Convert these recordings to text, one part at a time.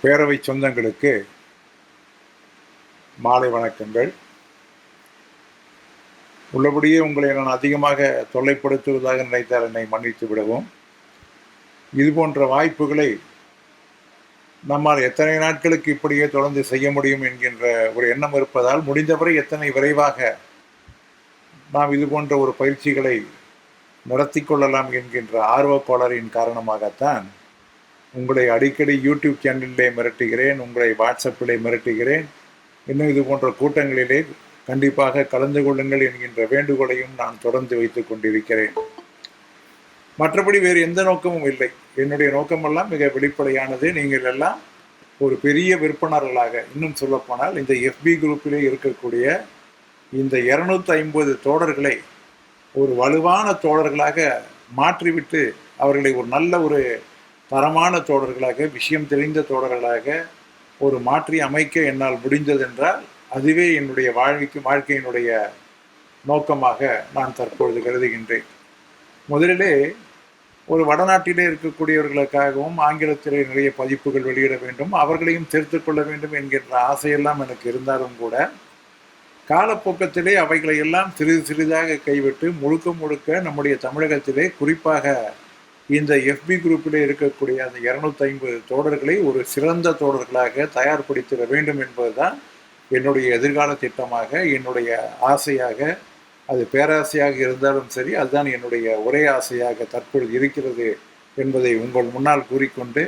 பேரவை சொந்தங்களுக்கு மாலை வணக்கங்கள். உள்ளபடியே உங்களை நான் அதிகமாக தொல்லைப்படுத்துவதாக நினைத்தால் என்னை மன்னித்து விடவும். இது போன்ற வாய்ப்புகளை நம்மால் எத்தனை நாட்களுக்கு இப்படியே தொடர்ந்து செய்ய முடியும் என்கின்ற ஒரு எண்ணம் இருப்பதால் முடிந்தவரை எத்தனை விரைவாக நாம் இது போன்ற ஒரு பயிற்சிகளை நடத்தி கொள்ளலாம் என்கின்ற ஆர்வப்பாளரின் காரணமாகத்தான் உங்களை அடிக்கடி யூடியூப் சேனலிலே மிரட்டுகிறேன், உங்களை வாட்ஸ்அப்பிலே மிரட்டுகிறேன். இன்னும் இது போன்ற கூட்டங்களிலே கண்டிப்பாக கலந்து கொள்ளுங்கள் என்கின்ற வேண்டுகோளையும் நான் தொடர்ந்து வைத்துக் கொண்டிருக்கிறேன். மற்றபடி வேறு எந்த நோக்கமும் இல்லை. என்னுடைய நோக்கமெல்லாம் மிக வெளிப்படையானது. நீங்கள் எல்லாம் ஒரு பெரிய விற்பனர்களாக, இன்னும் சொல்லப்போனால் இந்த FB குரூப்பிலே இருக்கக்கூடிய இந்த 250 தோழர்களை ஒரு வலுவான தோழர்களாக மாற்றிவிட்டு அவர்களை ஒரு நல்ல ஒரு தரமான தோழர்களாக, விஷயம் தெரிந்த தோழர்களாக ஒரு மாற்றி அமைக்க என்னால் முடிந்ததென்றால் அதுவே என்னுடைய வாழ்க்கையினுடைய நோக்கமாக நான் தற்பொழுது கருதுகின்றேன். முதலிலே ஒரு வடநாட்டிலே இருக்கக்கூடியவர்களுக்காகவும் ஆங்கிலத்திலே நிறைய பதிப்புகள் வெளியிட வேண்டும், அவர்களையும் சேர்த்து கொள்ள வேண்டும் என்கின்ற ஆசையெல்லாம் எனக்கு இருந்தாலும் கூட காலப்போக்கத்திலே அவைகளை எல்லாம் சிறிது சிறிதாக கைவிட்டு முழுக்க நம்முடைய தமிழகத்திலே குறிப்பாக இந்த FB குரூப்பிலே இருக்கக்கூடிய அந்த 250 தோழர்களை ஒரு சிறந்த தோழர்களாக தயார்படுத்திட வேண்டும் என்பதுதான் என்னுடைய எதிர்கால திட்டமாக, என்னுடைய ஆசையாக, அது பேராசையாக இருந்தாலும் சரி, அதுதான் என்னுடைய ஒரே ஆசையாக தற்பொழுது இருக்கிறது என்பதை உங்கள் முன்னால் கூறிக்கொண்டு,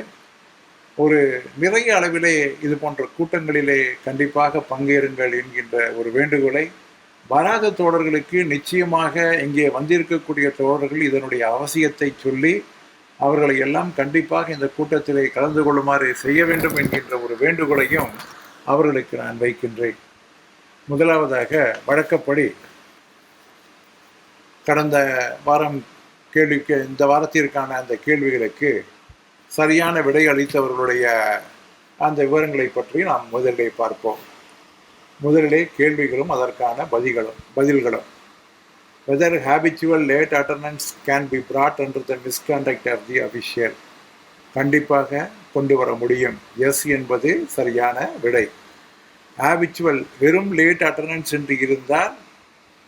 ஒரு நிறைய அளவிலே இது போன்ற கூட்டங்களிலே கண்டிப்பாக பங்கேறுங்கள் என்கின்ற ஒரு வேண்டுகோளை வராத தோழர்களுக்கு நிச்சயமாக இங்கே வந்திருக்கக்கூடிய தோழர்கள் இதனுடைய அவசியத்தை சொல்லி அவர்களை எல்லாம் கண்டிப்பாக இந்த கூட்டத்திலே கலந்து கொள்ளுமாறு செய்ய வேண்டும் என்கின்ற ஒரு வேண்டுகோளையும் அவர்களுக்கு நான் வைக்கின்றேன். முதலாவதாக, வழக்கப்படி கடந்த வாரம் இந்த வாரத்திற்கான அந்த கேள்விகளுக்கு சரியான விடை அளித்தவர்களுடைய அந்த விவரங்களை பற்றி நாம் முதலிலே பார்ப்போம். முதலிலே கேள்விகளும் அதற்கான பதில்களும். Whether habitual late attendance can be brought under the misconduct of the official. கண்டிப்பாக கொண்டு வர முடியும். எஸ் என்பது சரியான விடை. ஹேபிச்சுவல், வெறும் லேட் அட்டண்டன்ஸ் என்று இருந்தால்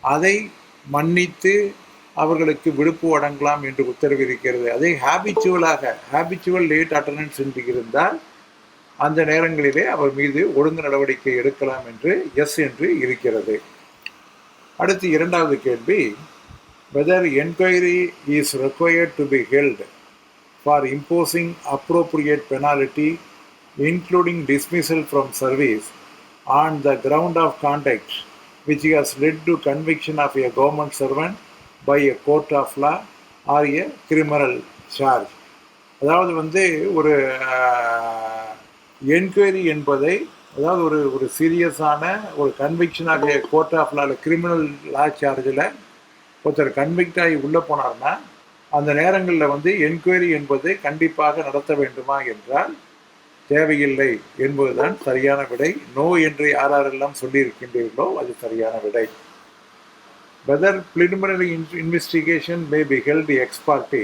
அதை மன்னித்து அவர்களுக்கு விடுப்பு வழங்கலாம் என்று உத்தரவிருக்கிறது. அதை ஹேபிச்சுவல் லேட் அட்டண்டன்ஸ் என்று இருந்தால் அந்த நேரங்களிலே அவர் மீது ஒழுங்கு நடவடிக்கை எடுக்கலாம் என்று எஸ் என்று இருக்கிறது. அடுத்து இரண்டாவது கேள்வி, whether enquiry is required to be held for imposing appropriate penalty including dismissal from service on the ground of conduct which has led to conviction of a government servant by a court of law or a criminal charge. அதாவது ஒரு enquiry என்பதை, அதாவது ஒரு சீரியஸான ஒரு கன்விக்ஷனாக court of லாவில் criminal லா சார்ஜில் ஒருத்தர் convict ஆகி உள்ளே போனார்னா அந்த நேரங்களில் என்கொயரி என்பது கண்டிப்பாக நடத்த வேண்டுமா என்றால் தேவையில்லை என்பதுதான் சரியான விடை. நோ என்று யாரெல்லாம் சொல்லியிருக்கின்றீர்களோ அது சரியான விடை. Whether preliminary investigation may be held ex parte,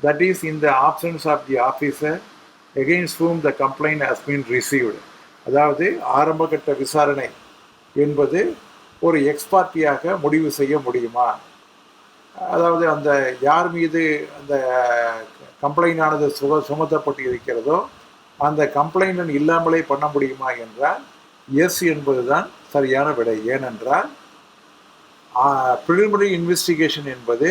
that is in the absence of the officer against whom the complaint has been received. அதாவது ஆரம்பகட்ட விசாரணை என்பது ஒரு எக்ஸ்பார்ட்டியாக முடிவு செய்ய முடியுமா? அதாவது அந்த யார் மீது அந்த கம்ப்ளைண்ட் ஆனது சுமத்தப்பட்டு இருக்கிறதோ அந்த கம்ப்ளைண்ட் இல்லாமலே பண்ண முடியுமா என்றால் எஸ் என்பதுதான் சரியான விடை. ஏனென்றால் ப்ரிலிமினரி இன்வெஸ்டிகேஷன் என்பது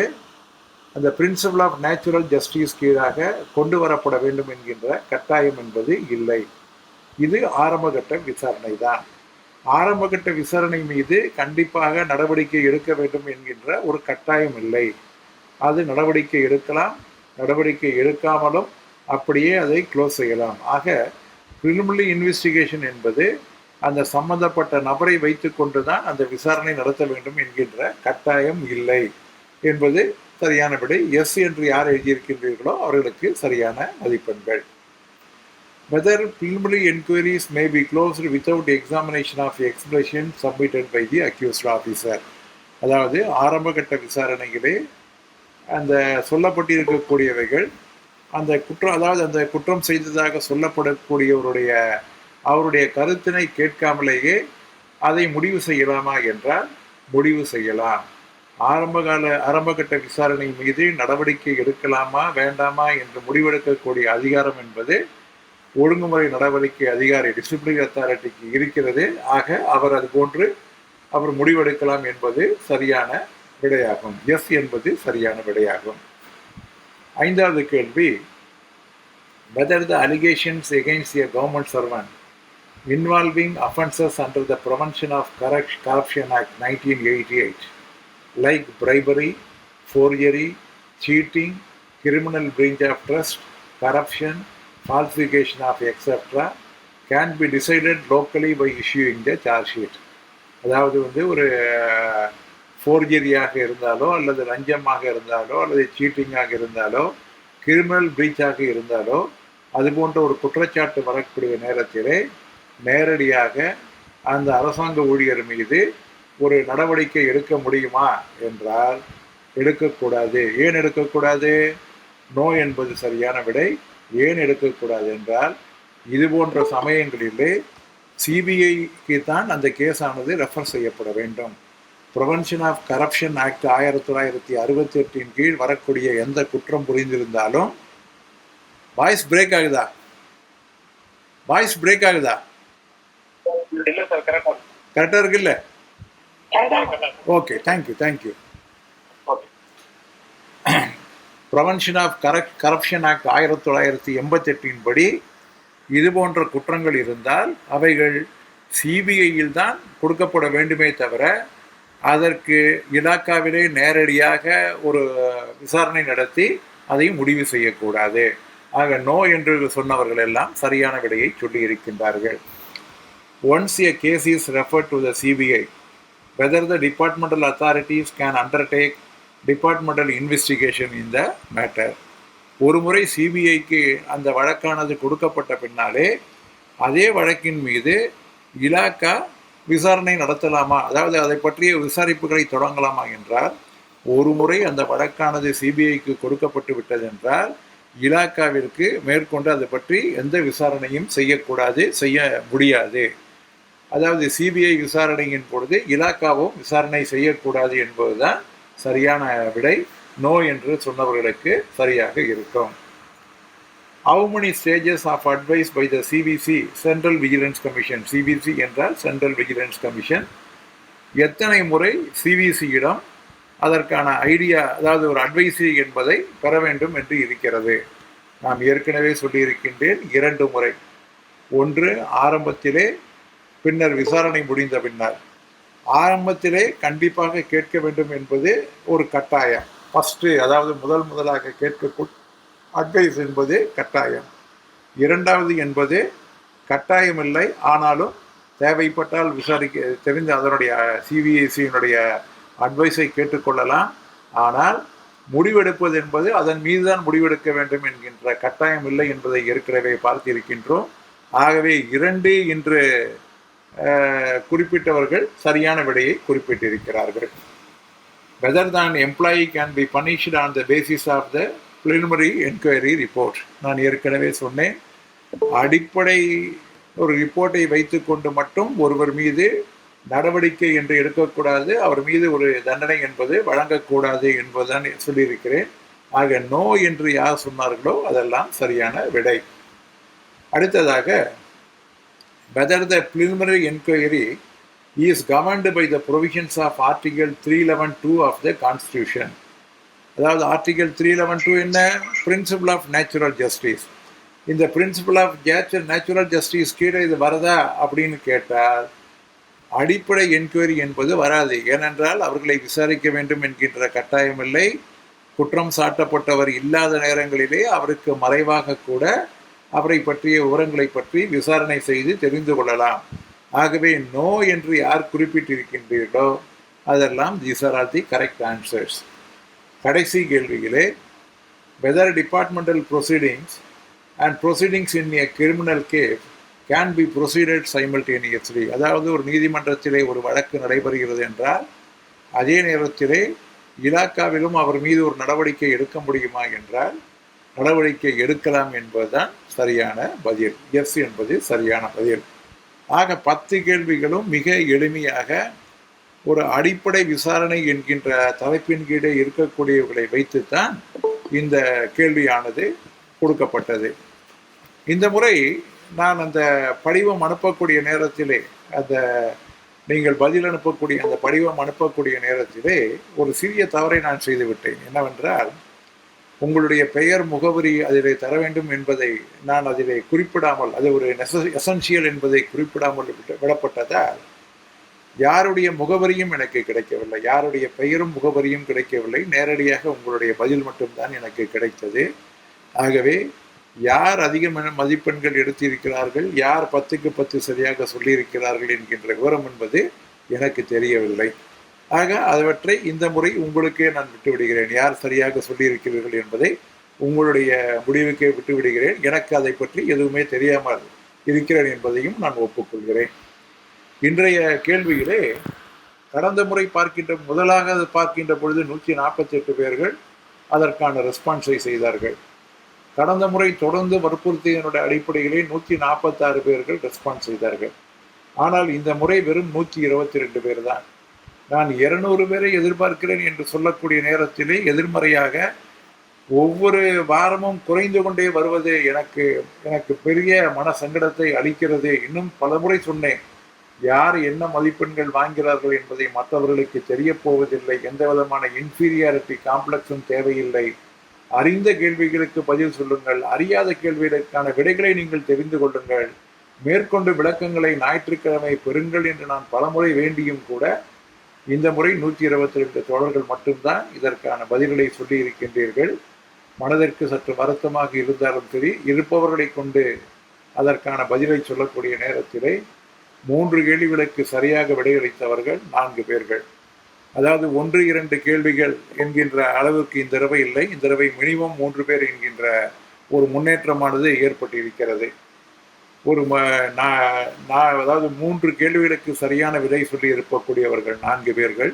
அந்த பிரின்சிபல் ஆஃப் நேச்சுரல் ஜஸ்டிஸ் கீழாக கொண்டு வரப்பட வேண்டும் என்கின்ற கட்டாயம் என்பது இல்லை. இது ஆரம்பகட்ட விசாரணை தான். ஆரம்பகட்ட விசாரணை மீது கண்டிப்பாக நடவடிக்கை எடுக்க வேண்டும் என்கின்ற ஒரு கட்டாயம் இல்லை. அது நடவடிக்கை எடுக்கலாம், நடவடிக்கை எடுக்காமலும் அப்படியே அதை க்ளோஸ் செய்யலாம். ஆக ப்ரிலிமினரி இன்வெஸ்டிகேஷன் என்பது அந்த சம்பந்தப்பட்ட நபரை வைத்து கொண்டு தான் அந்த விசாரணை நடத்த வேண்டும் என்கின்ற கட்டாயம் இல்லை என்பது சரியான விடை. எஸ் என்று யார் எழுதியிருக்கின்றீர்களோ அவர்களுக்கு சரியான மதிப்பெண்கள். Whether preliminary inquiries may be closed without examination of expression submitted by the accused officer. அதாவது ஆரம்பகட்ட விசாரணைகளே அந்த சொல்லப்பட்டிருக்கக்கூடியவைகள் அந்த குற்றம், அதாவது அந்த குற்றம் செய்ததாக சொல்லப்படக்கூடியவருடைய அவருடைய கருத்தினை கேட்காமலேயே அதை முடிவு செய்யலாமா என்றால் முடிவு செய்யலாம். ஆரம்பகட்ட விசாரணை மீது நடவடிக்கை எடுக்கலாமா வேண்டாமா என்று முடிவெடுக்கக்கூடிய அதிகாரம் என்பது ஒழுங்குமுறை நடவடிக்கை அதிகாரி டிசிப்ளினரி அத்தாரிட்டிக்கு இருக்கிறது. ஆக அவர் அது போன்று அவர் முடிவெடுக்கலாம் என்பது சரியான விடையாகும். எஸ் என்பது சரியான விடையாகும். 5வது கேள்வி, whether the allegations against a government servant involving offences under the Prevention of Corruption Act 1988 like bribery, forgery, cheating, criminal breach of trust, corruption, falsification of etc. can be decided locally by issuing the charge sheet. அதாவது ஒரு ஃபோர்ஜரியாக இருந்தாலோ அல்லது லஞ்சமாக இருந்தாலோ அல்லது சீட்டிங்காக இருந்தாலோ criminal பிரீச்சாக இருந்தாலோ அது போன்ற ஒரு குற்றச்சாட்டு வரக்கூடிய நேரத்திலே நேரடியாக அந்த அரசாங்க ஊழியர் மீது ஒரு நடவடிக்கை எடுக்க முடியுமா என்றால் எடுக்கக்கூடாது. ஏன் எடுக்கக்கூடாது? நோ என்பது சரியான விடை. ஏன் எடுக்கக்கூடாது என்றால் இது போன்ற சமயங்களிலே சிபிஐக்கு தான் அந்த கேஸானது ரெஃபர் செய்யப்பட வேண்டும். ப்ரிவென்ஷன் ஆஃப் கரப்ஷன் ஆக்ட் 1968 கீழ் வரக்கூடிய எந்த குற்றம் புரிந்திருந்தாலும் வாய்ஸ் பிரேக் ஆகுதா? வாய்ஸ் பிரேக் ஆகுதா? கரெக்டாக இருக்குல்ல? Okay, thank you. Prevention of corruption act 1988 படி இது போன்ற குற்றங்கள் இருந்தால் அவைகள் சிபிஐயில் தான் கொடுக்கப்பட வேண்டுமே தவிர அதற்கு இலாக்காவிலே நேரடியாக ஒரு விசாரணை நடத்தி அதை முடிவு செய்யக்கூடாது. ஆக நோ என்று சொன்னவர்கள் எல்லாம் சரியான விடையை சொல்லி இருக்கின்றார்கள். Once a case is referred to the CBI, whether the departmental authorities can undertake departmental investigation in the matter. ஒரு முறை சிபிஐக்கு அந்த வழக்கானது கொடுக்கப்பட்ட பின்னாலே அதே வழக்கின் மீது இலாக்கா விசாரணை நடத்தலாமா, அதாவது அதை பற்றிய விசாரிப்புகளை தொடங்கலாமா என்றால், ஒரு முறை அந்த வழக்கானது சிபிஐக்கு கொடுக்கப்பட்டு விட்டது என்றால் இலாக்காவிற்கு மேற்கொண்டு அதை பற்றி எந்த விசாரணையும் செய்ய முடியாது. அதாவது சிபிஐ விசாரணையின் பொழுது இலாக்காவும் விசாரணை செய்யக்கூடாது என்பதுதான் சரியான விடை. நோ என்று சொன்னவர்களுக்கு சரியாக இருக்கும். How many stages of advice by the CVC, Central Vigilance Commission? CVC என்றால் Central Vigilance Commission. எத்தனை முறை சிவிசியிடம் அதற்கான ஐடியா, அதாவது ஒரு அட்வைஸி என்பதை பெற வேண்டும் என்று இருக்கிறது? நாம் ஏற்கனவே சொல்லியிருக்கின்றேன், 2 முறை. ஒன்று ஆரம்பத்திலே, பின்னர் விசாரணை முடிந்த பின்னர். ஆரம்பத்திலே கண்டிப்பாக கேட்க வேண்டும் என்பது ஒரு கட்டாயம். ஃபஸ்ட்டு, அதாவது முதலாக கேட்கக்கூடிய அட்வைஸ் என்பது கட்டாயம். 2வது என்பது கட்டாயமில்லை, ஆனாலும் தேவைப்பட்டால் தெரிந்து அதனுடைய சிவிசியினுடைய அட்வைஸை கேட்டுக்கொள்ளலாம். ஆனால் முடிவெடுப்பது என்பது அதன் மீதுதான் முடிவெடுக்க வேண்டும் என்கின்ற கட்டாயம் இல்லை என்பதை ஏற்கனவே பார்த்திருக்கின்றோம். ஆகவே 2 என்று குறிப்பிட்டவர்கள் சரியான விடையை குறிப்பிட்டிருக்கிறார்கள். Whether an employee can be punished on the basis of the preliminary enquiry report. நான் ஏற்கனவே சொன்னேன், அடிப்படை ஒரு ரிப்போர்ட்டை வைத்துக்கொண்டு மட்டும் ஒருவர் மீது நடவடிக்கை என்று எடுக்கக்கூடாது, அவர் மீது ஒரு தண்டனை என்பது வழங்கக்கூடாது என்பதுதான் சொல்லியிருக்கிறேன். ஆக நோ என்று யார் சொன்னார்களோ அதெல்லாம் சரியான விடை. அடுத்ததாக, whether the preliminary enquiry is governed by the provisions of Article 311(2) of the Constitution. அதாவது ஆர்டிகல் 311(2) என்ன? Principle of natural justice. இந்த பிரின்சிபல் ஆஃப் நேச்சுரல் ஜஸ்டிஸ் கீழே இது வரதா அப்படின்னு கேட்டால் அடிப்படை என்கொயரி என்பது வராது. ஏனென்றால் அவர்களை விசாரிக்க வேண்டும் என்கின்ற கட்டாயமில்லை. குற்றம் சாட்டப்பட்டவர் இல்லாத நேரங்களிலே அவருக்கு மறைவாக கூட அவரை பற்றிய விவரங்களை பற்றி விசாரணை செய்து தெரிந்து கொள்ளலாம். ஆகவே நோ என்று யார் குறிப்பிட்டிருக்கின்றீர்களோ அதெல்லாம் these are all the correct answers. கடைசி கேள்வியிலே, whether departmental proceedings and proceedings in a criminal case can be proceeded simultaneously. அதாவது ஒரு நீதிமன்றத்திலே ஒரு வழக்கு நடைபெறுகிறது என்றால் அதே நேரத்திலே இலாக்காவிலும் அவர் மீது ஒரு நடவடிக்கை எடுக்க முடியுமா என்றால் நடவடிக்கை எடுக்கலாம் என்பதுதான் சரியான பதில். எஸ் என்பது சரியான பதில். ஆக 10 கேள்விகளும் மிக எளிமையாக ஒரு அடிப்படை விசாரணை என்கின்ற தலைப்பின் கீழே இருக்கக்கூடியவர்களை வைத்துத்தான் இந்த கேள்வியானது கொடுக்கப்பட்டது. இந்த முறை நான் அந்த படிவம் அனுப்பக்கூடிய நேரத்திலே, அந்த நீங்கள் பதில் அனுப்பக்கூடிய அந்த படிவம் அனுப்பக்கூடிய நேரத்திலே ஒரு சிறிய தவறை நான் செய்துவிட்டேன். என்னவென்றால், உங்களுடைய பெயர் முகவரி அதிலே தர வேண்டும் என்பதை நான் அதிலே குறிப்பிடாமல், அது ஒரு எசென்சியல் என்பதை குறிப்பிடாமல் விடப்பட்டதால் யாருடைய முகவரியும் எனக்கு கிடைக்கவில்லை, யாருடைய பெயரும் முகவரியும் கிடைக்கவில்லை. நேரடியாக உங்களுடைய பதில் மட்டும்தான் எனக்கு கிடைத்தது. ஆகவே யார் அதிக மதிப்பெண்கள் எடுத்திருக்கிறார்கள், யார் 10க்கு 10 சரியாக சொல்லியிருக்கிறார்கள் என்கின்ற விவரம் என்பது எனக்கு தெரியவில்லை. ஆக அவற்றை இந்த முறை உங்களுக்கே நான் விட்டுவிடுகிறேன். யார் சரியாக சொல்லியிருக்கிறீர்கள் என்பதை உங்களுடைய முடிவுக்கே விட்டுவிடுகிறேன். எனக்கு அதை பற்றி எதுவுமே தெரியாமல் இருக்கிறேன் என்பதையும் நான் ஒப்புக்கொள்கிறேன். இன்றைய கேள்வியிலே கடந்த முறை முதலாக பார்க்கின்ற பொழுது 148 பேர்கள் அதற்கான ரெஸ்பான்ஸை செய்தார்கள். கடந்த முறை தொடர்ந்து வற்புறுத்தியதனுடைய அடிப்படையிலே 146 பேர்கள் ரெஸ்பான்ஸ் செய்தார்கள். ஆனால் இந்த முறை வெறும் 122 பேர் தான். நான் 200 பேரை எதிர்பார்க்கிறேன் என்று சொல்லக்கூடிய நேரத்திலே எதிர்மறையாக ஒவ்வொரு வாரமும் குறைந்து கொண்டே வருவது எனக்கு பெரிய மன சங்கடத்தை அளிக்கிறது. இன்னும் பல முறை சொன்னேன், யார் என்ன மதிப்பெண்கள் வாங்கிறார்கள் என்பதை மற்றவர்களுக்கு தெரிய போவதில்லை. எந்த விதமான இன்ஃபீரியாரிட்டி காம்ப்ளெக்ஸும் தேவையில்லை. அறிந்த கேள்விகளுக்கு பதில் சொல்லுங்கள், அறியாத கேள்விகளுக்கான விடைகளை நீங்கள் தெரிந்து கொள்ளுங்கள், மேற்கொண்டு விளக்கங்களை ஞாயிற்றுக்கிழமை பெறுங்கள் என்று நான் பலமுறை வேண்டியும் கூட இந்த முறை 122 தோழர்கள் மட்டும்தான் இதற்கான பதில்களை சொல்லி இருக்கின்றீர்கள். மனதிற்கு சற்று வருத்தமாக இருந்தாலும் சரி, இருப்பவர்களை கொண்டு அதற்கான பதிலை சொல்லக்கூடிய நேரத்திலே 3 கேள்விகளுக்கு சரியாக விடையளித்தவர்கள் 4 பேர்கள். அதாவது 1-2 கேள்விகள் என்கின்ற அளவுக்கு இந்த தடவை இல்லை, இந்த தடவை மினிமம் 3 பேர் என்கின்ற ஒரு முன்னேற்றமானது ஏற்பட்டிருக்கிறது. அதாவது 3 கேள்விகளுக்கு சரியான விடை சொல்லி இருக்கக்கூடியவர்கள் 4 பேர்கள்,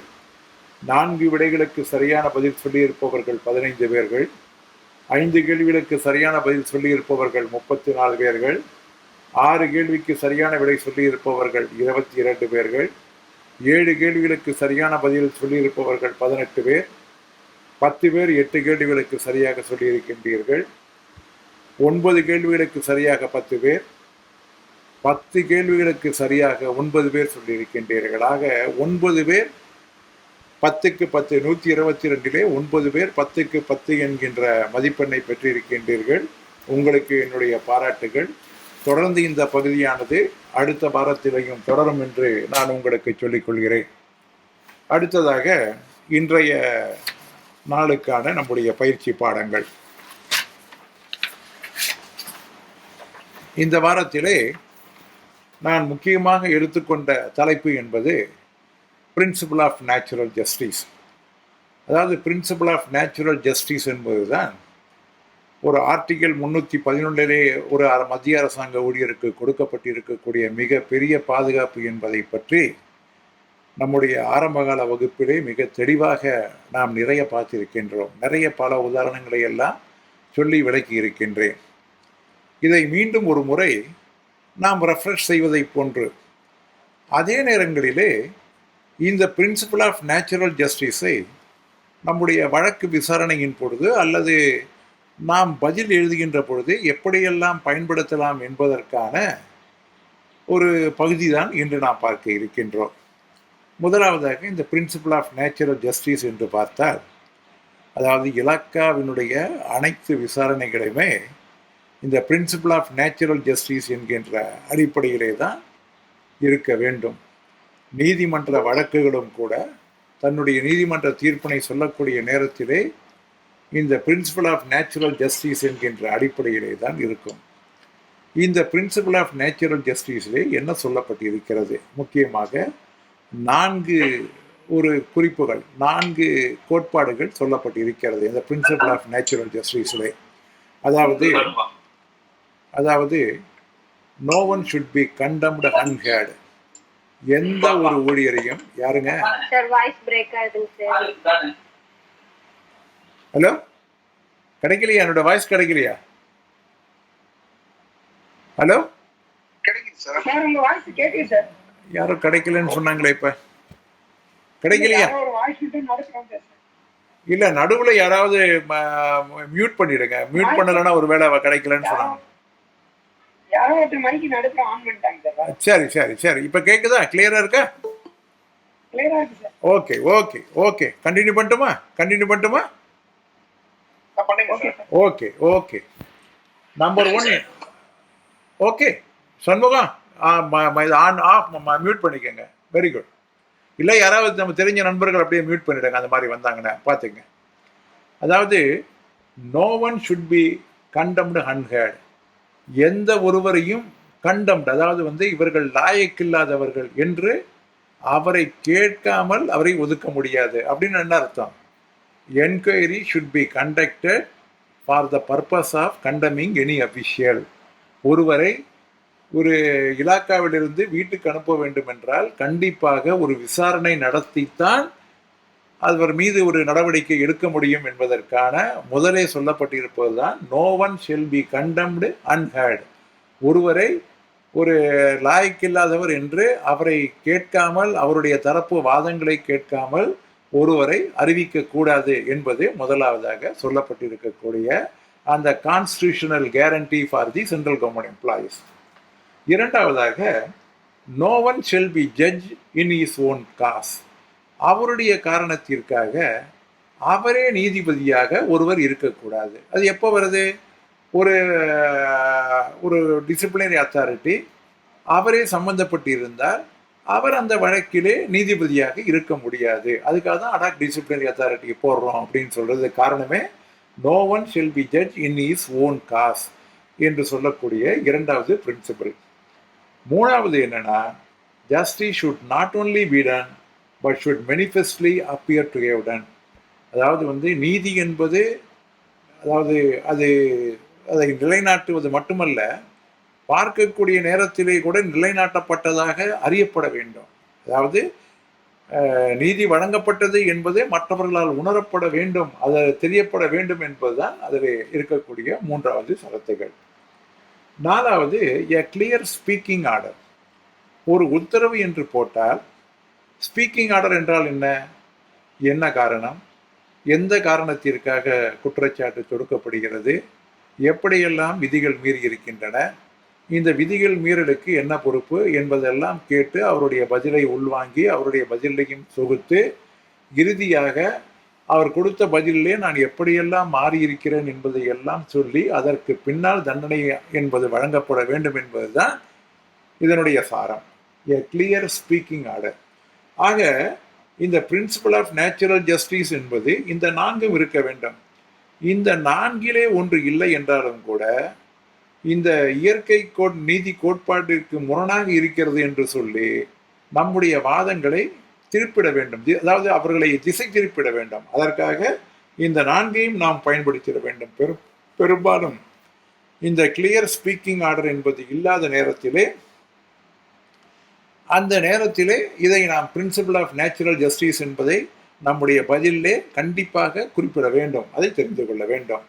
4 விடைகளுக்கு சரியான பதில் சொல்லி இருப்பவர்கள் 15 பேர்கள், 5 கேள்விகளுக்கு சரியான பதில் சொல்லி இருப்பவர்கள் 34 பேர்கள், 6 கேள்விக்கு சரியான விடை சொல்லி இருப்பவர்கள் 22 பேர்கள், 7 கேள்விகளுக்கு சரியான பதில் சொல்லியிருப்பவர்கள் 18 பேர், 10 பேர் 8 கேள்விகளுக்கு சரியாக சொல்லியிருக்கின்றீர்கள், 9 கேள்விகளுக்கு சரியாக 10 பேர், 10 கேள்விகளுக்கு சரியாக 9 பேர் சொல்லியிருக்கின்றீர்கள். ஆக 9 பேர் 10க்கு 10, 122லே 9 பேர் 10க்கு 10 என்கின்ற மதிப்பெண்ணை பெற்றிருக்கின்றீர்கள். உங்களுக்கு என்னுடைய பாராட்டுகள். தொடர்ந்து இந்த பகுதியானது அடுத்த வாரத்திலையும் தொடரும் என்று நான் உங்களுக்கு சொல்லிக் கொள்கிறேன். அடுத்ததாக இன்றைய நாளுக்கான நம்முடைய பயிற்சி பாடங்கள். இந்த வாரத்திலே நான் முக்கியமாக எடுத்துக்கொண்ட தலைப்பு என்பது பிரின்சிபல் ஆஃப் நேச்சுரல் ஜஸ்டிஸ். அதாவது பிரின்சிபல் ஆஃப் நேச்சுரல் ஜஸ்டிஸ் என்பதுதான் ஒரு ஆர்டிகல் 311 ஒரு மத்திய அரசாங்க ஊழியருக்கு கொடுக்கப்பட்டிருக்கக்கூடிய மிக பெரிய பாதுகாப்பு என்பதை பற்றி நம்முடைய ஆரம்பகால வகுப்பிலே மிக தெளிவாக நாம் நிறைய பார்த்திருக்கின்றோம். நிறைய பல உதாரணங்களை எல்லாம் சொல்லி விளக்கி இருக்கின்றேன். இதை மீண்டும் ஒரு முறை நாம் ரெஃப்ரெஷ் செய்வதை போன்று அதே நேரங்களிலே இந்த பிரின்சிபல் ஆஃப் நேச்சுரல் ஜஸ்டிஸை நம்முடைய வழக்கு விசாரணையின் பொழுது அல்லது நாம் பதில் எழுதுகின்ற பொழுது எப்படியெல்லாம் பயன்படுத்தலாம் என்பதற்கான ஒரு பகுதி தான் இன்று நாம் பார்க்க இருக்கின்றோம். முதலாவதாக இந்த பிரின்சிபல் ஆஃப் நேச்சுரல் ஜஸ்டிஸ் என்று பார்த்தால், அதாவது இலாக்காவினுடைய அனைத்து விசாரணைகளையுமே இந்த பிரின்சிபல் ஆஃப் நேச்சுரல் ஜஸ்டிஸ் என்கின்ற அடிப்படையிலே தான் இருக்க வேண்டும். நீதிமன்ற வழக்குகளும் கூட தன்னுடைய நீதிமன்ற தீர்ப்பினை சொல்லக்கூடிய நேரத்திலே இந்த பிரின்சிபல் ஆஃப் நேச்சுரல் ஜஸ்டிஸ் என்கின்ற அடிப்படையிலே தான் இருக்கும். இந்த பிரின்சிபல் ஆஃப் நேச்சுரல் ஜஸ்டிஸிலே என்ன சொல்லப்பட்டிருக்கிறது? முக்கியமாக 4 குறிப்புகள், 4 கோட்பாடுகள் சொல்லப்பட்டிருக்கிறது இந்த பிரின்சிபல் ஆஃப் நேச்சுரல் ஜஸ்டிஸிலே. அதாவது no one should be condemned unheard. எந்த ஒரு ஊழியரையும் யாருங்க ஹலோ கிடைக்கலையா? என்னோட வாய்ஸ் கிடைக்கலையா? ஹலோ, கிடைக்குது சார். சார் உங்க வாய்ஸ் கேக்குது சார். யாரும் கிடைக்கலன்னு சொன்னாங்களே, இப்ப கிடைக்கலையா? ஒரு வாய்ஸ் விட்டு நடக்குறாங்க சார். இல்ல, நடுவுல யாராவது மியூட் பண்ணிடுங்க. மியூட் பண்ணலன்னா ஒரு வேளை கிடைக்கலன்னு சொன்னாங்க. யாரோ ஒருத்தர் மைக் நடுக்க ஆன் பண்ணிட்டாங்க சார். சரி சரி சரி, இப்ப கேக்குதா? கிளியரா இருக்கா? கிளியரா இருக்கு sir. Okay okay okay, continue பண்ணட்டுமா? கண்டினியூ பண்ணட்டுமா? Okay okay. Number 1. Okay Shanmugam, on off mute பண்ணிக்கோங்க. Very good. இல்லை, யாராவது நம்ம தெரிஞ்ச நண்பர்கள் அப்படியே மியூட் பண்ணிடுங்க, அந்த மாதிரி வந்தாங்கன்னா பார்த்துங்க. அதாவது, no one should be condemned unheard. எந்த ஒருவரையும் கண்டம்டு, அதாவது இவர்கள் லாயக்கில்லாதவர்கள் என்று அவரை கேட்காமல் அவரை ஒதுக்க முடியாது அப்படின்னு என்ன அர்த்தம்? Enquiry should be conducted for the purpose of condemning any official. ஒருவரை ஒரு இலாக்காவிலிருந்து வீட்டுக்கு அனுப்ப வேண்டும் என்றால் கண்டிப்பாக ஒரு விசாரணை நடத்தித்தான் அவர் மீது ஒரு நடவடிக்கை எடுக்க முடியும் என்பதற்கான முதலே சொல்லப்பட்டிருப்பதுதான் no one shall be condemned unheard. ஒருவரை ஒரு லாயக்கில்லாதவர் என்று அவரை கேட்காமல், அவருடைய தரப்பு வாதங்களை கேட்காமல் ஒருவரை அறிவிக்க கூடாது என்பது முதலாவதாக சொல்லப்பட்டிருக்கக்கூடிய அந்த constitutional guarantee for the central government employees. இரண்டாவதாக, no one shall be judge in is own cause. அவருடைய காரணத்திற்காக அவரே நீதிபதியாக ஒருவர் இருக்கக்கூடாது. அது எப்போ வருது? ஒரு ஒரு டிசிப்ளினரி அத்தாரிட்டி அவரே சம்பந்தப்பட்டு இருந்தால் அவர் அந்த வழக்கிலே நீதிபதியாக இருக்க முடியாது. அதுக்காக தான் அடாக் டிசிப்ளினரி அத்தாரிட்டி போடுறோம் அப்படின்னு சொல்றது காரணமே no one shall be judge in is own cause என்று சொல்லக்கூடிய இரண்டாவது பிரின்சிபல். மூணாவது என்னன்னா, justice should not only be done but should manifestly appear to have done. அதாவது நீதி என்பது அது அதை நிலைநாட்டுவது மட்டுமல்ல, பார்க்கக்கூடிய நேரத்திலே கூட நிலைநாட்டப்பட்டதாக அறியப்பட வேண்டும். அதாவது நீதி வழங்கப்பட்டது என்பது மற்றவர்களால் உணரப்பட வேண்டும், அது தெரியப்பட வேண்டும் என்பதுதான் அதில் இருக்கக்கூடிய மூன்றாவது சரத்துகள். நாலாவது, எ கிளியர் ஸ்பீக்கிங் ஆர்டர். ஒரு உத்தரவு என்று போட்டால் ஸ்பீக்கிங் ஆர்டர் என்றால் என்ன காரணம், எந்த காரணத்திற்காக குற்றச்சாட்டு தொடுக்கப்படுகிறது, எப்படியெல்லாம் விதிகள் மீறி இருக்கின்றன, இந்த விதிகள் மீறலுக்கு என்ன பொறுப்பு என்பதெல்லாம் கேட்டு அவருடைய பதிலை உள்வாங்கி அவருடைய பதிலையும் தொகுத்து இறுதியாக அவர் கொடுத்த பதிலே நான் எப்படியெல்லாம் மாறியிருக்கிறேன் என்பதை எல்லாம் சொல்லி அதற்கு பின்னால் தண்டனை என்பது வழங்கப்பட வேண்டும் என்பதுதான் இதனுடைய சாரம். எ கிளியர் ஸ்பீக்கிங் ஆர்டர். ஆக இந்த பிரின்சிபல் ஆஃப் நேச்சுரல் ஜஸ்டிஸ் என்பது இந்த நான்கும் இருக்க வேண்டும். இந்த நான்கிலே ஒன்று இல்லை என்றாலும் கூட இந்த இயற்கை நீதி கோட்பாட்டிற்கு முரணாக இருக்கிறது என்று சொல்லி நம்முடைய வாதங்களை திருப்பிட வேண்டும், அதாவது அவர்களை திசை திருப்பிட வேண்டும். அதற்காக இந்த நான்கையும் நாம் பயன்படுத்திட வேண்டும். பெரும்பாலும் இந்த கிளியர் ஸ்பீக்கிங் ஆர்டர் என்பது இல்லாத நேரத்திலே, அந்த நேரத்திலே இதை நாம் பிரின்சிபல் ஆஃப் நேச்சுரல் ஜஸ்டிஸ் என்பதை நம்முடைய பதிலே கண்டிப்பாக குறிப்பிட வேண்டும், அதை தெரிந்து கொள்ள வேண்டும்.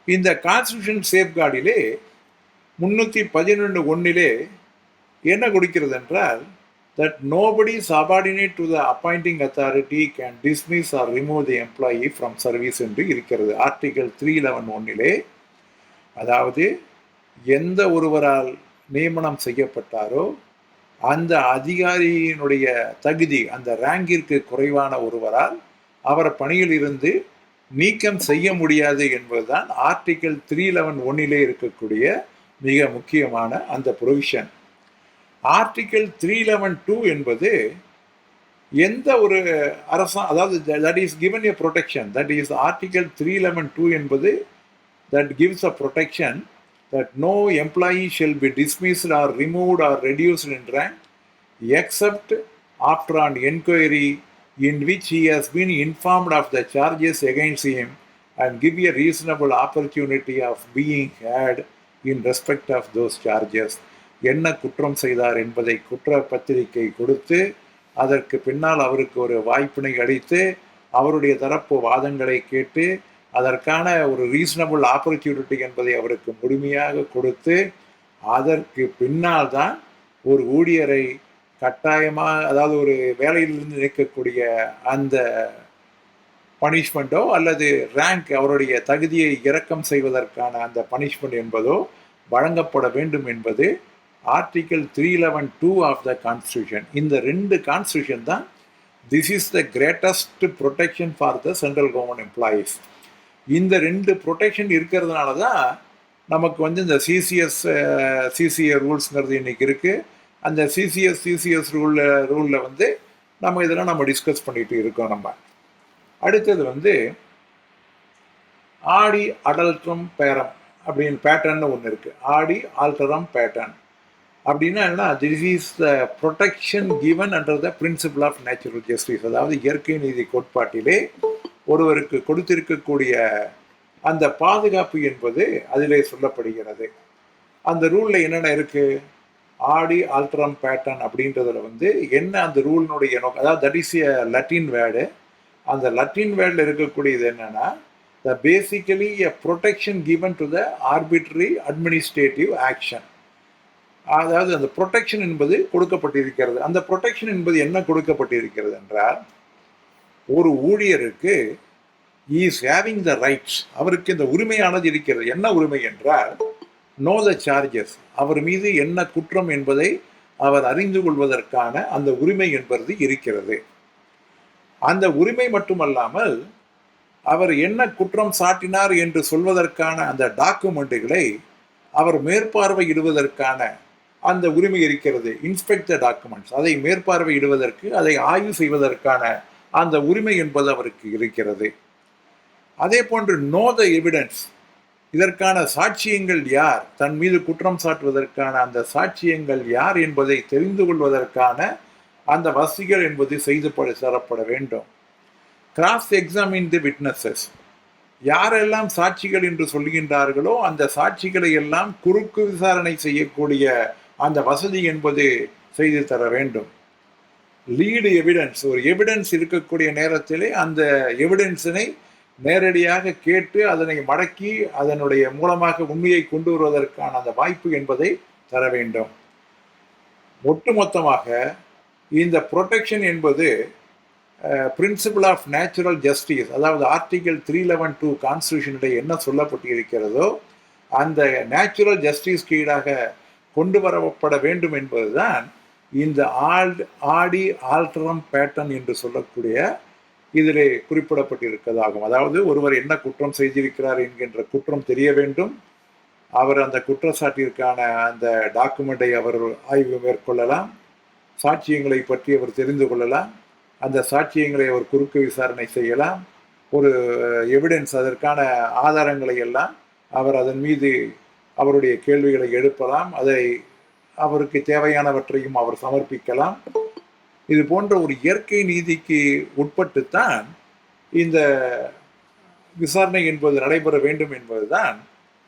இந்த கான்ஸ்டிடியூஷன் சேஃப்கார்டிலே 311(1) என்ன கொடுக்கிறது என்றால், that nobody subordinate to the appointing authority can dismiss or remove the employee from service என்று இருக்கிறது. ஆர்டிகல் 311(1) அதாவது எந்த ஒருவரால் நியமனம் செய்யப்பட்டாரோ அந்த அதிகாரியினுடைய தகுதி, அந்த ரேங்கிற்கு குறைவான ஒருவரால் அவர் பணியில் இருந்து நீக்கம் செய்ய முடியாது என்பதுதான் ஆர்டிகல் 311(1) இருக்கக்கூடிய மிக முக்கியமான அந்த ப்ரொவிஷன். ஆர்டிகல் 311(2) என்பது எந்த ஒரு அதாவது that is given a protection, that is article 311(2) என்பது that gives a protection that no employee shall be dismissed or removed or reduced in rank except after an inquiry in which he has been informed of the charges against him and give a reasonable opportunity of being heard in respect of those charges. என்ன குற்றம் செய்தார் என்பதை குற்றப்பத்திரிகை கொடுத்து அதற்கு பின்னால் அவருக்கு ஒரு வாய்ப்பினை அளித்து அவருடைய தரப்பு வாதங்களை கேட்டு அதற்கான ஒரு ரீசனபிள் ஆப்பர்ச்சுனிட்டி என்பதை அவருக்கு முழுமையாக கொடுத்து அதற்கு பின்னால் தான் ஒரு ஊழியரை கட்டாயமாக, அதாவது ஒரு வேலையிலிருந்து நீக்கக்கூடிய அந்த பனிஷ்மெண்ட்டோ அல்லது ரேங்க், அவருடைய தகுதியை இறக்கம் செய்வதற்கான அந்த பனிஷ்மெண்ட் என்பதோ வழங்கப்பட வேண்டும் என்பது ஆர்டிகல் 311(2) ஆஃப் த கான்ஸ்டியூஷன். இந்த 2 கான்ஸ்டியூஷன் தான் this is the greatest protection for the central government employees. இந்த 2 ப்ரொடெக்ஷன் இருக்கிறதுனால தான் நமக்கு வந்து இந்த சிசிஏ ரூல்ஸ்ங்கிறது இன்னைக்கு இருக்குது. அந்த சிசிஎஸ் ரூலில் வந்து இதெல்லாம் நம்ம டிஸ்கஸ் பண்ணிட்டு இருக்கோம். அடுத்தது வந்து ஆடி அடல்ட்ரம் பேரம் அப்படின்னு பேட்டர்ன் ஒன்று இருக்குது. ஆடி ஆல்டரம் பேட்டர்ன் அப்படின்னா என்ன? This is the protection given under the principle of natural justice. அதாவது இயற்கை நீதி கோட்பாட்டிலே ஒருவருக்கு கொடுத்திருக்கக்கூடிய அந்த பாதுகாப்பு என்பது அதிலே சொல்லப்படுகிறது. அந்த ரூலில் என்னென்ன இருக்குது? ஆடி ஆல்டரம் பேட்டர்ன் அப்படின்றதுல வந்து என்ன அந்த ரூலினுடைய நோக்கம், அதாவது that is a Latin word. அந்த லட்டின் வேர்டில் இருக்கக்கூடியது என்னன்னா, the basically a protection given to the arbitrary administrative action. அதாவது அந்த ப்ரொடெக்ஷன் என்பது கொடுக்கப்பட்டிருக்கிறது. அந்த ப்ரொடெக்ஷன் என்பது என்ன கொடுக்கப்பட்டிருக்கிறது என்றால், ஒரு ஊழியருக்கு இஸ் ஹேவிங் த ரைட்ஸ், அவருக்கு இந்த உரிமையானது இருக்கிறது. என்ன உரிமை என்றால், நோ த சார்ஜஸ், அவர் மீது என்ன குற்றம் என்பதை அவர் அறிந்து கொள்வதற்கான அந்த உரிமை என்பது இருக்கிறது. அந்த உரிமை மட்டுமல்லாமல் அவர் என்ன குற்றம் சாட்டினார் என்று சொல்வதற்கான அந்த டாக்குமெண்ட்டுகளை அவர் மேற்பார்வையிடுவதற்கான அந்த உரிமை இருக்கிறது. இன்ஸ்பெக்ட் த டாக்குமெண்ட்ஸ், அதை மேற்பார்வையிடுவதற்கு, அதை ஆய்வு செய்வதற்கான அந்த உரிமை என்பது அவருக்கு இருக்கிறது. அதே போன்று நோ த எவிடன்ஸ், இதற்கான சாட்சியங்கள் யார், தன் மீது குற்றம் சாட்டுவதற்கான அந்த சாட்சியங்கள் யார் என்பதை தெரிந்து கொள்வதற்கான அந்த வசதிகள் என்பது செய்து தரப்பட வேண்டும். கிராஸ் எக்ஸாமின் தி விட்னஸஸ், யாரெல்லாம் சாட்சிகள் என்று சொல்கின்றார்களோ அந்த சாட்சிகளை எல்லாம் குறுக்கு விசாரணை செய்யக்கூடிய அந்த வசதி என்பது செய்து தர வேண்டும். லீடு எவிடன்ஸ், ஒரு எவிடன்ஸ் இருக்கக்கூடிய நேரத்திலே அந்த எவிடன்ஸினை நேரடியாக கேட்டு அதனை மடக்கி அதனுடைய மூலமாக உண்மையை கொண்டு வருவதற்கான அந்த வாய்ப்பு என்பதை தர வேண்டும். ஒட்டுமொத்தமாக இந்த ப்ரொடெக்ஷன் என்பது பிரின்சிபிள் ஆஃப் நேச்சுரல் ஜஸ்டிஸ், அதாவது ஆர்டிகல் 311(2) கான்ஸ்டியூஷனுடைய என்ன சொல்லப்பட்டு இருக்கிறதோ அந்த நேச்சுரல் ஜஸ்டிஸ்க்கு ஈடாக கொண்டு வரப்பட வேண்டும் என்பதுதான் இந்த ஆடி ஆல்டரம் பேட்டர்ன் என்று சொல்லக்கூடிய இதிலே குறிப்பிடப்பட்டிருக்கிறதாகும். அதாவது ஒருவர் என்ன குற்றம் செய்திருக்கிறார் என்கின்ற குற்றம் தெரிய வேண்டும். அவர் அந்த குற்றச்சாட்டிற்கான அந்த டாக்குமெண்ட்டை அவர் ஆய்வு மேற்கொள்ளலாம். சாட்சியங்களை பற்றி அவர் தெரிந்து கொள்ளலாம். அந்த சாட்சியங்களை அவர் குறுக்கு விசாரணை செய்யலாம். ஒரு எவிடன்ஸ், அதற்கான ஆதாரங்களை எல்லாம் அவர் அதன் மீது அவருடைய கேள்விகளை எழுப்பலாம். அதை அவருக்கு தேவையானவற்றையும் அவர் சமர்ப்பிக்கலாம். இது போன்ற ஒரு இயற்கை நீதிக்கு உட்பட்டுத்தான் இந்த விசாரணை என்பது நடைபெற வேண்டும் என்பதுதான்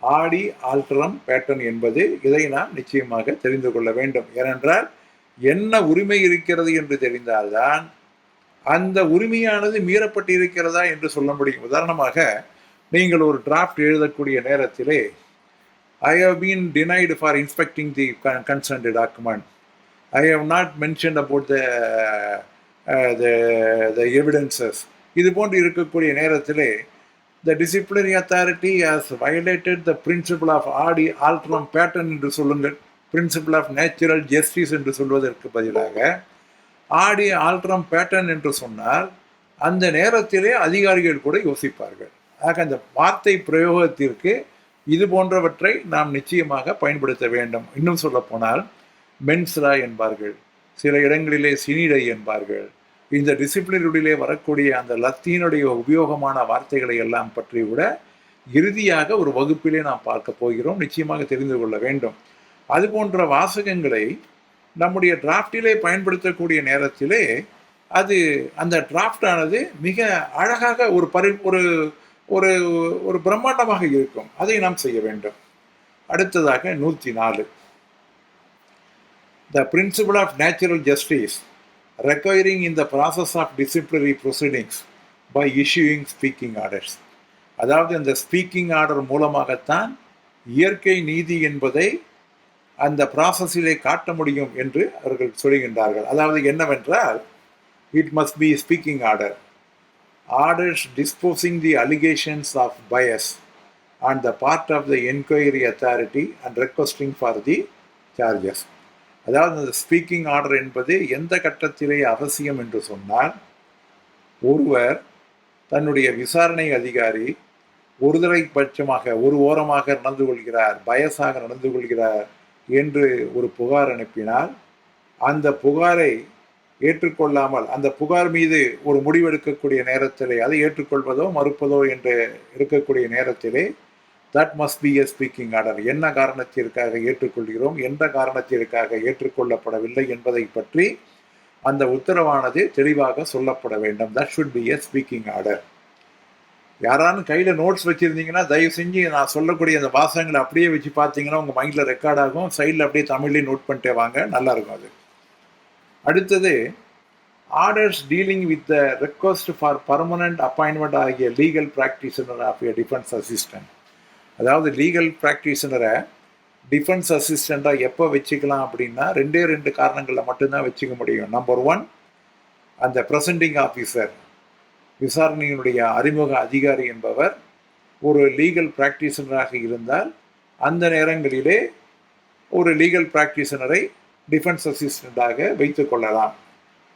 ஆடி ஆல்டரம் பேட்டர்ன் என்பது. இதை நாம் நிச்சயமாக தெரிந்து கொள்ள வேண்டும். ஏனென்றால் என்ன உரிமை இருக்கிறது என்று தெரிந்தால்தான் அந்த உரிமையானது மீறப்பட்டு இருக்கிறதா என்று சொல்ல முடியும். உதாரணமாக, நீங்கள் ஒரு டிராஃப்ட் எழுதக்கூடிய நேரத்திலே I have been denied for inspecting the concerned document. I have not mentioned about the evidences. இது போன்று இருக்கக்கூடிய நேரத்திலே the disciplinary authority has violated the principle of Aadi ஆல்டரம் pattern என்று சொல்லுங்கள், பிரின்சிபிள் ஆஃப் நேச்சுரல் ஜஸ்டிஸ் என்று சொல்வதற்கு பதிலாக ஆடி ஆல்டரம் பேட்டர்ன் என்று சொன்னால் அந்த நேரத்திலே அதிகாரிகள் கூட யோசிப்பார்கள். ஆக அந்த வார்த்தை பிரயோகத்திற்கு இது போன்றவற்றை நாம் நிச்சயமாக பயன்படுத்த வேண்டும். இன்னும் சொல்ல போனால் மென்ஸ்லா என்பார்கள், சில இடங்களிலே சினிடை என்பார்கள். இந்த டிசிப்ளினுடைய வரக்கூடிய அந்த லத்தீனுடைய உபயோகமான வார்த்தைகளை எல்லாம் பற்றி கூட இறுதியாக ஒரு வகுப்பிலே நாம் பார்க்க போகிறோம். நிச்சயமாக தெரிந்து கொள்ள வேண்டும். அது போன்ற வாசகங்களை நம்முடைய டிராஃப்டிலே பயன்படுத்தக்கூடிய நேரத்திலே அது அந்த டிராஃப்டானது மிக அழகாக ஒரு ஒரு பிரம்மாண்டமாக இருக்கும். அதை நாம் செய்ய வேண்டும். அடுத்ததாக 104, the principle of natural justice requiring in the process of disciplinary proceedings by issuing speaking orders. அதாவது இந்த ஸ்பீக்கிங் ஆர்டர் மூலமாகத்தான் இயற்கை நீதி என்பதை அந்த ப்ராசஸிலே காட்ட முடியும் என்று அவர்கள் சொல்கின்றார்கள். அதாவது என்னவென்றால், it must be speaking order, orders disposing the allegations of bias on the part of the enquiry authority and requesting for the charges. அதாவது அந்த ஸ்பீக்கிங் ஆர்டர் என்பது எந்த கட்டத்திலே அவசியம் என்று சொன்னால், ஒருவர் தன்னுடைய விசாரணை அதிகாரி ஒருதலை பட்சமாக ஒரு ஓரமாக நடந்து கொள்கிறார், பயஸாக நடந்து கொள்கிறார் என்று ஒரு புகார் அனுப்பினால், அந்த புகாரை ஏற்றுக்கொள்ளாமல் அந்த புகார் மீது ஒரு முடிவெடுக்கக்கூடிய நேரத்திலே அதை ஏற்றுக்கொள்வதோ மறுப்பதோ என்று இருக்கக்கூடிய நேரத்திலே that must be a speaking order. என்ன காரணத்திற்காக ஏற்றுக்கொள்கிறோம், எந்த காரணத்திற்காக ஏற்றுக்கொள்ளப்படவில்லை என்பதை பற்றி அந்த உத்தரவானது தெளிவாக சொல்லப்பட வேண்டும். That should be a speaking order. யாரானு கையில் நோட்ஸ் வச்சுருந்தீங்கன்னா தயவு செஞ்சு நான் சொல்லக்கூடிய அந்த வாசகங்களை அப்படியே வச்சு பார்த்தீங்கன்னா உங்கள் மைண்டில் ரெக்கார்ட் ஆகும். சைடில் அப்படியே தமிழ்லேயும் நோட் பண்ணிட்டே வாங்க, நல்லாயிருக்கும் அது. அடுத்தது, orders dealing with the request for permanent appointment ஆகிய legal practitioner of a defence assistant. அதாவது லீகல் ப்ராக்டிஷனரை டிஃபென்ஸ் அசிஸ்டண்ட்டாக எப்போ வச்சுக்கலாம் அப்படின்னா, ரெண்டு காரணங்களில் மட்டும்தான் வச்சுக்க முடியும். நம்பர் 1, அந்த ப்ரெசென்டிங் ஆஃபீஸர், விசாரணையினுடைய அறிமுக அதிகாரி என்பவர் ஒரு லீகல் ப்ராக்டிஷனராக இருந்தால் அந்த நேரங்களிலே ஒரு லீகல் ப்ராக்டிஷனரை டிஃபென்ஸ் அசிஸ்டண்ட்டாக வைத்து கொள்ளலாம்.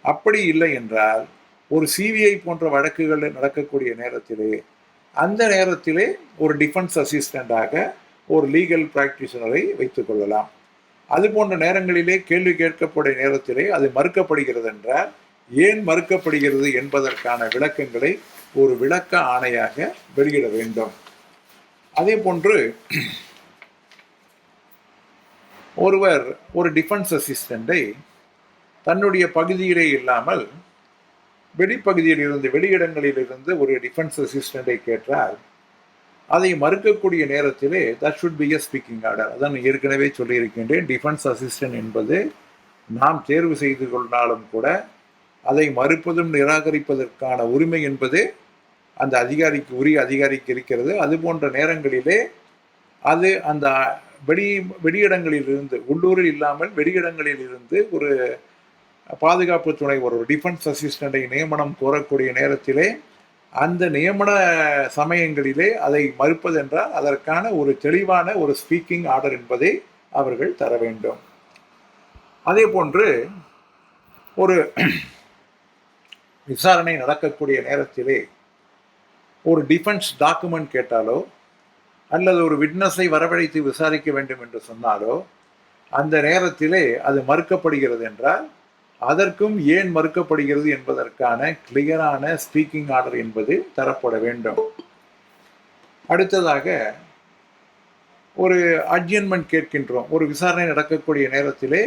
அப்படி இல்லை என்றால் ஒரு சிபிஐ போன்ற வழக்குகள் நடக்கக்கூடிய நேரத்திலே அந்த நேரத்திலே ஒரு டிஃபென்ஸ் அசிஸ்டண்ட்டாக ஒரு லீகல் ப்ராக்டிஷனரை வைத்து கொள்ளலாம். அது போன்ற நேரங்களிலே கேள்வி கேட்கக்கூடிய நேரத்திலே அது மறுக்கப்படுகிறது என்றால் ஏன் மறுக்கப்படுகிறது என்பதற்கான விளக்கங்களை ஒரு விளக்க ஆணையாக வெளியிட வேண்டும். அதே போன்று ஒருவர் ஒரு டிஃபென்ஸ் அசிஸ்டண்டை தன்னுடைய பகுதியிலே இல்லாமல் வெளிப்பகுதியிலிருந்து வெளியிடங்களிலிருந்து ஒரு டிஃபென்ஸ் அசிஸ்டண்டை கேட்டால் அதை மறுக்கக்கூடிய நேரத்திலே that should be a speaking order. அதான் ஏற்கனவே சொல்லியிருக்கின்றேன், டிஃபென்ஸ் அசிஸ்டன்ட் என்பது நாம் தேர்வு செய்து கொண்டாலும் கூட அதை மறுப்பதும் நிராகரிப்பதற்கான உரிமை என்பது அந்த அதிகாரிக்கு உரிய அதிகாரிக்கு இருக்கிறது. அது போன்ற நேரங்களிலே அது அந்த வெளியிடங்களிலிருந்து, உள்ளூரில் இல்லாமல் வெளியிடங்களில் இருந்து ஒரு பாதுகாப்பு துணை ஒரு டிஃபென்ஸ் அசிஸ்டண்டை நியமனம் கோரக்கூடிய நேரத்திலே அந்த நியமன சமயங்களிலே அதை மறுப்பதென்றால் அதற்கான ஒரு தெளிவான ஒரு ஸ்பீக்கிங் ஆர்டர் என்பதை அவர்கள் தர வேண்டும். அதே போன்று ஒரு விசாரணை நடக்கக்கூடிய நேரத்திலே ஒரு டிஃபென்ஸ் டாக்குமெண்ட் கேட்டாலோ அல்லது ஒரு விட்னஸை வரவழைத்து விசாரிக்க வேண்டும் என்று சொன்னாலோ அந்த நேரத்திலே அது மறுக்கப்படுகிறது என்றால் அதற்கும் ஏன் மறுக்கப்படுகிறது என்பதற்கான கிளியரான ஸ்பீக்கிங் ஆர்டர் என்பது தரப்பட வேண்டும். அடுத்ததாக, ஒரு அட்ஜர்ன்மெண்ட் கேட்கின்றோம். ஒரு விசாரணை நடக்கக்கூடிய நேரத்திலே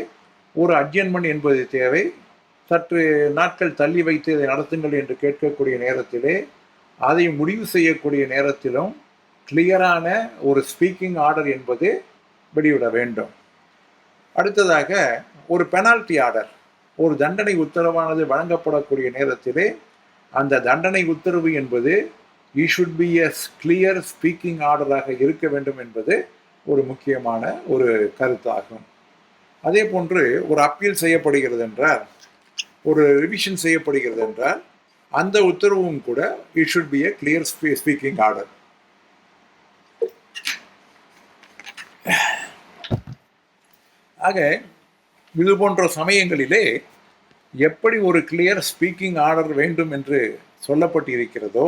ஒரு அட்ஜர்ன்மெண்ட் என்பது தேவை. சற்று நாட்கள் தள்ளி வைத்து இதை நடத்துங்கள் என்று கேட்கக்கூடிய நேரத்திலே அதை முடிவு செய்யக்கூடிய நேரத்திலும் கிளியரான ஒரு ஸ்பீக்கிங் ஆர்டர் என்பது வெளியிட வேண்டும். அடுத்ததாக, ஒரு பெனால்டி ஆர்டர், ஒரு தண்டனை உத்தரவானது வழங்கப்படக்கூடிய நேரத்திலே அந்த தண்டனை உத்தரவு என்பது should be a clear speaking ஆர்டராக இருக்க வேண்டும் என்பது ஒரு முக்கியமான ஒரு கருத்தாகும். அதே போன்று ஒரு அப்பீல் செய்யப்படுகிறது என்றால், ஒரு ரிவிஷன் செய்யப்படுகிறது என்றால் அந்த உத்தரவும் கூட it should be a clear speaking order. ஆக இது போன்ற சமயங்களிலே எப்படி ஒரு கிளியர் ஸ்பீக்கிங் ஆர்டர் வேண்டும் என்று சொல்லப்பட்டிருக்கிறதோ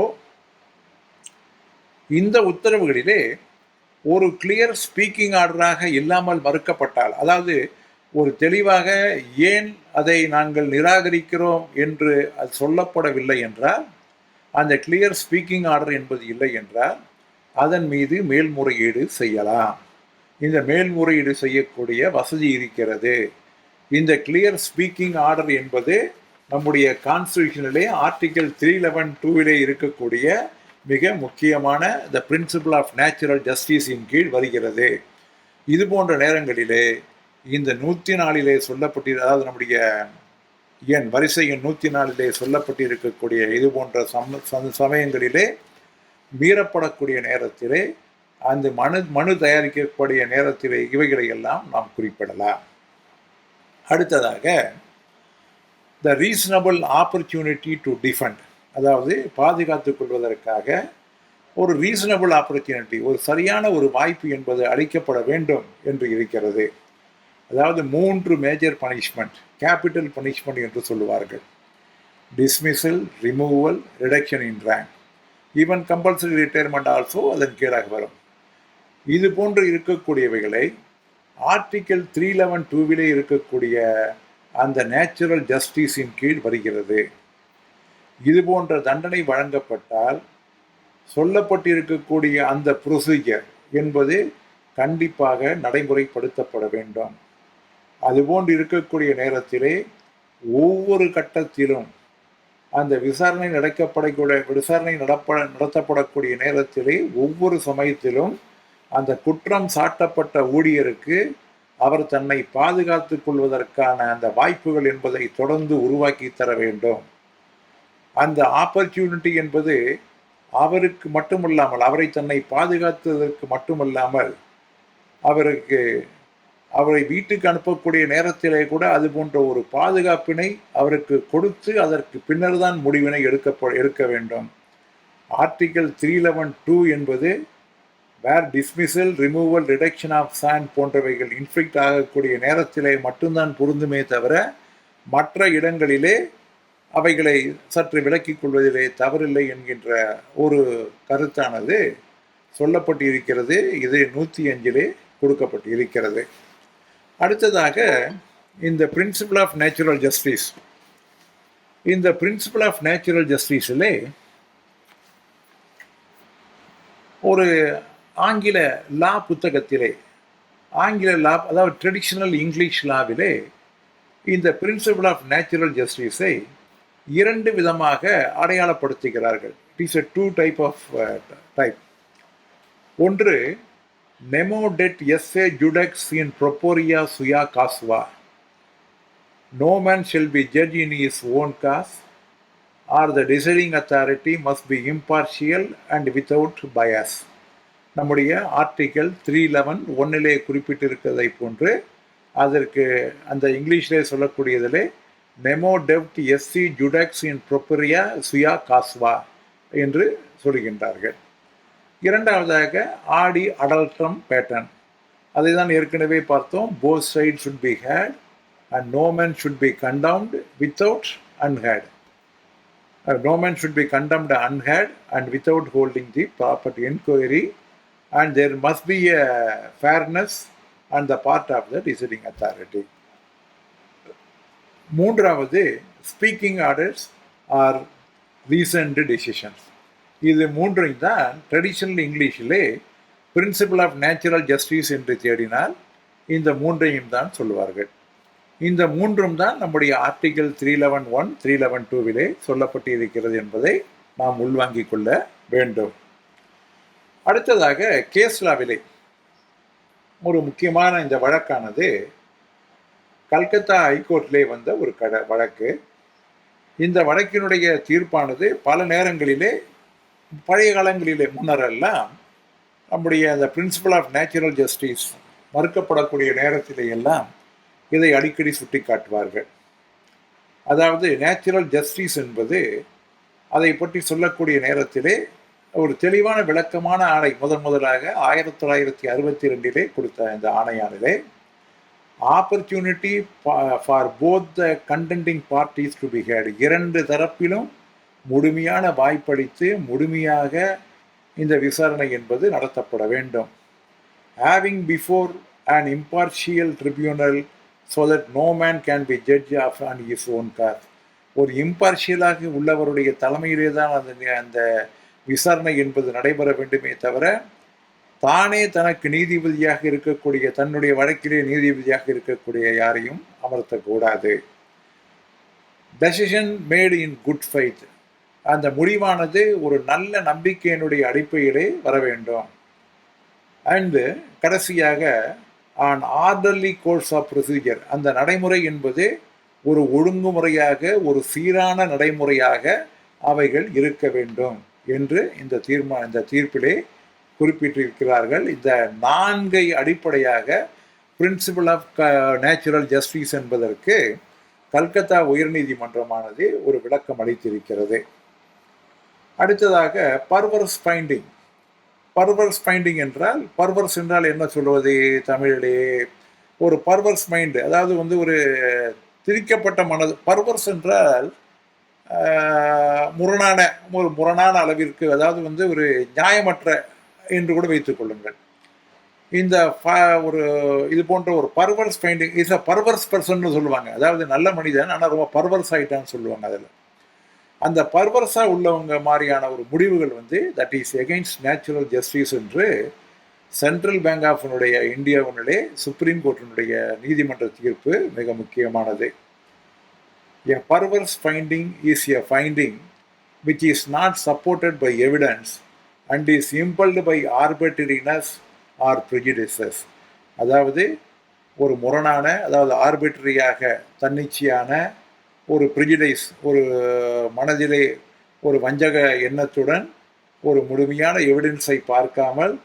இந்த உத்தரவுகளிலே ஒரு கிளியர் ஸ்பீக்கிங் ஆர்டராக இல்லாமல் மறுக்கப்பட்டால், அதாவது ஒரு தெளிவாக ஏன் அதை நாங்கள் நிராகரிக்கிறோம் என்று அது சொல்லப்படவில்லை என்றால், அந்த கிளியர் ஸ்பீக்கிங் ஆர்டர் என்பது இல்லை என்றால் அதன் மீது மேல்முறையீடு செய்யலாம். இந்த மேல்முறையீடு செய்யக்கூடிய வசதி இருக்கிறது. இந்த கிளியர் ஸ்பீக்கிங் ஆர்டர் என்பது நம்முடைய கான்ஸ்டிடியூஷனிலே ஆர்டிகல் 311(2) இருக்கக்கூடிய மிக முக்கியமான த பிரின்சிபிள் ஆஃப் நேச்சுரல் ஜஸ்டிஸின் கீழ் வருகிறது. இது போன்ற நேரங்களிலே இந்த 104 சொல்லப்பட்டிரு, அதாவது நம்முடைய வரிசை எண் 104 சொல்லப்பட்டிருக்கக்கூடிய இது போன்ற சமயங்களிலே மீறப்படக்கூடிய நேரத்திலே அந்த மனு தயாரிக்கக்கூடிய நேரத்திலே இவைகளை எல்லாம் நாம் குறிப்பிடலாம். அடுத்ததாக த ரீசனபிள் ஆப்பர்ச்சுனிட்டி டு டிஃபெண்ட், அதாவது பாதுகாத்துக் கொள்வதற்காக ஒரு ரீசனபிள் ஆப்பர்ச்சுனிட்டி, ஒரு சரியான ஒரு வாய்ப்பு என்பது அளிக்கப்பட வேண்டும் என்று இருக்கிறது. அதாவது 3 மேஜர் பனிஷ்மெண்ட், கேபிட்டல் பனிஷ்மெண்ட் என்று சொல்லுவார்கள். டிஸ்மிசல், ரிமூவல், ரிடக்ஷன் இன் rank, even compulsory retirement also அதன் கீழாக வரும். இது போன்று இருக்கக்கூடியவைகளை ஆர்டிக்கல் 311(2) இருக்கக்கூடிய அந்த நேச்சுரல் ஜஸ்டிஸின் கீழ் வருகிறது. இது போன்ற தண்டனை வழங்கப்பட்டால் சொல்லப்பட்டிருக்கக்கூடிய அந்த ப்ரொசீஜர் என்பது கண்டிப்பாக நடைமுறைப்படுத்தப்பட வேண்டும். அதுபோன்று இருக்கக்கூடிய நேரத்திலே ஒவ்வொரு கட்டத்திலும் அந்த விசாரணை நடத்தப்படக்கூடிய நேரத்திலே ஒவ்வொரு சமயத்திலும் அந்த குற்றம் சாட்டப்பட்ட ஊழியருக்கு அவர் தன்னை பாதுகாத்துக் கொள்வதற்கான அந்த வாய்ப்புகள் என்பதை தொடர்ந்து உருவாக்கி தர வேண்டும். அந்த ஆப்பர்ச்சுனிட்டி என்பது அவருக்கு மட்டுமல்லாமல், அவரை தன்னை பாதுகாத்ததற்கு மட்டுமல்லாமல், அவரை வீட்டுக்கு அனுப்பக்கூடிய நேரத்திலே கூட அது போன்ற ஒரு பாதுகாப்பினை அவருக்கு கொடுத்து அதற்கு பின்னர் தான் முடிவினை எடுக்க வேண்டும். ஆர்டிகல் 311(2) என்பது where dismissal, removal, reduction of sand போன்றவைகள் இன்ஃப்ளிக்ட் ஆகக்கூடிய நேரத்திலே மட்டும்தான் பொருந்துமே தவிர மற்ற இடங்களிலே அவைகளை சற்று விலக்கிக் கொள்வதிலே தவறில்லை என்கின்ற ஒரு கருத்தானது சொல்லப்பட்டு இருக்கிறது. இது 105 கொடுக்கப்பட்டு இருக்கிறது. அடுத்ததாக இந்த பிரின்சிபல் ஆஃப் நேச்சுரல் ஜஸ்டிஸ், இந்த பிரின்சிபல் ஆஃப் நேச்சுரல் ஜஸ்டிஸிலே ஒரு ஆங்கில லா புத்தகத்திலே, ஆங்கில லா அதாவது ட்ரெடிஷனல் இங்கிலீஷ் லாவிலே இந்த பிரின்சிபல் ஆஃப் நேச்சுரல் ஜஸ்டிஸை 2 விதமாக அடையாளப்படுத்துகிறார்கள். It is a 2 type. ஒன்று நெமோ டெட் எஸ்ஸே ஜுடெக்ஸ் இன் ப்ரொப்போரியா சுயா காஸ்வா, no man shall be judge in his own cause or the deciding authority must be impartial and without bias. நம்முடைய ஆர்டிக்கல் 311(1) குறிப்பிட்டிருக்கிறதை போன்று அதற்கு அந்த இங்கிலீஷிலே சொல்லக்கூடியதிலே நெமோ டெப்ட் எஸ்சி ஜுடெக்ஸ் இன் ப்ரொப்பரியா சுயா காஸ்வா என்று சொல்கின்றார்கள். இரண்டாவதாக ஆடி அடல்ட்ரம் பேட்டர்ன், அதை தான் ஏற்கனவே பார்த்தோம். Both side should be had and no man should be condemned without unheard. No man should be condemned unheard and without holding the proper inquiry, and there must be a fairness on the part of the deciding authority. மூன்றாவது speaking orders or reasoned decisions. இது மூன்றையும் தான் traditional இங்கிலீஷிலே principle of natural justice என்று தேடினால் இந்த மூன்றையும் தான் சொல்லுவார்கள். இந்த மூன்றும் தான் நம்முடைய ஆர்டிகல் 311(1), 311(2) சொல்லப்பட்டு இருக்கிறது என்பதை நாம் உள்வாங்கிக் கொள்ள வேண்டும். அடுத்ததாக கேஸ் லாவிலே ஒரு முக்கியமான இந்த வழக்கானது கல்கத்தா ஹைகோர்ட்டிலே வந்த ஒரு வழக்கு. இந்த வழக்கினுடைய தீர்ப்பானது பல நேரங்களிலே பழைய காலங்களிலே முன்னரெல்லாம் நம்முடைய அந்த பிரின்சிபல் ஆஃப் நேச்சுரல் ஜஸ்டிஸ் மறுக்கப்படக்கூடிய நேரத்திலே எல்லாம் இதை அடிக்கடி சுட்டி காட்டுவார்கள். அதாவது நேச்சுரல் ஜஸ்டிஸ் என்பது அதை பற்றி சொல்லக்கூடிய நேரத்திலே ஒரு தெளிவான விளக்கமான ஆணை முதலாக 1962 கொடுத்த இந்த ஆணையானது opportunity for both the contending parties to be heard, 2 தரப்பிலும் முழுமையான வாய்ப்பளித்து முழுமையாக இந்த விசாரணை என்பது நடத்தப்பட வேண்டும். Having before an impartial tribunal so that no man can be judge of on his own cause. ஒரு இம்பார்ஷியலாக உள்ளவருடைய தலைமையிலே தான் அந்த விசாரணை என்பது நடைபெற வேண்டுமே தவிர தானே தனக்கு நீதிபதியாக இருக்கக்கூடிய, தன்னுடைய வழக்கிலே நீதிபதியாக இருக்கக்கூடிய யாரையும் அமர்த்தக்கூடாது. Decision made in good faith, அந்த முடிவானது ஒரு நல்ல நம்பிக்கையினுடைய அடிப்படையிலே வர வேண்டும். அண்டு கடைசியாக an orderly course of procedure, அந்த நடைமுறை என்பது ஒரு ஒழுங்குமுறையாக ஒரு சீரான நடைமுறையாக அவைகள் இருக்க வேண்டும் என்று இந்த தீர்ப்பிலே குறிப்பிட்டிருக்கிறார்கள். இந்த 4 அடிப்படையாக பிரின்சிபல் ஆஃப் நேச்சுரல் ஜஸ்டிஸ் என்பதற்கு கல்கத்தா உயர்நீதிமன்றமானது ஒரு விளக்கம் அளித்திருக்கிறது. அடுத்ததாக பர்வர்ஸ் ஃபைண்டிங். பர்வர்ஸ் ஃபைண்டிங் என்றால், பர்வர்ஸ் என்றால் என்ன சொல்வது தமிழிலே? ஒரு பர்வர்ஸ் மைண்டு, அதாவது ஒரு திரிக்கப்பட்ட மனது. பர்வர்ஸ் என்றால் முரணான அளவிற்கு, அதாவது ஒரு நியாயமற்ற என்று கூட வைத்துக் கொள்ளுங்கள். இந்த ஒரு இது போன்ற ஒரு perverse finding is a perverse person சொல்லுவாங்க. அதாவது நல்ல மனிதன் ஆனால் ரொம்ப பர்வர்ஸ் ஆயிட்டான்னு சொல்லுவாங்க. அதில் அந்த பர்வர்ஸாக உள்ளவங்க மாதிரியான ஒரு முடிவுகள் that is against natural justice என்று சென்ட்ரல் பேங்க் ஆஃப் இந்தியாவினுடைய சுப்ரீம் கோர்ட்டினுடைய நீதிமன்ற தீர்ப்பு மிக முக்கியமானது. A perverse finding is a finding which is not supported by evidence and is impelled by arbitrariness or prejudices. அதாவது ஒரு முரணான, அதாவது ஆர்பிட்ரியாக, தன்னிச்சையான ஒரு ப்ரிஜுடைஸ், ஒரு மனதிலே ஒரு வஞ்சக எண்ணத்துடன் ஒரு முழுமையான எவிடன்ஸை பார்க்காமல்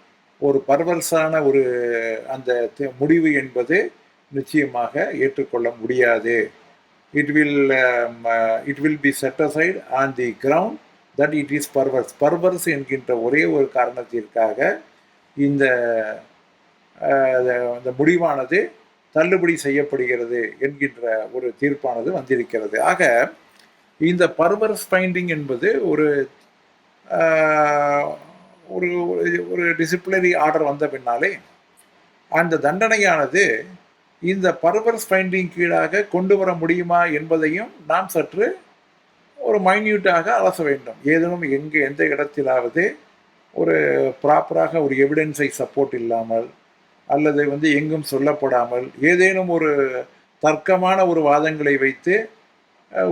ஒரு பர்வர்ஸான ஒரு அந்த முடிவு என்பது நிச்சயமாக ஏற்றுக்கொள்ள முடியாது. It will be set aside on the ground that it is perverse. Perverse என்கின்ற ஒரே ஒரு காரணத்திற்காக இந்த முடிவானது தள்ளுபடி செய்யப்படுகிறது என்கின்ற ஒரு தீர்ப்பானது வந்திருக்கிறது. ஆக இந்த பர்வர்ஸ் ஃபைண்டிங் என்பது ஒரு ஒரு டிசிப்ளினரி ஆர்டர் வந்த பின்னாலே அந்த தண்டனையானது இந்த பர்வர்ஸ் ஃபைண்டிங் கீழாக கொண்டு வர முடியுமா என்பதையும் நாம் சற்று ஒரு மைன்யூட்டாக அலச வேண்டும். ஏதேனும் எந்த இடத்திலாவது ஒரு ப்ராப்பராக ஒரு எவிடன்ஸை சப்போர்ட் இல்லாமல், அல்லது எங்கும் சொல்லப்படாமல், ஏதேனும் ஒரு தர்க்கமான ஒரு வாதங்களை வைத்து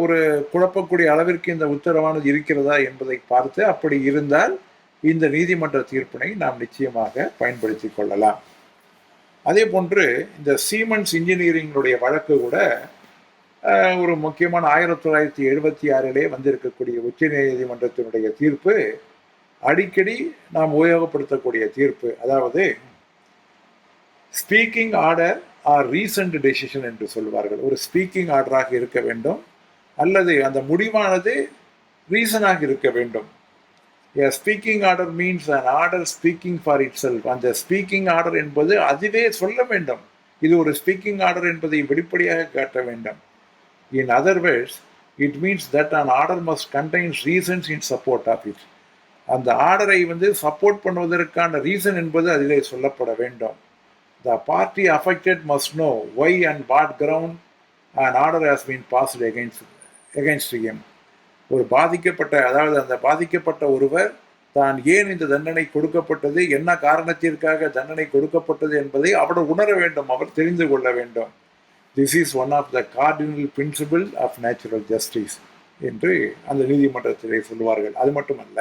ஒரு குழப்பக்கூடிய அளவிற்கு இந்த உத்தரவானது இருக்கிறதா என்பதை பார்த்து, அப்படி இருந்தால் இந்த நீதிமன்ற தீர்ப்பினை நாம் நிச்சயமாக பயன்படுத்தி கொள்ளலாம். அதே போன்று இந்த சீமென்ஸ் இன்ஜினியரிங்களுடைய வழக்கு கூட ஒரு முக்கியமான 1976 வந்திருக்கக்கூடிய உச்ச நீதிமன்றத்தினுடைய தீர்ப்பு அடிக்கடி நாம் உபயோகப்படுத்தக்கூடிய தீர்ப்பு. அதாவது speaking order or reasoned decision என்று சொல்வார்கள். ஒரு ஸ்பீக்கிங் ஆர்டராக இருக்க வேண்டும், அல்லது அந்த முடிவானது ரீசனாக இருக்க வேண்டும். A speaking order means an order speaking for itself. அந்த ஸ்பீக்கிங் ஆர்டர் என்பது அதுவே சொல்ல வேண்டும். இது ஒரு ஸ்பீக்கிங் ஆர்டர் என்பதை வெளிப்படையாக காட்ட வேண்டும். In other words, it means that an order must contain reasons in support of it. அந்த ஆர்டரை சப்போர்ட் பண்ணுவதற்கான ரீசன் என்பது அதிலே சொல்லப்பட வேண்டும். The party affected must know why and what ground an order has been passed against him. ஒரு அதாவது அந்த பாதிக்கப்பட்ட ஒருவர் தான் ஏன் இந்த தண்டனை கொடுக்கப்பட்டது, என்ன காரணத்திற்காக தண்டனை கொடுக்கப்பட்டது என்பதை அவர் உணர வேண்டும், அவர் தெரிந்து கொள்ள வேண்டும். This is one of the cardinal principle of natural justice என்று அந்த நீதிமன்றத்திலே சொல்வார்கள். அது மட்டுமல்ல,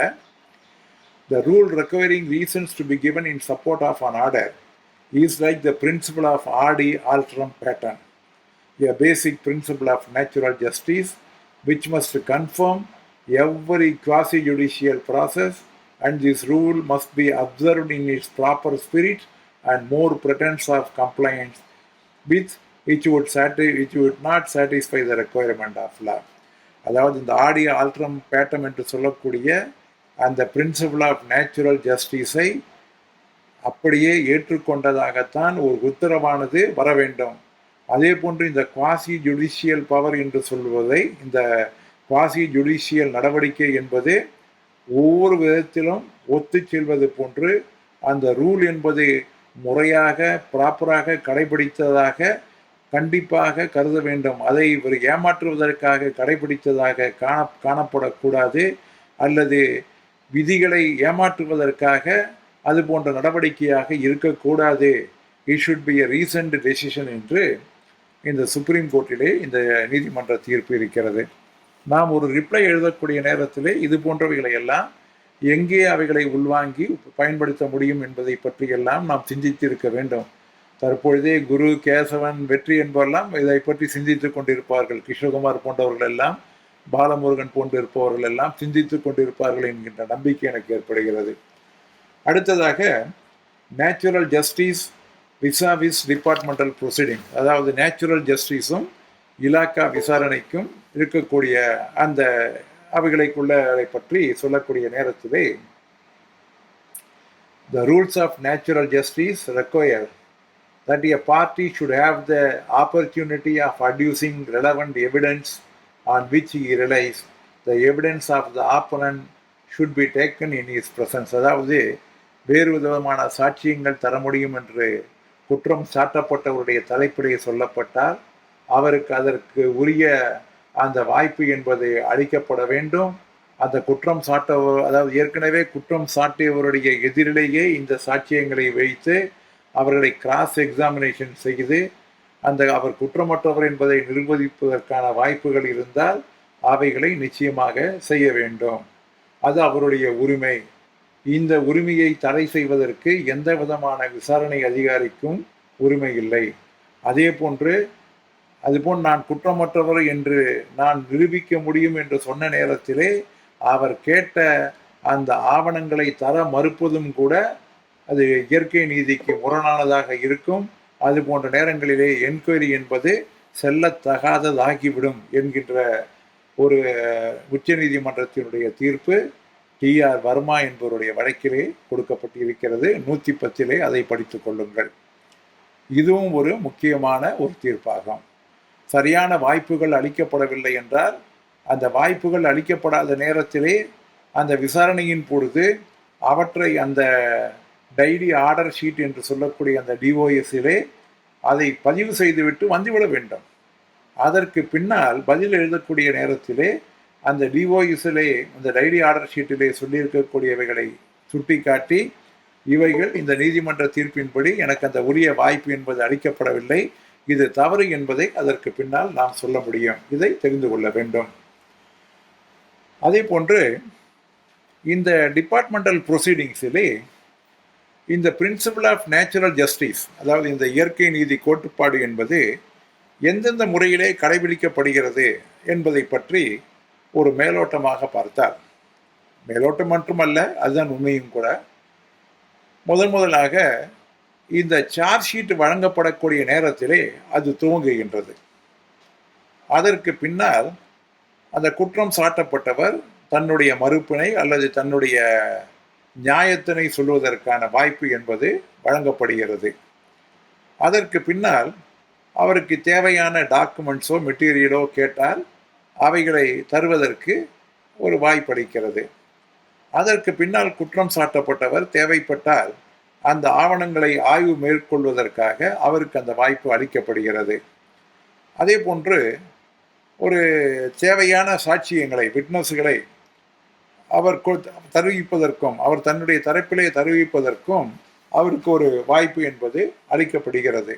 the rule requiring reasons to be given in support of an order is like the principle of Adi Altram pattern, a basic principle of natural justice which must confirm every quasi-judicial process, and this rule must be observed in its proper spirit and more pretense of compliance with which would not satisfy the requirement of law. அதாவது இந்த ஆடி ஆல்ட்ரம் பேட்டம் என்று சொல்லக்கூடிய அந்த principal of natural ஜஸ்டிஸை அப்படியே ஏற்றுக்கொண்டதாகத்தான் ஒரு உத்தரவானது வர வேண்டும். அதே போன்று இந்த குவாசி ஜுடிஷியல் பவர் என்று சொல்வதை, இந்த குவாசி ஜுடிஷியல் நடவடிக்கை என்பது ஒவ்வொரு விதத்திலும் ஒத்து செல்வது போன்று அந்த ரூல் என்பது முறையாக ப்ராப்பராக கடைபிடித்ததாக கண்டிப்பாக கருத வேண்டும். அதை இவர் ஏமாற்றுவதற்காக கடைபிடித்ததாக காணப்படக்கூடாது, அல்லது விதிகளை ஏமாற்றுவதற்காக அது போன்ற நடவடிக்கையாக இருக்கக்கூடாது. It should be a recent decision என்று இந்த சுப்ரீம் கோர்ட்டிலே இந்த நீதிமன்ற தீர்ப்பு இருக்கிறது. நாம் ஒரு ரிப்ளை எழுதக்கூடிய நேரத்திலே இது போன்றவைகளை எல்லாம் எங்கே அவைகளை உள்வாங்கி பயன்படுத்த முடியும் என்பதை பற்றியெல்லாம் நாம் சிந்தித்திருக்க வேண்டும். தற்பொழுதே குரு, கேசவன், வெற்றி என்பவரெல்லாம் இதை பற்றி சிந்தித்து கொண்டிருப்பார்கள். கிருஷ்ணகுமார் போன்றவர்கள் எல்லாம் பாலமுருகன் போன்று இருப்பவர்கள் எல்லாம் சிந்தித்துக் கொண்டிருப்பார்கள் என்கின்ற நம்பிக்கை எனக்கு ஏற்படுகிறது. அடுத்ததாக நேச்சுரல் ஜஸ்டிஸ் விசாவிஸ் டிபார்ட்மெண்டல் ப்ரொசீடிங், அதாவது நேச்சுரல் ஜஸ்டிஸும் இலாக்கா விசாரணைக்கும் இருக்கக்கூடிய அந்த அவைகளுக்குள்ளதை பற்றி சொல்லக்கூடிய நேரத்திலே the rules of natural justice require that a party should have the opportunity of adducing relevant evidence on which he relies. The evidence of the opponent should be taken in his presence. அதாவது வேறு விதமான சாட்சியங்கள் தர முடியும் என்று குற்றம் சாட்டப்பட்டவருடைய தலைப்பிலே சொல்லப்பட்டால் அவருக்கு அதற்கு உரிய அந்த வாய்ப்பு என்பது அளிக்கப்பட வேண்டும். அந்த குற்றம் அதாவது ஏற்கனவே குற்றம் சாட்டியவருடைய எதிரிலேயே இந்த சாட்சியங்களை வைத்து அவர்களை கிராஸ் எக்ஸாமினேஷன் செய்து அவர் குற்றமற்றவர் என்பதை நிரூபிப்பதற்கான வாய்ப்புகள் இருந்தால் அவைகளை நிச்சயமாக செய்ய வேண்டும். அது அவருடைய உரிமை. இந்த உரிமையை தடை செய்வதற்கு எந்த விதமான விசாரணை அதிகாரிக்கும் உரிமை இல்லை. அதுபோல் நான் குற்றமற்றவர் என்று நான் நிரூபிக்க முடியும் என்று சொன்ன நேரத்திலே அவர் கேட்ட அந்த ஆவணங்களை தர மறுப்பதும் கூட அது இயற்கை நீதிக்கு முரணானதாக இருக்கும். அது போன்ற நேரங்களிலே என்கொயரி என்பது செல்லத்தகாததாகிவிடும் என்கின்ற ஒரு உச்சநீதிமன்றத்தினுடைய தீர்ப்பு டி.ஆர். வர்மா என்பவருடைய வழக்கிலே கொடுக்கப்பட்டிருக்கிறது. 110 அதை படித்துக் கொள்ளுங்கள். இதுவும் ஒரு முக்கியமான ஒரு தீர்ப்பாகும். சரியான வாய்ப்புகள் அளிக்கப்படவில்லை என்றால் அந்த வாய்ப்புகள் அளிக்கப்படாத நேரத்திலே அந்த விசாரணையின் பொழுது அவற்றை அந்த டைரி ஆர்டர் ஷீட் என்று சொல்லக்கூடிய அந்த டிஓஎஸ்ஸிலே அதை பதிவு செய்துவிட்டு வந்துவிட வேண்டும். அதற்கு பின்னால் பதில் எழுதக்கூடிய நேரத்திலே அந்த டிஓஎஸ்ஸிலே அந்த டைரி ஆர்டர் ஷீட்டிலே சொல்லியிருக்கக்கூடியவைகளை சுட்டிக்காட்டி இவைகள் இந்த நீதிமன்ற தீர்ப்பின்படி எனக்கு அந்த உரிய வாய்ப்பு என்பது அளிக்கப்படவில்லை, இது தவறு என்பதை அதற்கு பின்னால் நாம் சொல்ல முடியும். இதை தெரிந்து கொள்ள வேண்டும். அதே போன்று இந்த டிபார்ட்மெண்டல் ப்ரொசீடிங்ஸிலே இந்த பிரின்சிபல் ஆஃப் நேச்சுரல் ஜஸ்டிஸ், அதாவது இந்த இயற்கை நீதி கோட்பாடு என்பது எந்தெந்த முறையிலே கடைபிடிக்கப்படுகிறது என்பதை பற்றி ஒரு மேலோட்டமாக பார்த்தால், மேலோட்டம் மட்டுமல்ல அதுதான் உண்மையும் கூட, முதலாக இந்த சார்ஜ் ஷீட் வழங்கப்படக்கூடிய நேரத்திலே அது துவங்குகின்றது. அதற்கு பின்னால் அந்த குற்றம் சாட்டப்பட்டவர் தன்னுடைய மறுப்பினை அல்லது தன்னுடைய நியாயத்தினை சொல்வதற்கான வாய்ப்பு என்பது வழங்கப்படுகிறது. அதற்கு பின்னால் அவருக்கு தேவையான டாக்குமெண்ட்ஸோ மெட்டீரியலோ கேட்டால் அவைகளை தருவதற்கு ஒரு வாய்ப்பளிக்கிறது. அதற்கு பின்னால் குற்றம் சாட்டப்பட்டவர் தேவைப்பட்டால் அந்த ஆவணங்களை ஆய்வு மேற்கொள்வதற்காக அவருக்கு அந்த வாய்ப்பு அளிக்கப்படுகிறது. அதே போன்று ஒரு தேவையான சாட்சியங்களை விட்னஸ்களை அவர் தருவிப்பதற்கும் அவர் தன்னுடைய தரப்பிலே தருவிப்பதற்கும் அவருக்கு ஒரு வாய்ப்பு என்பது அளிக்கப்படுகிறது.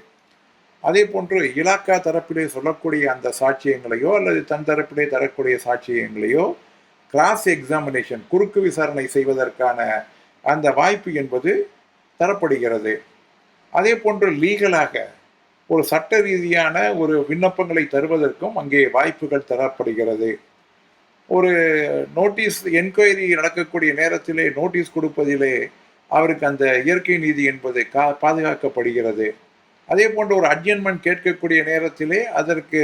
அதே போன்று இலாக்கா தரப்பிலே சொல்லக்கூடிய அந்த சாட்சியங்களையோ அல்லது தன் தரப்பிலே தரக்கூடிய சாட்சியங்களையோ கிராஸ் எக்ஸாமினேஷன் குறுக்கு விசாரணை செய்வதற்கான அந்த வாய்ப்பு என்பது தரப்படுகிறது. அதே போன்று லீகலாக ஒரு சட்ட ரீதியான ஒரு விண்ணப்பங்களை தருவதற்கும் அங்கே வாய்ப்புகள் தரப்படுகிறது. ஒரு நோட்டீஸ் என்கொயரி நடக்கக்கூடிய நேரத்திலே நோட்டீஸ் கொடுப்பதிலே அவருக்கு அந்த இயற்கை நீதி என்பது பாதுகாக்கப்படுகிறது. அதே போன்ற ஒரு அட்ஜன்மெண்ட் கேட்கக்கூடிய நேரத்திலே அதற்கு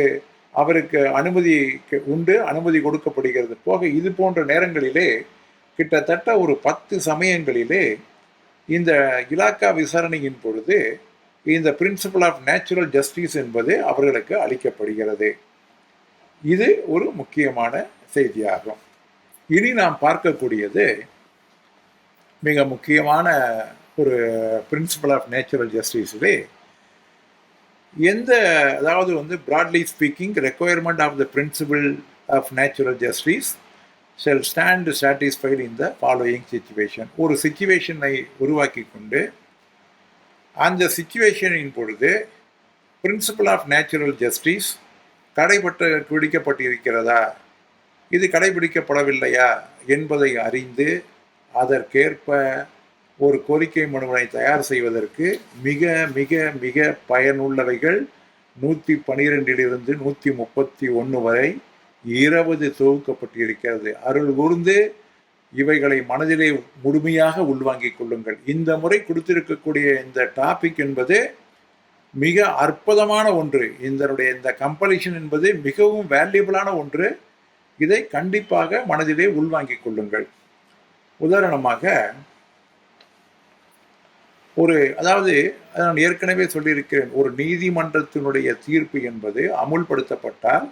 அவருக்கு அனுமதி கொடுக்கப்படுகிறது. போக இது போன்ற நேரங்களிலே கிட்டத்தட்ட ஒரு 10 சமயங்களிலே இந்த இலாக்கா விசாரணையின் பொழுது இந்த பிரின்சிபல் ஆஃப் நேச்சுரல் ஜஸ்டிஸ் என்பது அவர்களுக்கு அளிக்கப்படுகிறது. இது ஒரு முக்கியமான செய்தியாகும். இனி நாம் பார்க்கக்கூடியது மிக முக்கியமான ஒரு பிரின்சிபல் ஆஃப் நேச்சுரல் ஜஸ்டிஸிலே அதாவது broadly speaking, requirement of the principle of natural justice shall stand satisfied in the following situation. ஒரு சிச்சுவேஷனை உருவாக்கி கொண்டு அந்த சிச்சுவேஷனின் பொழுது பிரின்சிபல் ஆஃப் நேச்சுரல் ஜஸ்டிஸ் கடைபிடிக்கப்பட்டிருக்கிறதா, இது கடைபிடிக்கப்படவில்லையா என்பதை அறிந்து அதற்கேற்ப ஒரு கோரிக்கை மனுவினை தயார் செய்வதற்கு மிக மிக மிக பயனுள்ளவைகள் 112 131 வரை 20 தொகுக்கப்பட்டிருக்கிறது. அருள் கூர்ந்து இவைகளை மனதிலே முழுமையாக உள்வாங்கிக் கொள்ளுங்கள். இந்த முறை கொடுத்திருக்கக்கூடிய இந்த டாபிக் என்பது மிக அற்புதமான ஒன்று. இந்த கம்பலிஷன் என்பது மிகவும் வேல்யூபிளான ஒன்று. இதை கண்டிப்பாக மனதிலே உள்வாங்கிக் கொள்ளுங்கள். உதாரணமாக அதாவது நான் ஏற்கனவே சொல்லியிருக்கிறேன், ஒரு நீதிமன்றத்தினுடைய தீர்ப்பு என்பது அமுல்படுத்தப்பட்டால்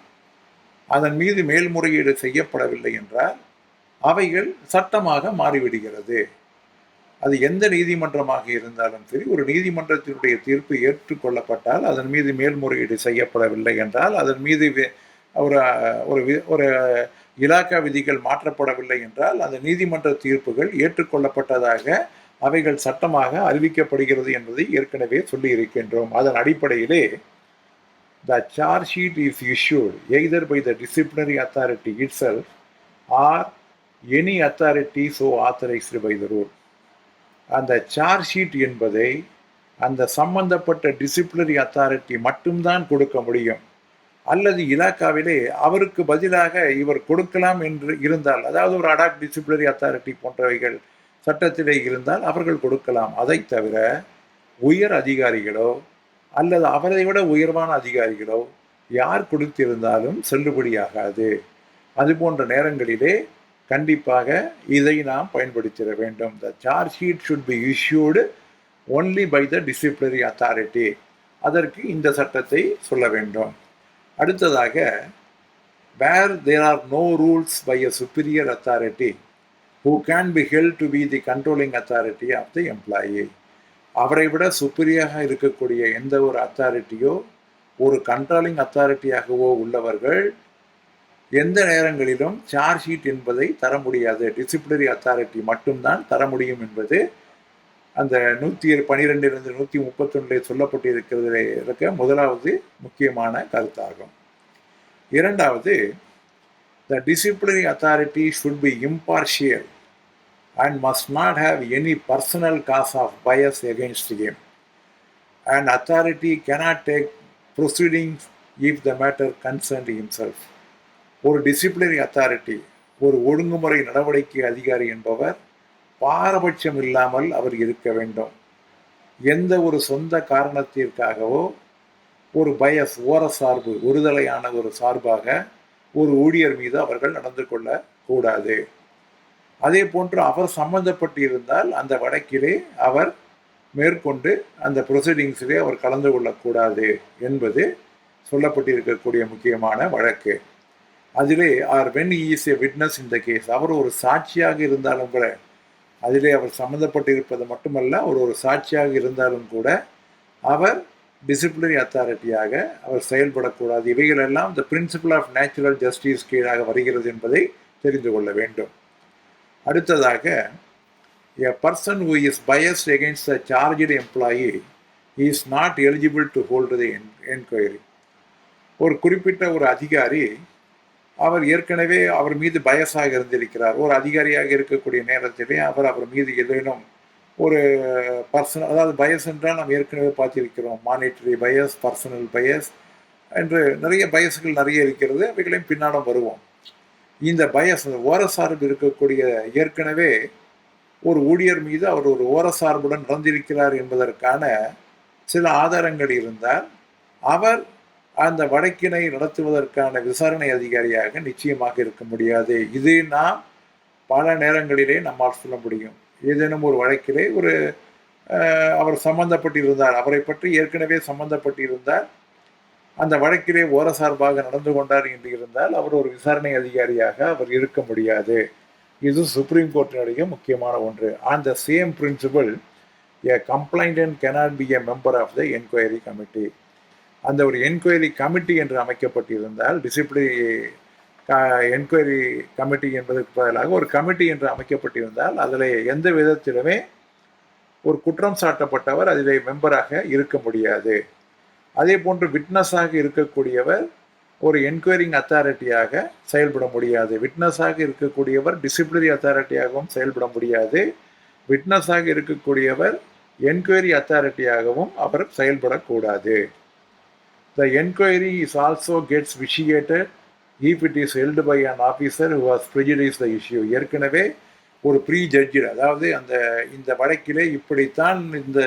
அதன் மீது மேல்முறையீடு செய்யப்படவில்லை என்றால் அவைகள் சட்டமாக மாறிவிடுகிறது. அது எந்த நீதிமன்றமாக இருந்தாலும் சரி, ஒரு நீதிமன்றத்தினுடைய தீர்ப்பு ஏற்றுக்கொள்ளப்பட்டால் அதன் மீது மேல்முறையீடு செய்யப்படவில்லை என்றால், அதன் மீது ஒரு ஒரு இலாக்கா விதிகள் மாற்றப்படவில்லை என்றால், அந்த நீதிமன்ற தீர்ப்புகள் ஏற்றுக்கொள்ளப்பட்டதாக அவைகள் சட்டமாக அறிவிக்கப்படுகிறது என்பதை ஏற்கனவே சொல்லி இருக்கின்றோம். அதன் அடிப்படையிலே the charge sheet is issued either by the disciplinary authority itself or any authority so authorized by the rule. அந்த சார்ஜ் ஷீட் என்பதை அந்த சம்பந்தப்பட்ட டிசிப்ளினரி அத்தாரிட்டி மட்டும்தான் கொடுக்க முடியும். அல்லது இலாக்காவிலே அவருக்கு பதிலாக இவர் கொடுக்கலாம் என்று இருந்தால், அதாவது ஒரு அடாக் டிசிப்ளினரி அத்தாரிட்டி போன்றவைகள் சட்டத்திலே இருந்தால் அவர்கள் கொடுக்கலாம். அதை தவிர உயர் அதிகாரிகளோ அல்லது அவரை விட உயர்வான அதிகாரிகளோ யார் கொடுத்திருந்தாலும் செல்லுபடியாகாது. அது போன்ற நேரங்களிலே கண்டிப்பாக இதை நாம் பயன்படுத்திட வேண்டும். The charge sheet should be issued only by the disciplinary authority. அதற்கு இந்த சட்டத்தை சொல்ல வேண்டும். அடுத்ததாக, where there are no rules by a superior authority who can be held to be the controlling authority of the employee. அவரை விட சுப்பீரியராக இருக்கக்கூடிய எந்த ஒரு அத்தாரிட்டியோ ஒரு கண்ட்ரோலிங் அத்தாரிட்டியாகவோ உள்ளவர்கள் எந்த நேரங்களிலும் சார்ஜ் ஷீட் என்பதை தர முடியாது. டிசிப்ளினரி அத்தாரிட்டி மட்டும்தான் தர முடியும் என்பது அந்த 112 131 சொல்லப்பட்டிருக்கிறதுல இருக்க முதலாவது முக்கியமான கருத்தாகும். இரண்டாவது, the disciplinary authority should be impartial and must not have any personal cause of bias against him. An authority cannot take proceedings if the matter concerned himself. ஒரு டிசிப்ளினரி அத்தாரிட்டி, ஒரு ஒழுங்குமுறை நடவடிக்கை அதிகாரி என்பவர் பாரபட்சம் இல்லாமல் அவர் இருக்க வேண்டும். எந்த ஒரு சொந்த காரணத்திற்காகவோ ஒரு பயஸ், ஓரசார்பு, ஒருதலையான ஒரு சார்பாக ஒரு ஊழியர் மீது அவர்கள் நடந்து கொள்ளக்கூடாது. அதே போன்று அவர் சம்பந்தப்பட்டு இருந்தால் அந்த வழக்கிலே அவர் மேற்கொண்டு அந்த ப்ரொசீடிங்ஸிலே அவர் கலந்து கொள்ளக்கூடாது என்பது சொல்லப்பட்டிருக்கக்கூடிய முக்கியமான வழக்கு. அதிலே or when he is a witness in the case, அவர் ஒரு சாட்சியாக இருந்தாலும் கூட, அதிலே அவர் சம்மந்தப்பட்டு இருப்பது மட்டுமல்ல, ஒரு சாட்சியாக இருந்தாலும் கூட அவர் டிசிப்ளினரி அத்தாரிட்டியாக அவர் செயல்படக்கூடாது. இவைகளெல்லாம் the principle of natural justice கீழாக வருகிறது என்பதை தெரிந்து கொள்ள வேண்டும். அடுத்ததாக, a person who is biased against the charged employee is not eligible to hold the enquiry. ஒரு குறிப்பிட்ட ஒரு அதிகாரி அவர் ஏற்கனவே அவர் மீது பயஸாக இருந்திருக்கிறார். ஒரு அதிகாரியாக இருக்கக்கூடிய நேரத்திலே அவர் மீது ஏதேனும் ஒரு பர்சனல், அதாவது பயஸ் என்றால் நாம் ஏற்கனவே பார்த்திருக்கிறோம், மானிட்டரி பயஸ், பர்சனல் பயஸ் என்று நிறைய பயஸ்கள் நிறைய இருக்கிறது. அவைகளையும் பின்னாலும் வருவோம். இந்த பயஸ், ஓரசார்பு இருக்கக்கூடிய, ஏற்கனவே ஒரு ஊழியர் மீது அவர் ஒரு ஓரசார்புடன் நடந்திருக்கிறார் என்பதற்கான சில ஆதாரங்கள் இருந்தால் அவர் அந்த வழக்கினை நடத்துவதற்கான விசாரணை அதிகாரியாக நிச்சயமாக இருக்க முடியாது. இது நாம் பல நேரங்களிலே நம்மால் சொல்ல முடியும். ஏதேனும் ஒரு வழக்கிலே அவர் சம்பந்தப்பட்டிருந்தார், அவரை பற்றி ஏற்கனவே சம்பந்தப்பட்டிருந்தார், அந்த வழக்கிலே ஓரசார்பாக நடந்து கொண்டார் என்று இருந்தால் அவர் ஒரு விசாரணை அதிகாரியாக அவர் இருக்க முடியாது. இது சுப்ரீம் கோர்ட்டினுடைய முக்கியமான ஒன்று. On the same principal, a complainant cannot be a member of the enquiry committee. அந்த ஒரு என்கொயரி கமிட்டி என்று அமைக்கப்பட்டிருந்தால், டிசிப்ளினரி என்கொயரி கமிட்டி என்பதற்கு பதிலாக ஒரு கமிட்டி என்று அமைக்கப்பட்டிருந்தால் அதில் எந்த விதத்திலுமே ஒரு குற்றம் சாட்டப்பட்டவர் அதிலே மெம்பராக இருக்க முடியாது. அதே போன்று விட்னஸாக இருக்கக்கூடியவர் ஒரு என்கொயரிங் அத்தாரிட்டியாக செயல்பட முடியாது. விட்னஸாக இருக்கக்கூடியவர் டிசிப்ளினரி அத்தாரிட்டியாகவும் செயல்பட முடியாது. விட்னஸாக இருக்கக்கூடியவர் என்கொயரி அத்தாரிட்டியாகவும் அவர் செயல்படக்கூடாது. The enquiry is also gets vitiated if it is held by an officer who has prejudiced the issue. ஏற்கனவே ஒரு ப்ரீ ஜட்ஜு, அதாவது இந்த வழக்கிலே இப்படித்தான் இந்த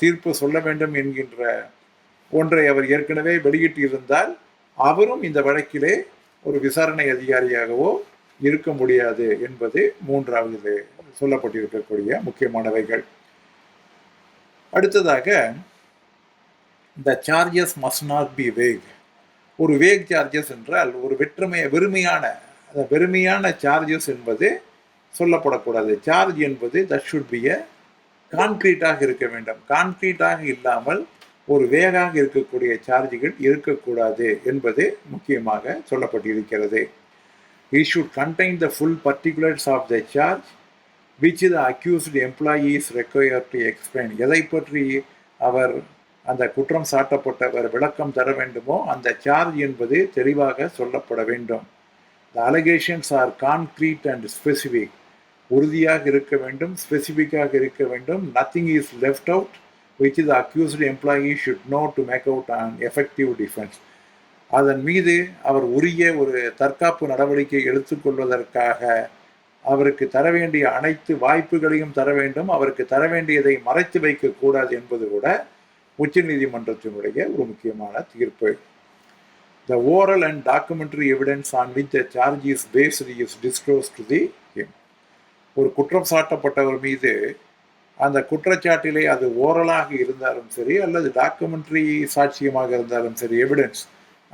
தீர்ப்பு சொல்ல வேண்டும் என்கின்ற ஒன்றை அவர் ஏற்கனவே வெளியிட்டு இருந்தால் அவரும் இந்த வழக்கிலே ஒரு விசாரணை அதிகாரியாகவோ இருக்க முடியாது என்பது மூன்றாவது சொல்லப்பட்டிருக்கக்கூடிய முக்கியமானவைகள். அடுத்ததாக, the charges must not be vague. ஒரு வேக் சார்ஜஸ் என்றால் ஒரு வெறுமையான சார்ஜஸ் என்பது சொல்லப்படக்கூடாது. சார்ஜ் என்பது that should be a கான்கிரீட்டாக இருக்க வேண்டும். கான்கிரீட்டாக இல்லாமல் ஒரு வேகாக இருக்கக்கூடிய சார்ஜுகள் இருக்கக்கூடாது என்பது முக்கியமாக சொல்லப்பட்டிருக்கிறது. He should contain the full particulars of the charge which the accused employee is required to explain. எதை பற்றி அவர் அந்த குற்றம் சாட்டப்பட்டவர் விளக்கம் தர வேண்டுமோ அந்த சார்ஜ் என்பது தெளிவாக சொல்லப்பட வேண்டும். The allegations are concrete and specific. உறுதியாக இருக்க வேண்டும், ஸ்பெசிஃபிக்காக இருக்க வேண்டும். Nothing is left out which the accused employee should know to make out an effective defense. அதன் மீது அவர் உரிய ஒரு தற்காப்பு நடவடிக்கை எடுத்துக்கொள்வதற்காக அவருக்கு தர வேண்டிய அனைத்து வாய்ப்புகளையும் தர வேண்டும். அவருக்கு தர வேண்டியதை மறைத்து வைக்கக்கூடாது என்பது கூட உச்ச நீதிமன்றத்தினுடைய ஒரு முக்கியமான தீர்ப்பு. The oral and documentary evidence on which the charge is based is disclosed to the him. ஒரு குற்றம் சாட்டப்பட்டவர் மீது அந்த குற்றச்சாட்டிலே அது ஓரலாக இருந்தாலும் சரி அல்லது டாக்குமெண்ட்ரி சாட்சியமாக இருந்தாலும் சரி, எவிடன்ஸ்,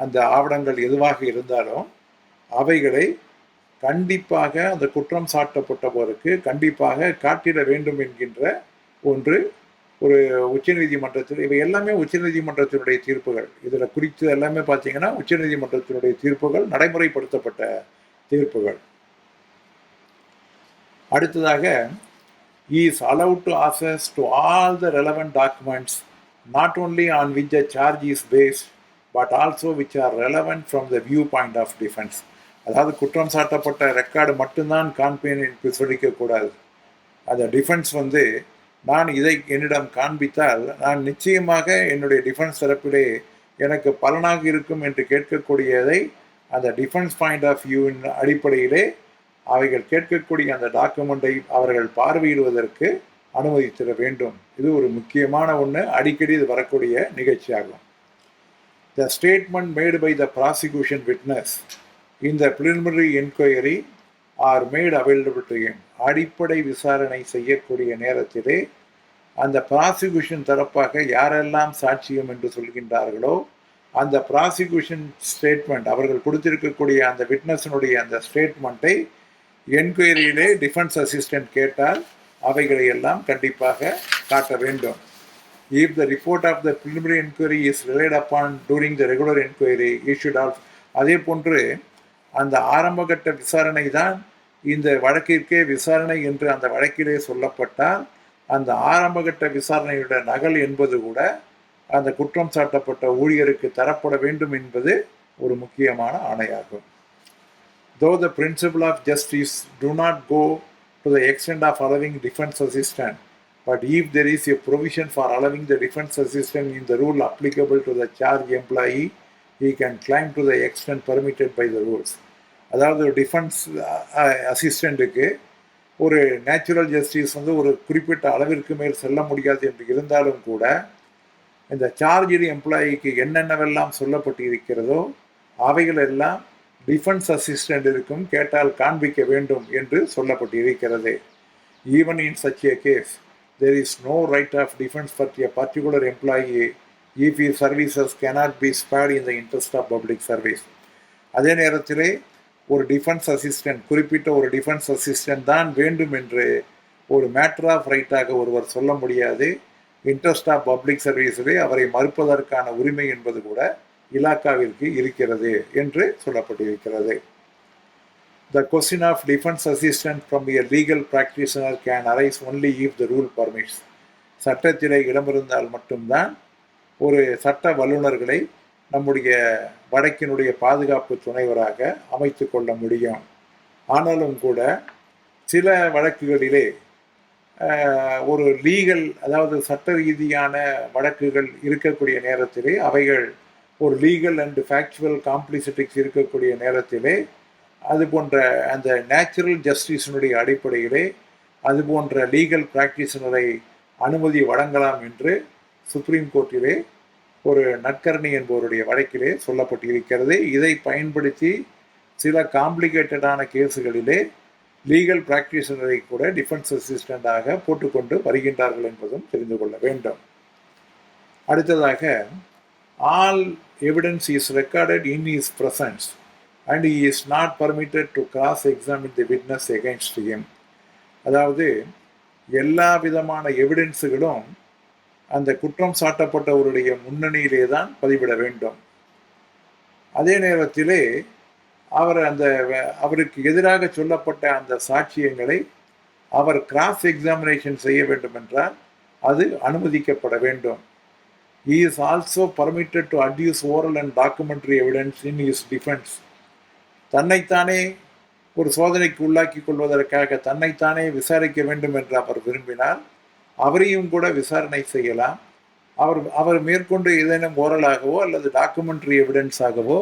அந்த ஆவணங்கள் எதுவாக இருந்தாலும் அவைகளை கண்டிப்பாக அந்த குற்றம் சாட்டப்பட்டவருக்கு கண்டிப்பாக காட்டிட வேண்டும் என்கின்ற ஒன்று ஒரு உச்சநீதிமன்றத்தில், இவை எல்லாமே உச்சநீதிமன்றத்தினுடைய தீர்ப்புகள். இதில் குறித்து எல்லாமே பார்த்தீங்கன்னா உச்சநீதிமன்றத்தினுடைய தீர்ப்புகள், நடைமுறைப்படுத்தப்பட்ட தீர்ப்புகள். அடுத்ததாக, he is allowed to access to all the relevant documents not only on which the charge is based but also which are relevant from the viewpoint of defense. அதாவது குற்றம் சாட்டப்பட்ட ரெக்கார்டு மட்டும்தான் காண்பேன் என்று சொல்லிக்கக்கூடாது. அந்த டிஃபென்ஸ் நான் இதை என்னிடம் காண்பித்தால் நான் நிச்சயமாக என்னுடைய டிஃபென்ஸ் தரப்பிலே எனக்கு பலனாக இருக்கும் என்று கேட்கக்கூடியதை அந்த டிஃபென்ஸ் பாயிண்ட் ஆஃப் வியூவின் அடிப்படையிலே அவைகள் கேட்கக்கூடிய அந்த டாக்குமெண்ட்டை அவர்கள் பார்வையிடுவதற்கு அனுமதித்திட வேண்டும். இது ஒரு முக்கியமான ஒன்று, அடிக்கடி இது வரக்கூடிய நிகழ்ச்சியாகும். The statement made by the prosecution witness in the preliminary inquiry are made available to him. அடிப்படை விசாரணை செய்யக்கூடிய நேரத்திலே அந்த ப்ராசிக்யூஷன் தரப்பாக யாரெல்லாம் சாட்சியம் என்று சொல்கின்றார்களோ அந்த ப்ராசிக்யூஷன் ஸ்டேட்மெண்ட், அவர்கள் கொடுத்திருக்கக்கூடிய அந்த விட்னஸினுடைய அந்த ஸ்டேட்மெண்ட்டை என்கொயரியிலே டிஃபென்ஸ் அசிஸ்டன்ட் கேட்டால் அவைகளை எல்லாம் கண்டிப்பாக காட்ட வேண்டும். If the report of the preliminary inquiry is relied upon during the regular inquiry, it should also. அதே போன்று அந்த ஆரம்பகட்ட விசாரணை தான் இந்த வழக்கிற்கே விசாரணை என்று அந்த வழக்கிலே சொல்லப்பட்டால் அந்த ஆரம்பகட்ட விசாரணையுடைய நகல் என்பது கூட அந்த குற்றம் சாட்டப்பட்ட ஊழியருக்கு தரப்பட வேண்டும் என்பது ஒரு முக்கியமான ஆணையாகும். Though the principle of justice do not go to the extent of allowing defense assistant, but if there is a provision for allowing the defense assistant in the rule applicable to the charge employee, he can climb to the extent permitted by the rules. அதாவது defence அசிஸ்டண்ட்டுக்கு ஒரு natural justice ஒரு குறிப்பிட்ட அளவிற்கு மேல் செல்ல முடியாது என்று இருந்தாலும் கூட இந்த சார்ஜ்டு எம்ப்ளாயிக்கு என்னென்னவெல்லாம் சொல்லப்பட்டு இருக்கிறதோ அவைகள் எல்லாம் டிஃபென்ஸ் அசிஸ்டண்ட்டிற்கும் கேட்டால் காண்பிக்க வேண்டும் என்று சொல்லப்பட்டு இருக்கிறது. Even in such a case, there is no right of defense for a particular employee if his services cannot be spared in the interest of public service. அதே நேரத்திலே ஒரு டிஃபென்ஸ் அசிஸ்டன்ட், குறிப்பிட்ட ஒரு டிஃபென்ஸ் அசிஸ்டன்ட் தான் வேண்டும் என்று ஒரு matter of ரைட்டாக ஒருவர் சொல்ல முடியாது. இன்ட்ரெஸ்ட் ஆஃப் பப்ளிக் சர்வீஸிலே அவரை மறுப்பதற்கான உரிமை என்பது கூட இலாக்காவிற்கு இருக்கிறது என்று சொல்லப்பட்டிருக்கிறது. The question of defense assistant from a legal practitioner can arise only if the rule permits. சட்டத்திலே இடமிருந்தால் மட்டும்தான் ஒரு சட்ட வல்லுநர்களை நம்முடைய வழக்கினுடைய பாதுகாப்பு துணைவராக அமைத்து கொள்ள முடியும். ஆனாலும் கூட சில வழக்குகளிலே ஒரு லீகல், அதாவது சட்ட ரீதியான வழக்குகள் இருக்கக்கூடிய நேரத்திலே அவைகள் ஒரு லீகல் அண்ட் ஃபேக்சுவல் காம்ப்ளிசிட்டிக்ஸ் இருக்கக்கூடிய நேரத்திலே அது போன்ற அந்த நேச்சுரல் ஜஸ்டிஸினுடைய அடிப்படையிலே அது போன்ற லீகல் பிராக்டிஸினரை அனுமதி வழங்கலாம் என்று சுப்ரீம் கோர்ட்டிலே ஒரு நட்கர்ணி என்பவருடைய வழக்கிலே சொல்லப்பட்டிருக்கிறது. இதை பயன்படுத்தி சில காம்ப்ளிகேட்டடான கேஸுகளிலே லீகல் பிராக்டிஷனரை கூட டிஃபென்ஸ் அசிஸ்டண்டாக போட்டுக்கொண்டு வருகின்றார்கள் என்பதும் தெரிந்து கொள்ள வேண்டும். அடுத்ததாக, all evidence is recorded in his presence and he is not permitted to cross examine the witness against him. அதாவது எல்லா விதமான எவிடன்ஸுகளும் அந்த குற்றம் சாட்டப்பட்டவருடைய முன்னணியிலே தான் பதிவிட வேண்டும். அதே நேரத்திலே அவருக்கு எதிராக சொல்லப்பட்ட அந்த சாட்சியங்களை அவர் கிராஸ் எக்ஸாமினேஷன் செய்ய வேண்டும் என்றால் அது அனுமதிக்கப்பட வேண்டும். He is also permitted to adduce oral and documentary evidence in his defense. தன்னைத்தானே ஒரு சோதனைக்கு உள்ளாக்கி கொள்வதற்காக தன்னைத்தானே விசாரிக்க வேண்டும் என்று அவர் விரும்பினால் அவரையும் கூட விசாரணை செய்யலாம். அவர் மேற்கொண்டு ஏதேனும் ஓரலாகவோ அல்லது டாக்குமெண்ட்ரி எவிடன்ஸாகவோ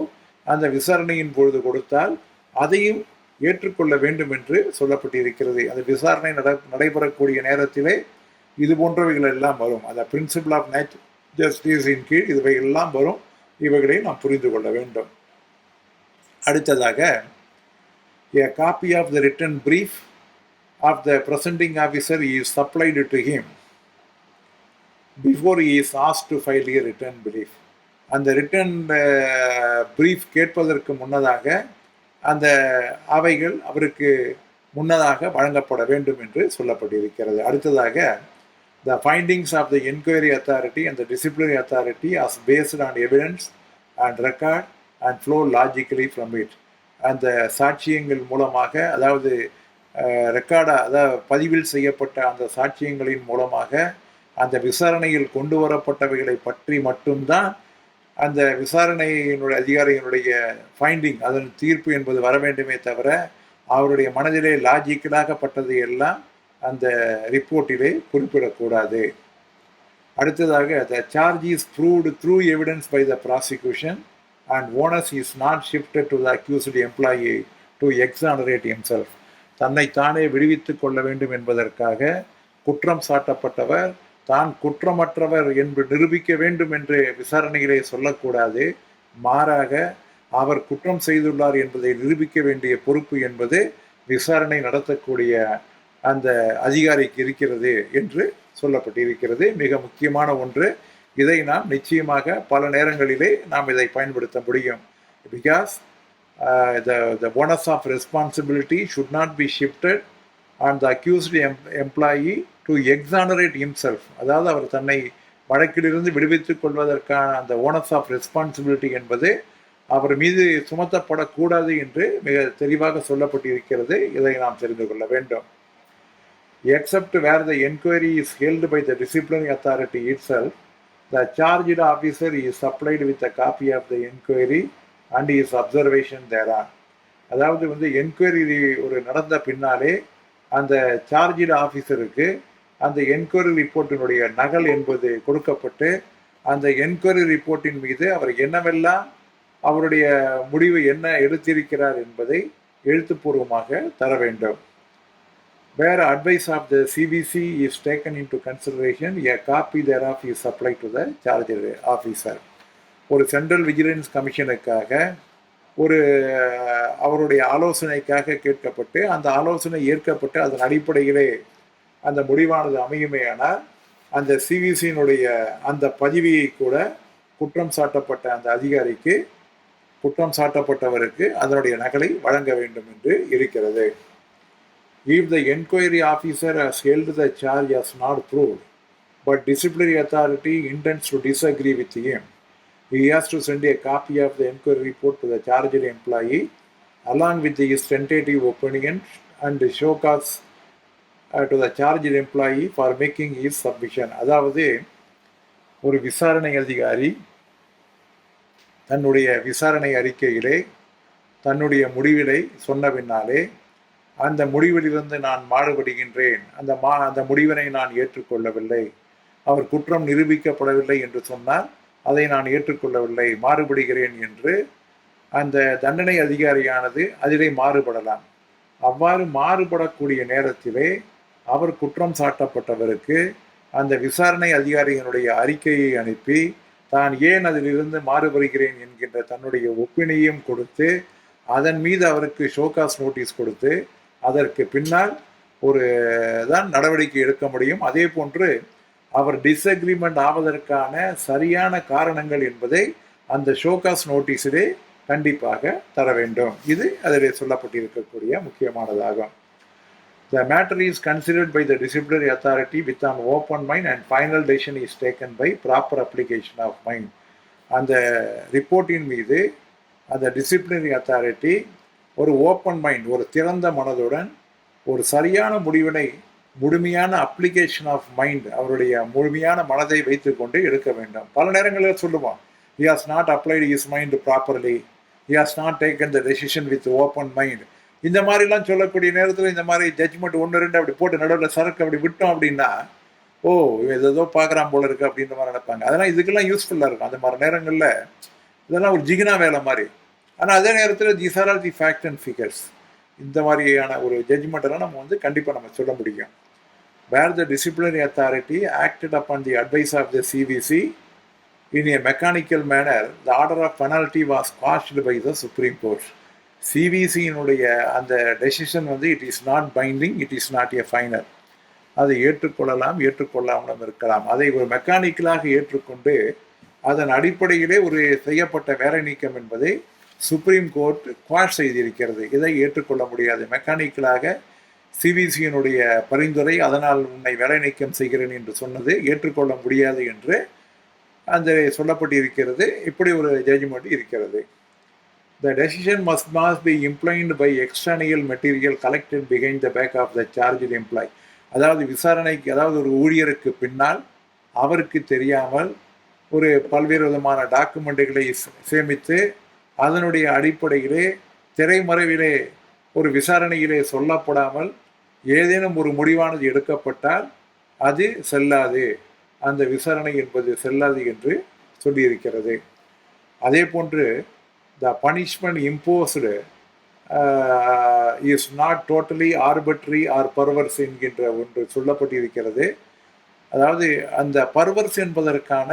அந்த விசாரணையின் பொழுது கொடுத்தால் அதையும் ஏற்றுக்கொள்ள வேண்டும் என்று சொல்லப்பட்டிருக்கிறது. அந்த விசாரணை நடைபெறக்கூடிய நேரத்திலே இது போன்றவைகள் எல்லாம் வரும். அந்த பிரின்சிபல் ஆஃப் ஜஸ்டிஸின் கீழ் இவை எல்லாம் வரும். இவைகளை நாம் புரிந்து கொள்ள வேண்டும். அடுத்ததாக, a copy of the written brief of the presenting officer is supplied to him before he is asked to file a written brief. அந்த ரிட்டன் பிரீஃப் கேட்பதற்கு முன்னதாக அந்த அவைகள் அவருக்கு முன்னதாக வழங்கப்பட வேண்டும் என்று சொல்லப்பட்டிருக்கிறது. அடுத்ததாக, the findings of the inquiry authority and the disciplinary authority are based on evidence and record and flow logically from it. அந்த சாட்சியங்கள் மூலமாக, அதாவது அதாவது பதிவில் செய்யப்பட்ட அந்த சாட்சியங்களின் மூலமாக அந்த விசாரணையில் கொண்டு வரப்பட்டவைகளை பற்றி மட்டும்தான் அந்த விசாரணையினுடைய அதிகாரியினுடைய ஃபைண்டிங், அதன் தீர்ப்பு என்பது வர வேண்டுமே தவிர அவருடைய மனதிலே லாஜிக்கலாகப்பட்டது எல்லாம் அந்த ரிப்போர்ட்டிலே குறிப்பிடக்கூடாது. அடுத்ததாக, the charge is proved through evidence by the prosecution and onus is not shifted to the accused employee to exonerate himself. தன்னைத்தானே விடுவித்துக் கொள்ள வேண்டும் என்பதற்காக குற்றம் சாட்டப்பட்டவர் தான் குற்றமற்றவர் என்று நிரூபிக்க வேண்டும் என்று விசாரணையிலே சொல்லக்கூடாது. மாறாக அவர் குற்றம் செய்துள்ளார் என்பதை நிரூபிக்க வேண்டிய பொறுப்பு என்பது விசாரணை நடத்தக்கூடிய அந்த அதிகாரிக்கு இருக்கிறது என்று சொல்லப்பட்டிருக்கிறது. மிக முக்கியமான ஒன்று. இதை நாம் நிச்சயமாக பல நேரங்களிலே நாம் இதை பயன்படுத்த முடியும். Because the onus of responsibility should not be shifted on the accused employee to exonerate himself. அதாவது அவர் தன்னை வழக்கிலிருந்து விடுவித்துக் கொள்வதற்கான அந்த onus of responsibility என்பது அவர் மீது சுமத்தப்படக்கூடாது என்று மிக தெளிவாக சொல்லப்பட்டிருக்கிறது. இதை நாம் தெரிந்து கொள்ள வேண்டும். Except where the inquiry is held by the disciplinary authority itself, the charged officer is supplied with a copy of the inquiry and his observation thereon. அதாவது என்கொயரி ஒரு நடந்த பின்னாலே அந்த சார்ஜ்டு ஆஃபீஸருக்கு அந்த என்கொயரி ரிப்போர்ட்டினுடைய நகல் என்பது கொடுக்கப்பட்டு அந்த என்கொயரி ரிப்போர்ட்டின் மீது அவர் என்னவெல்லாம் அவருடைய முடிவு என்ன எடுத்திருக்கிறார் என்பதை எழுத்துப்பூர்வமாக தர வேண்டும். Where advice of the CVC is taken into consideration, a copy thereof is supplied to the charged officer. ஒரு சென்ட்ரல் விஜிலன்ஸ் கமிஷனுக்காக ஒரு அவருடைய ஆலோசனைக்காக கேட்கப்பட்டு அந்த ஆலோசனை ஏற்கப்பட்டு அதன் அடிப்படையிலே அந்த முடிவானது அமையுமேயானால் அந்த சிவிசியினுடைய அந்த பதிவியை கூட குற்றம் சாட்டப்பட்ட அந்த அதிகாரிக்கு, குற்றம் சாட்டப்பட்டவருக்கு அதனுடைய நகலை வழங்க வேண்டும் என்று இருக்கிறது. If the inquiry officer has held the charge as not proved, but disciplinary authority intends to disagree with him, he has to send a copy of the inquiry report to the charged employee along with his tentative opinion and show cause to the charged employee for making his submission. அதாவது ஒரு விசாரணை அதிகாரி தன்னுடைய விசாரணை அறிக்கையிலே தன்னுடைய முடிவிலை சொன்ன பின்னாலே அந்த முடிவிலிருந்து நான் மாறுபடுகின்றேன், அந்த முடிவினை நான் ஏற்றுக்கொள்ளவில்லை, அவர் குற்றம் நிரூபிக்கப்படவில்லை என்று சொன்னால் அதை நான் ஏற்றுக்கொள்ளவில்லை, மாறுபடுகிறேன் என்று அந்த தண்டனை அதிகாரியானது அதிலே மாறுபடலாம். அவ்வாறு மாறுபடக்கூடிய நேரத்திலே அவர் குற்றம் சாட்டப்பட்டவருக்கு அந்த விசாரணை அதிகாரியினுடைய அறிக்கையை அனுப்பி தான் ஏன் அதிலிருந்து மாறுபடுகிறேன் என்கின்ற தன்னுடைய ஒப்பினையும் கொடுத்து அதன் மீது அவருக்கு ஷோகாஸ் நோட்டீஸ் கொடுத்து அதற்கு பின்னால் ஒரு தான் நடவடிக்கை எடுக்க முடியும். அதே போன்று அவர் டிஸ்அக்ரிமெண்ட் ஆவதற்கான சரியான காரணங்கள் என்பதை அந்த ஷோகாஸ் நோட்டீஸிலே கண்டிப்பாக தர வேண்டும். இது அதிலே சொல்லப்பட்டிருக்கக்கூடிய முக்கியமானதாகும். The matter is considered by the disciplinary authority with an open mind and final decision is taken by proper application of mind. அந்த ரிப்போர்ட்டின் மீது அந்த டிசிப்ளினரி அத்தாரிட்டி ஒரு ஓப்பன் மைண்ட், ஒரு திறந்த மனதுடன் ஒரு சரியான முடிவினை முழுமையான அப்ளிகேஷன் ஆஃப் மைண்ட், அவருடைய முழுமையான மனதை வைத்துக்கொண்டு எடுக்க வேண்டும். பல நேரங்களில் சொல்லுவோம், he has not applied his mind properly, he has not taken the decision with open mind. இந்த மாதிரிலாம் சொல்லக்கூடிய நேரத்தில் இந்த மாதிரி ஜட்ஜ்மெண்ட் 1-2 அப்படி போட்டு நடுவில் சரக்கு அப்படி விட்டோம் அப்படின்னா, ஓ ஏதோ பார்க்குறான் போல இருக்கு அப்படின்ற மாதிரி நினைப்பாங்க. அதெல்லாம் இதுக்கெல்லாம் யூஸ்ஃபுல்லாக இருக்கும். அந்த மாதிரி நேரங்களில் இதெல்லாம் ஒரு ஜிகினா வேலை மாதிரி. ஆனால் அதே நேரத்தில் these are all the fact and figures. இந்த மாதிரியான ஒரு ஜட்ஜ்மெண்ட்டெல்லாம் நம்ம கண்டிப்பாக நம்ம சொல்ல முடியும். Where the disciplinary authority acted upon the advice of the CVC in a mechanical manner, the order of penalty was quashed by the Supreme Court. சிவிசியினுடைய அந்த decision it is not binding, it is not a final. அதை ஏற்றுக்கொள்ளலாம், ஏற்றுக்கொள்ளாமலும் இருக்கலாம். அதை ஒரு மெக்கானிக்கலாக ஏற்றுக்கொண்டு அதன் அடிப்படையிலே ஒரு செய்யப்பட்ட வேலை நீக்கம் என்பதை சுப்ரீம் கோர்ட் குவாஷ் செய்திருக்கிறது. இதை ஏற்றுக்கொள்ள முடியாது. மெக்கானிக்கலாக சிவிசியினுடைய பரிந்துரை, அதனால் உன்னை வேலை நீக்கம் செய்கிறேன் என்று சொன்னது ஏற்றுக்கொள்ள முடியாது என்று அந்த சொல்லப்பட்டிருக்கிறது. இப்படி ஒரு ஜட்ஜ்மெண்ட் இருக்கிறது. The decision must be implied by external material collected behind the back of the charged employee. அதாவது விசாரணைக்கு, அதாவது ஒரு ஊழியருக்கு பின்னால் அவருக்கு தெரியாமல் ஒரு பல்வேறு விதமான டாக்குமெண்ட்டுகளை சேமித்து அதனுடைய அடிப்படையிலே திரைமறைவிலே ஒரு விசாரணையிலே சொல்லப்படாமல் ஏதேனும் ஒரு முடிவானது எடுக்கப்பட்டால் அது செல்லாது, அந்த விசாரணை என்பது செல்லாது என்று சொல்லியிருக்கிறது. அதே போன்று the punishment imposed is not totally arbitrary or perverse என்கின்ற ஒன்று சொல்லப்பட்டிருக்கிறது. அதாவது அந்த பர்வர்ஸ் என்பதற்கான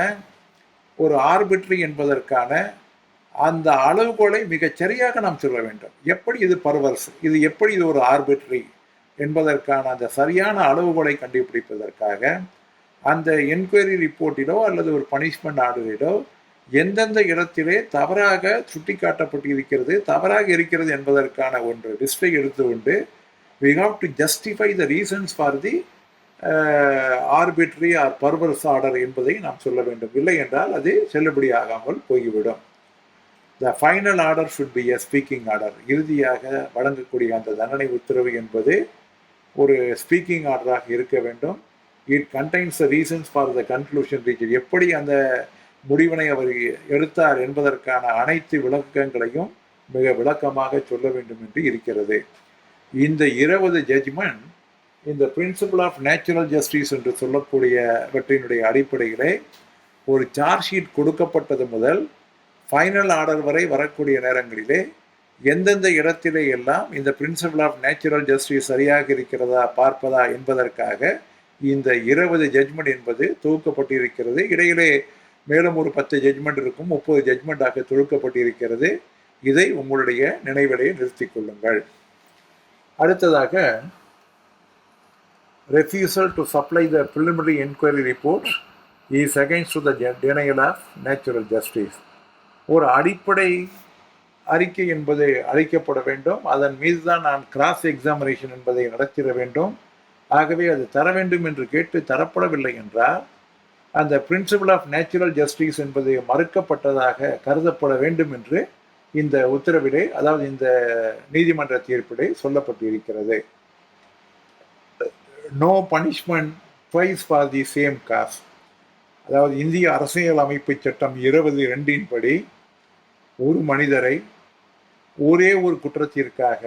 ஒரு ஆர்பிட்ரி என்பதற்கான அந்த அளவுகோலை மிகச் சரியாக நாம் சொல்ல வேண்டும். எப்படி இது பர்வர்ஸ், இது எப்படி இது ஒரு ஆர்பிட்ரி என்பதற்கான அந்த சரியான அளவுகோலை கண்டுபிடிப்பதற்காக அந்த என்கொயரி ரிப்போர்ட்டிலோ அல்லது ஒரு பனிஷ்மெண்ட் ஆர்டரிலோ எந்தெந்த இடத்திலே தவறாக சுட்டி காட்டப்பட்டிருக்கிறது, தவறாக இருக்கிறது என்பதற்கான ஒன்று லிஸ்டை எடுத்துக்கொண்டு we have to justify the reasons for the arbitrary or perverse order என்பதை நாம் சொல்ல வேண்டும். இல்லை என்றால் அது செல்லுபடியாகாமல் போய்விடும். The final order should be a speaking order. இறுதியாக வழங்கக்கூடிய அந்த தண்டனை உத்தரவு என்பது ஒரு ஸ்பீக்கிங் ஆர்டராக இருக்க வேண்டும். It contains the reasons for the conclusion reached. எப்படி அந்த முடிவினை அவர் எடுத்தார் என்பதற்கான அனைத்து விளக்கங்களையும் மிக விளக்கமாக சொல்ல வேண்டும் என்று இருக்கிறது. இந்த 20 ஜட்ஜ்மெண்ட் இந்த பிரின்சிபல் ஆஃப் நேச்சுரல் ஜஸ்டிஸ் என்று சொல்லக்கூடியவற்றினுடைய அடிப்படையிலே ஒரு சார்ஜ் ஷீட் கொடுக்கப்பட்டது முதல் ஃபைனல் ஆர்டர் வரை வரக்கூடிய நேரங்களிலே எந்தெந்த இடத்திலே எல்லாம் இந்த பிரின்சிபல் ஆஃப் நேச்சுரல் ஜஸ்டிஸ் சரியாக இருக்கிறதா பார்ப்பதா என்பதற்காக இந்த 20 ஜட்ஜ்மெண்ட் என்பது தொகுக்கப்பட்டிருக்கிறது. இடையிலே மேலும் ஒரு 10 ஜட்ஜ்மெண்ட் இருக்கும், 30 ஜட்ஜ்மெண்டாக தொகுக்கப்பட்டிருக்கிறது. இதை உங்களுடைய நினைவிலே நிறுத்திக் கொள்ளுங்கள். அடுத்ததாக refusal to supply the preliminary inquiry report is against the denial of natural justice. ஒரு அடிப்படை அறிக்கை என்பது அளிக்கப்பட வேண்டும். அதன் மீது தான் நான் கிராஸ் எக்ஸாமினேஷன் என்பதை நடத்திட வேண்டும். ஆகவே அது தர வேண்டும் என்று கேட்டு தரப்படவில்லை என்றால் அந்த பிரின்சிபல் ஆஃப் நேச்சுரல் ஜஸ்டிஸ் என்பது மறுக்கப்பட்டதாக கருதப்பட வேண்டும் என்று இந்த உத்தரவிலே, அதாவது இந்த நீதிமன்ற தீர்ப்பிலே சொல்லப்பட்டிருக்கிறது. No punishment twice for the same cause. அதாவது இந்திய அரசியல் அமைப்பு சட்டம் 22 படி ஒரு மனிதரை ஒரே ஒரு குற்றத்திற்காக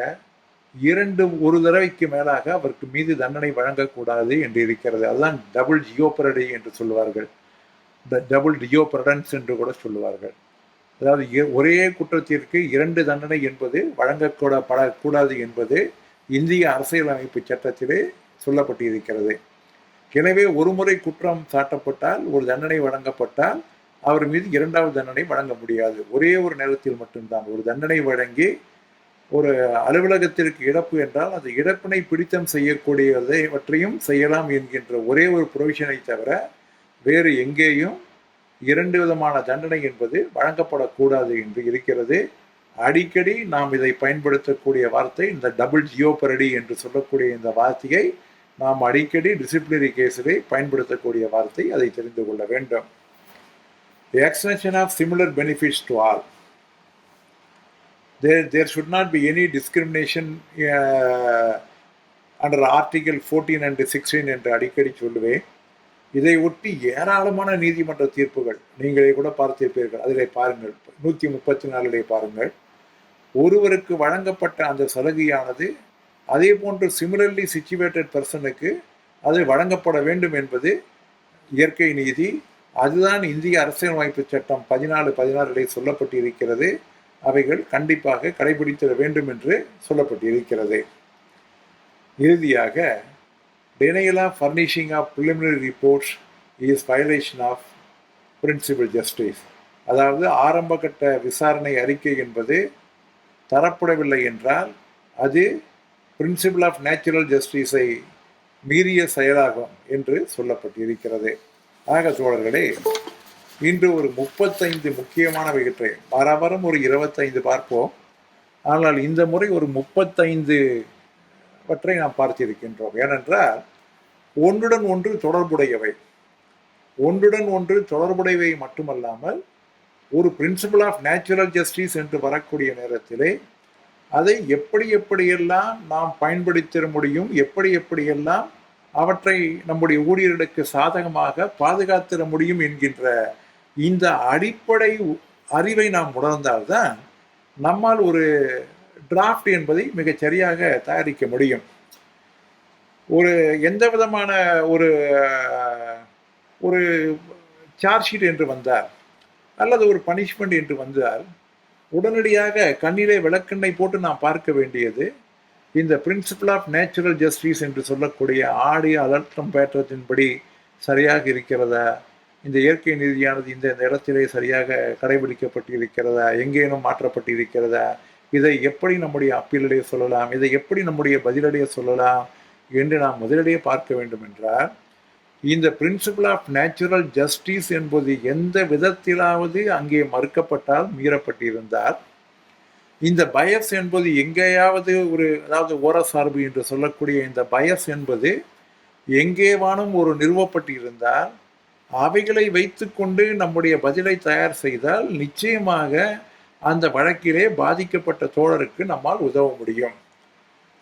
ஒரு தடவைக்கு மேலாக அவருக்கு மீது தண்டனை வழங்கக்கூடாது என்று இருக்கிறது. அதுதான் டபுள் ஜியோபரடி என்று சொல்வார்கள். டபுள் டியோபரடன்ஸ் என்று கூட சொல்லுவார்கள். அதாவது ஒரே குற்றத்திற்கு 2 தண்டனை என்பது வழங்கப்படக்கூடாது என்பது இந்திய அரசியலமைப்பு சட்டத்திலே சொல்லப்பட்டிருக்கிறது. எனவே ஒருமுறை குற்றம் சாட்டப்பட்டால், ஒரு தண்டனை வழங்கப்பட்டால், அவர் மீது 2வது தண்டனை வழங்க முடியாது. ஒரே ஒரு நேரத்தில் மட்டும்தான் ஒரு தண்டனை வழங்கி ஒரு அலுவலகத்திற்கு இழப்பு என்றால் அந்த இழப்பினை பிடித்தம் செய்யக்கூடியதைவற்றையும் செய்யலாம் என்கின்ற ஒரே ஒரு ப்ரொவிஷனை தவிர வேறு எங்கேயும் 2 விதமான தண்டனை என்பது வழங்கப்படக்கூடாது என்று இருக்கிறது. அடிக்கடி நாம் இதை பயன்படுத்தக்கூடிய வார்த்தை இந்த டபுள் ஜியோபரடி என்று சொல்லக்கூடிய இந்த வார்த்தையை நாம் அடிக்கடி டிசிப்ளினரி கேஸிலே பயன்படுத்தக்கூடிய வார்த்தை, அதை தெரிந்து கொள்ள வேண்டும். The extension of similar benefits to all. There should not be any discrimination under Article 14 and 16 என்று அடிக்கடி சொல்லுவேன். இதை ஒட்டி ஏராளமான நீதிமன்ற தீர்ப்புகள் நீங்களே கூட பார்த்திருப்பீர்கள். அதிலே பாருங்கள், 134 பாருங்கள். ஒருவருக்கு வழங்கப்பட்ட அந்த சலுகையானது அதே போன்று சிமிலர்லி சிச்சுவேட்டட் பர்சனுக்கு அது வழங்கப்பட வேண்டும் என்பது இயற்கை நீதி. அதுதான் இந்திய அரசியலமைப்பு சட்டம் 14(16) சொல்லப்பட்டிருக்கிறது. அவைகள் கண்டிப்பாக கடைபிடித்திட வேண்டும் என்று சொல்லப்பட்டிருக்கிறது. இறுதியாக, denial of furnishing of preliminary reports is violation of principal justice. அதாவது ஆரம்ப கட்ட விசாரணை அறிக்கை என்பது தரப்படவில்லை என்றால் அது பிரின்சிபல் ஆஃப் நேச்சுரல் ஜஸ்டிஸை மீறிய செயலாகும் என்று சொல்லப்பட்டிருக்கிறது. ஆக தோழர்களே, இன்று ஒரு 35 முக்கியமானவைகளை வாரம் ஒரு 25 பார்ப்போம். ஆனால் இந்த முறை ஒரு 35 நாம் பார்த்திருக்கின்றோம். ஏனென்றால் ஒன்றுடன் ஒன்று தொடர்புடையவை மட்டுமல்லாமல் ஒரு பிரின்சிபல் ஆஃப் நேச்சுரல் ஜஸ்டிஸ் என்று வரக்கூடிய நேரத்திலே அதை எப்படியெல்லாம் நாம் பயன்படுத்த முடியும், எப்படியெல்லாம் அவற்றை நம்முடைய ஊழியர்களுக்கு சாதகமாக பாதுகாத்திட முடியும் என்கின்ற இந்த அடிப்படை அறிவை நாம் உணர்ந்தால்தான் நம்மால் ஒரு டிராஃப்ட் என்பதை மிகச் சரியாக தயாரிக்க முடியும். ஒரு எந்த விதமான ஒரு சார்ஜ் ஷீட் என்று வந்தால் அல்லது ஒரு பனிஷ்மெண்ட் என்று வந்தால் உடனடியாக கண்ணிலே விளக்கெண்ணை போட்டு நாம் பார்க்க வேண்டியது இந்த பிரின்சிபல் ஆஃப் நேச்சுரல் ஜஸ்டிஸ் என்று சொல்லக்கூடிய ஆடிய அலர்ட்டம் பேற்றத்தின்படி சரியாக இருக்கிறதா, இந்த இயற்கை நீதியானது இந்த இடத்திலே சரியாக கடைபிடிக்கப்பட்டு இருக்கிறதா, எங்கேனும் மாற்றப்பட்டு இருக்கிறதா, இதை எப்படி நம்முடைய அப்பீலிலே சொல்லலாம், இதை எப்படி நம்முடைய பதிலடைய சொல்லலாம் என்று நாம் முதலிடையே பார்க்க வேண்டும் என்றால் இந்த பிரின்சிபல் ஆஃப் நேச்சுரல் ஜஸ்டிஸ் என்பது எந்த விதத்திலாவது அங்கே மறுக்கப்பட்டால், மீறப்பட்டிருந்தால், இந்த பயஸ் என்பது எங்கேயாவது அதாவது ஓரசார்பு என்று சொல்லக்கூடிய இந்த பயஸ் என்பது எங்கேவானும் ஒரு நிறுவப்பட்டிருந்தால் அவைகளை வைத்துக்கொண்டு நம்முடைய பதிலை தயார் செய்தால் நிச்சயமாக அந்த வழக்கிலே பாதிக்கப்பட்ட தோழருக்கு நம்மால் உதவ முடியும்.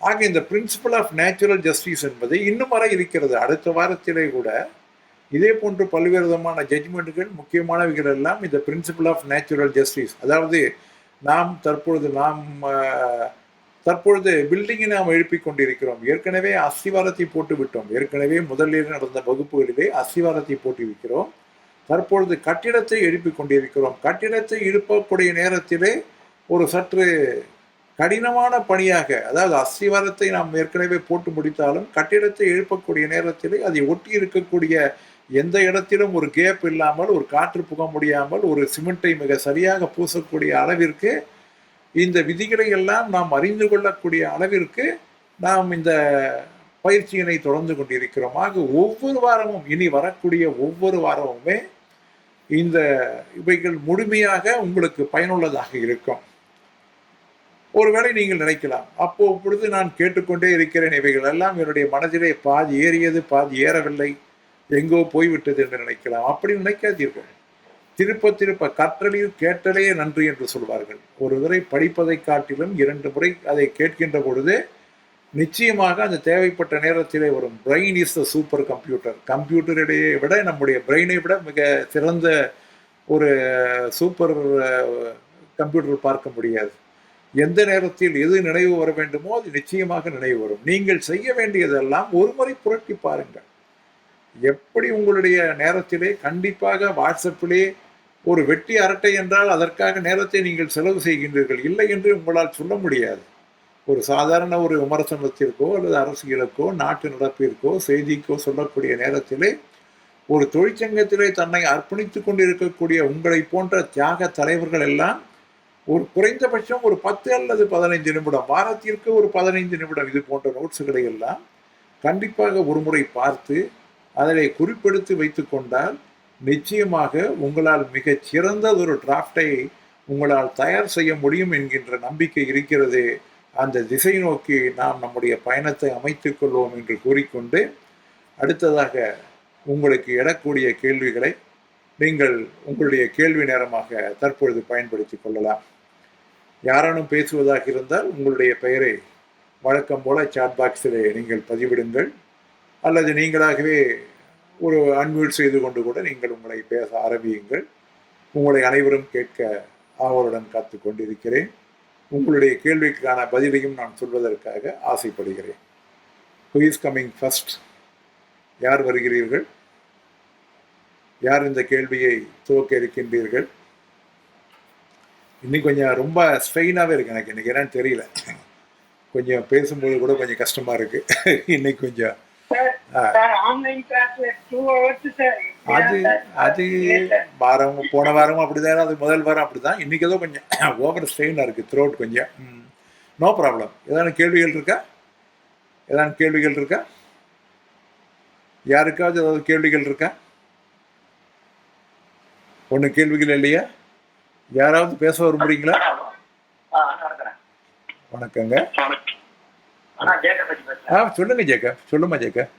ஆக இந்த பிரின்சிபல் ஆஃப் நேச்சுரல் ஜஸ்டிஸ் என்பது இன்னும் வரை இருக்கிறது. அடுத்த வாரத்திலே கூட இதே போன்று பல்வேறு விதமான ஜட்ஜ்மெண்ட்டுகள், முக்கியமானவைகள் எல்லாம் இந்த பிரின்சிபல் ஆஃப் நேச்சுரல் ஜஸ்டிஸ், அதாவது நாம் தற்பொழுது பில்டிங்கை நாம் எழுப்பிக் கொண்டிருக்கிறோம். ஏற்கனவே அஸ்திவாரத்தை போட்டு விட்டோம். ஏற்கனவே முதலில் நடந்த வகுப்புகளிலே அஸ்திவாரத்தை போட்டிருக்கிறோம். தற்பொழுது கட்டிடத்தை எழுப்பிக் கொண்டிருக்கிறோம். கட்டிடத்தை எழுப்பக்கூடிய நேரத்திலே ஒரு சற்று கடினமான பணியாக, அதாவது அஸ்திவாரத்தை நாம் ஏற்கனவே போட்டு முடித்தாலும் கட்டிடத்தை எழுப்பக்கூடிய நேரத்திலே அதை ஒட்டி இருக்கக்கூடிய எந்த இடத்திலும் ஒரு கேப் இல்லாமல், ஒரு காற்று புக முடியாமல், ஒரு சிமெண்ட்டை மிக சரியாக பூசக்கூடிய அளவிற்கு இந்த விதிகளை எல்லாம் நாம் அறிந்து கொள்ளக்கூடிய அளவிற்கு நாம் இந்த பயிற்சியினை தொடர்ந்து கொண்டிருக்கிறோம். ஆக ஒவ்வொரு வாரமும், இனி வரக்கூடிய ஒவ்வொரு வாரமுமே இந்த இவைகள் முழுமையாக உங்களுக்கு பயனுள்ளதாக இருக்கும். ஒருவேளை நீங்கள் நினைக்கலாம், அப்பொழுது நான் கேட்டுக்கொண்டே இருக்கிறேன், இவைகள் எல்லாம் என்னுடைய மனதிலே பாதி ஏறியது, பாதி ஏறவில்லை, எங்கோ போய்விட்டது என்று நினைக்கலாம். அப்படி நினைக்காதீர்கள். திருப்ப கற்றலில் கேட்டலே நன்றி என்று சொல்வார்கள். ஒரு முறை படிப்பதை காட்டிலும் 2 முறை அதை கேட்கின்ற பொழுது நிச்சயமாக அந்த தேவைப்பட்ட நேரத்திலே வரும். Brain is the super computer. கம்ப்யூட்டரிடையே விட நம்முடைய பிரெயினை விட மிக சிறந்த ஒரு சூப்பர் கம்ப்யூட்டர் பார்க்க முடியாது. எந்த நேரத்தில் எது நினைவு வர வேண்டுமோ அது நிச்சயமாக நினைவு வரும். நீங்கள் செய்ய வேண்டியதெல்லாம் ஒரு முறை புரட்டி பாருங்கள். எப்படி உங்களுடைய நேரத்திலே கண்டிப்பாக வாட்ஸ்அப்பிலே ஒரு வெட்டி அரட்டை என்றால் அதற்காக நேரத்தை நீங்கள் செலவு செய்கின்றீர்கள், இல்லை என்று உங்களால் சொல்ல முடியாது. ஒரு சாதாரண ஒரு விமர்சனத்திற்கோ அல்லது அரசியலுக்கோ நாட்டு நடப்பிற்கோ செய்திக்கோ சொல்லக்கூடிய நேரத்திலே ஒரு தொழிற்சங்கத்திலே தன்னை அர்ப்பணித்துக் கொண்டிருக்கக்கூடிய உங்களை போன்ற தியாக தலைவர்கள் எல்லாம் ஒரு குறைந்தபட்சம் ஒரு 10 அல்லது 15 நிமிடம், வாரத்திற்கு ஒரு 15 நிமிடம் இது போன்ற நோட்ஸுகளை எல்லாம் கண்டிப்பாக ஒரு முறை பார்த்து அதிலே குறிப்பெடுத்து வைத்துக் கொண்டால் நிச்சயமாக உங்களால் மிகச் சிறந்ததொரு டிராஃப்டை உங்களால் தயார் செய்ய முடியும் என்கின்ற நம்பிக்கை இருக்கிறது. அந்த திசை நோக்கி நாம் நம்முடைய பயணத்தை அமைத்துக் கொள்வோம் என்று கூறிக்கொண்டு, அடுத்ததாக உங்களுக்கு எழக்கூடிய கேள்விகளை நீங்கள் உங்களுடைய கேள்வி நேரமாக தற்பொழுது பயன்படுத்திக் கொள்ளலாம். யாரானும் பேசுவதாக இருந்தால் உங்களுடைய பெயரை வழக்கம் போல சாட் பாக்ஸிலே நீங்கள் பதிவிடுங்கள், அல்லது நீங்களாகவே ஒரு அன்மியூட் செய்து கொண்டு கூட நீங்கள் உங்களை பேச ஆரம்பியுங்கள். உங்களை அனைவரும் கேட்க ஆவலுடன் காத்து கொண்டிருக்கிறேன். உங்களுடைய கேள்விக்கான பதிலையும் நான் சொல்வதற்காக ஆசைப்படுகிறேன். Who is coming first? யார் வருகிறீர்கள்? யார் இந்த கேள்வியை துவக்க இருக்கின்றீர்கள்? இன்னைக்கு கொஞ்சம் ரொம்ப ஸ்ட்ரெயினாகவே இருக்கு எனக்கு, இன்னைக்கு என்னன்னு தெரியல. கொஞ்சம் பேசும்போது கூட கொஞ்சம் கஷ்டமா இருக்கு. இன்னைக்கு கொஞ்சம் அது அது போன வாரமும் அப்படிதான், அது முதல் வாரம் அப்படிதான். இன்னைக்கு ஏதோ கொஞ்சம் ஓவர் ஸ்ட்ரெயினா இருக்கு, த்ரோட் கொஞ்சம். No problem. ஏதாவது கேள்விகள் இருக்கா? ஏதாவது கேள்விகள் இருக்கா? யாருக்காவது ஏதாவது கேள்விகள் இருக்கா? ஒன்றும் கேள்விகள் இல்லையா? யாராவது பேச விரும்புறீங்களா? வணக்கங்க. சொல்லுங்க ஜேக்கப், சொல்லுமா ஜேக்கப்.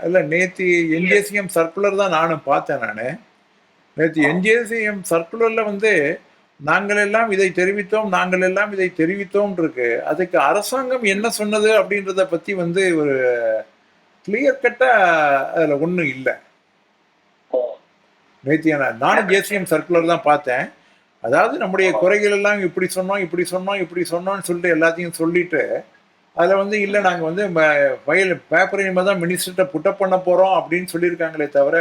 இல்ல, நேத்து என்ஜிஎஸ்எம் சர்க்குலர் தான் நானும் பார்த்தேன். நானு நேற்று என்ஜிஎஸ்எம் சர்க்குலர்ல வந்து நாங்கள் எல்லாம் இதை தெரிவித்தோம், நாங்கள் எல்லாம் இதை தெரிவித்தோம் இருக்கு. அதுக்கு அரசாங்கம் என்ன சொன்னது அப்படின்றத பத்தி வந்து ஒரு கிளியர் கட்டா அதுல ஒன்றும் இல்லை. நேற்று நானும் ஜேசிஎம் சர்க்குலர் தான் பார்த்தேன். அதாவது நம்முடைய குறைகள் எல்லாம் இப்படி சொன்னோம், இப்படி சொன்னோம், இப்படி சொன்னோம்னு சொல்லிட்டு எல்லாத்தையும் சொல்லிட்டு அதில் வந்து இல்லை நாங்கள் வந்து பேப்பர் இனிமேல் தான் மினிஸ்டர்கிட்ட புட்டப் பண்ண போகிறோம் அப்படின்னு சொல்லியிருக்காங்களே தவிர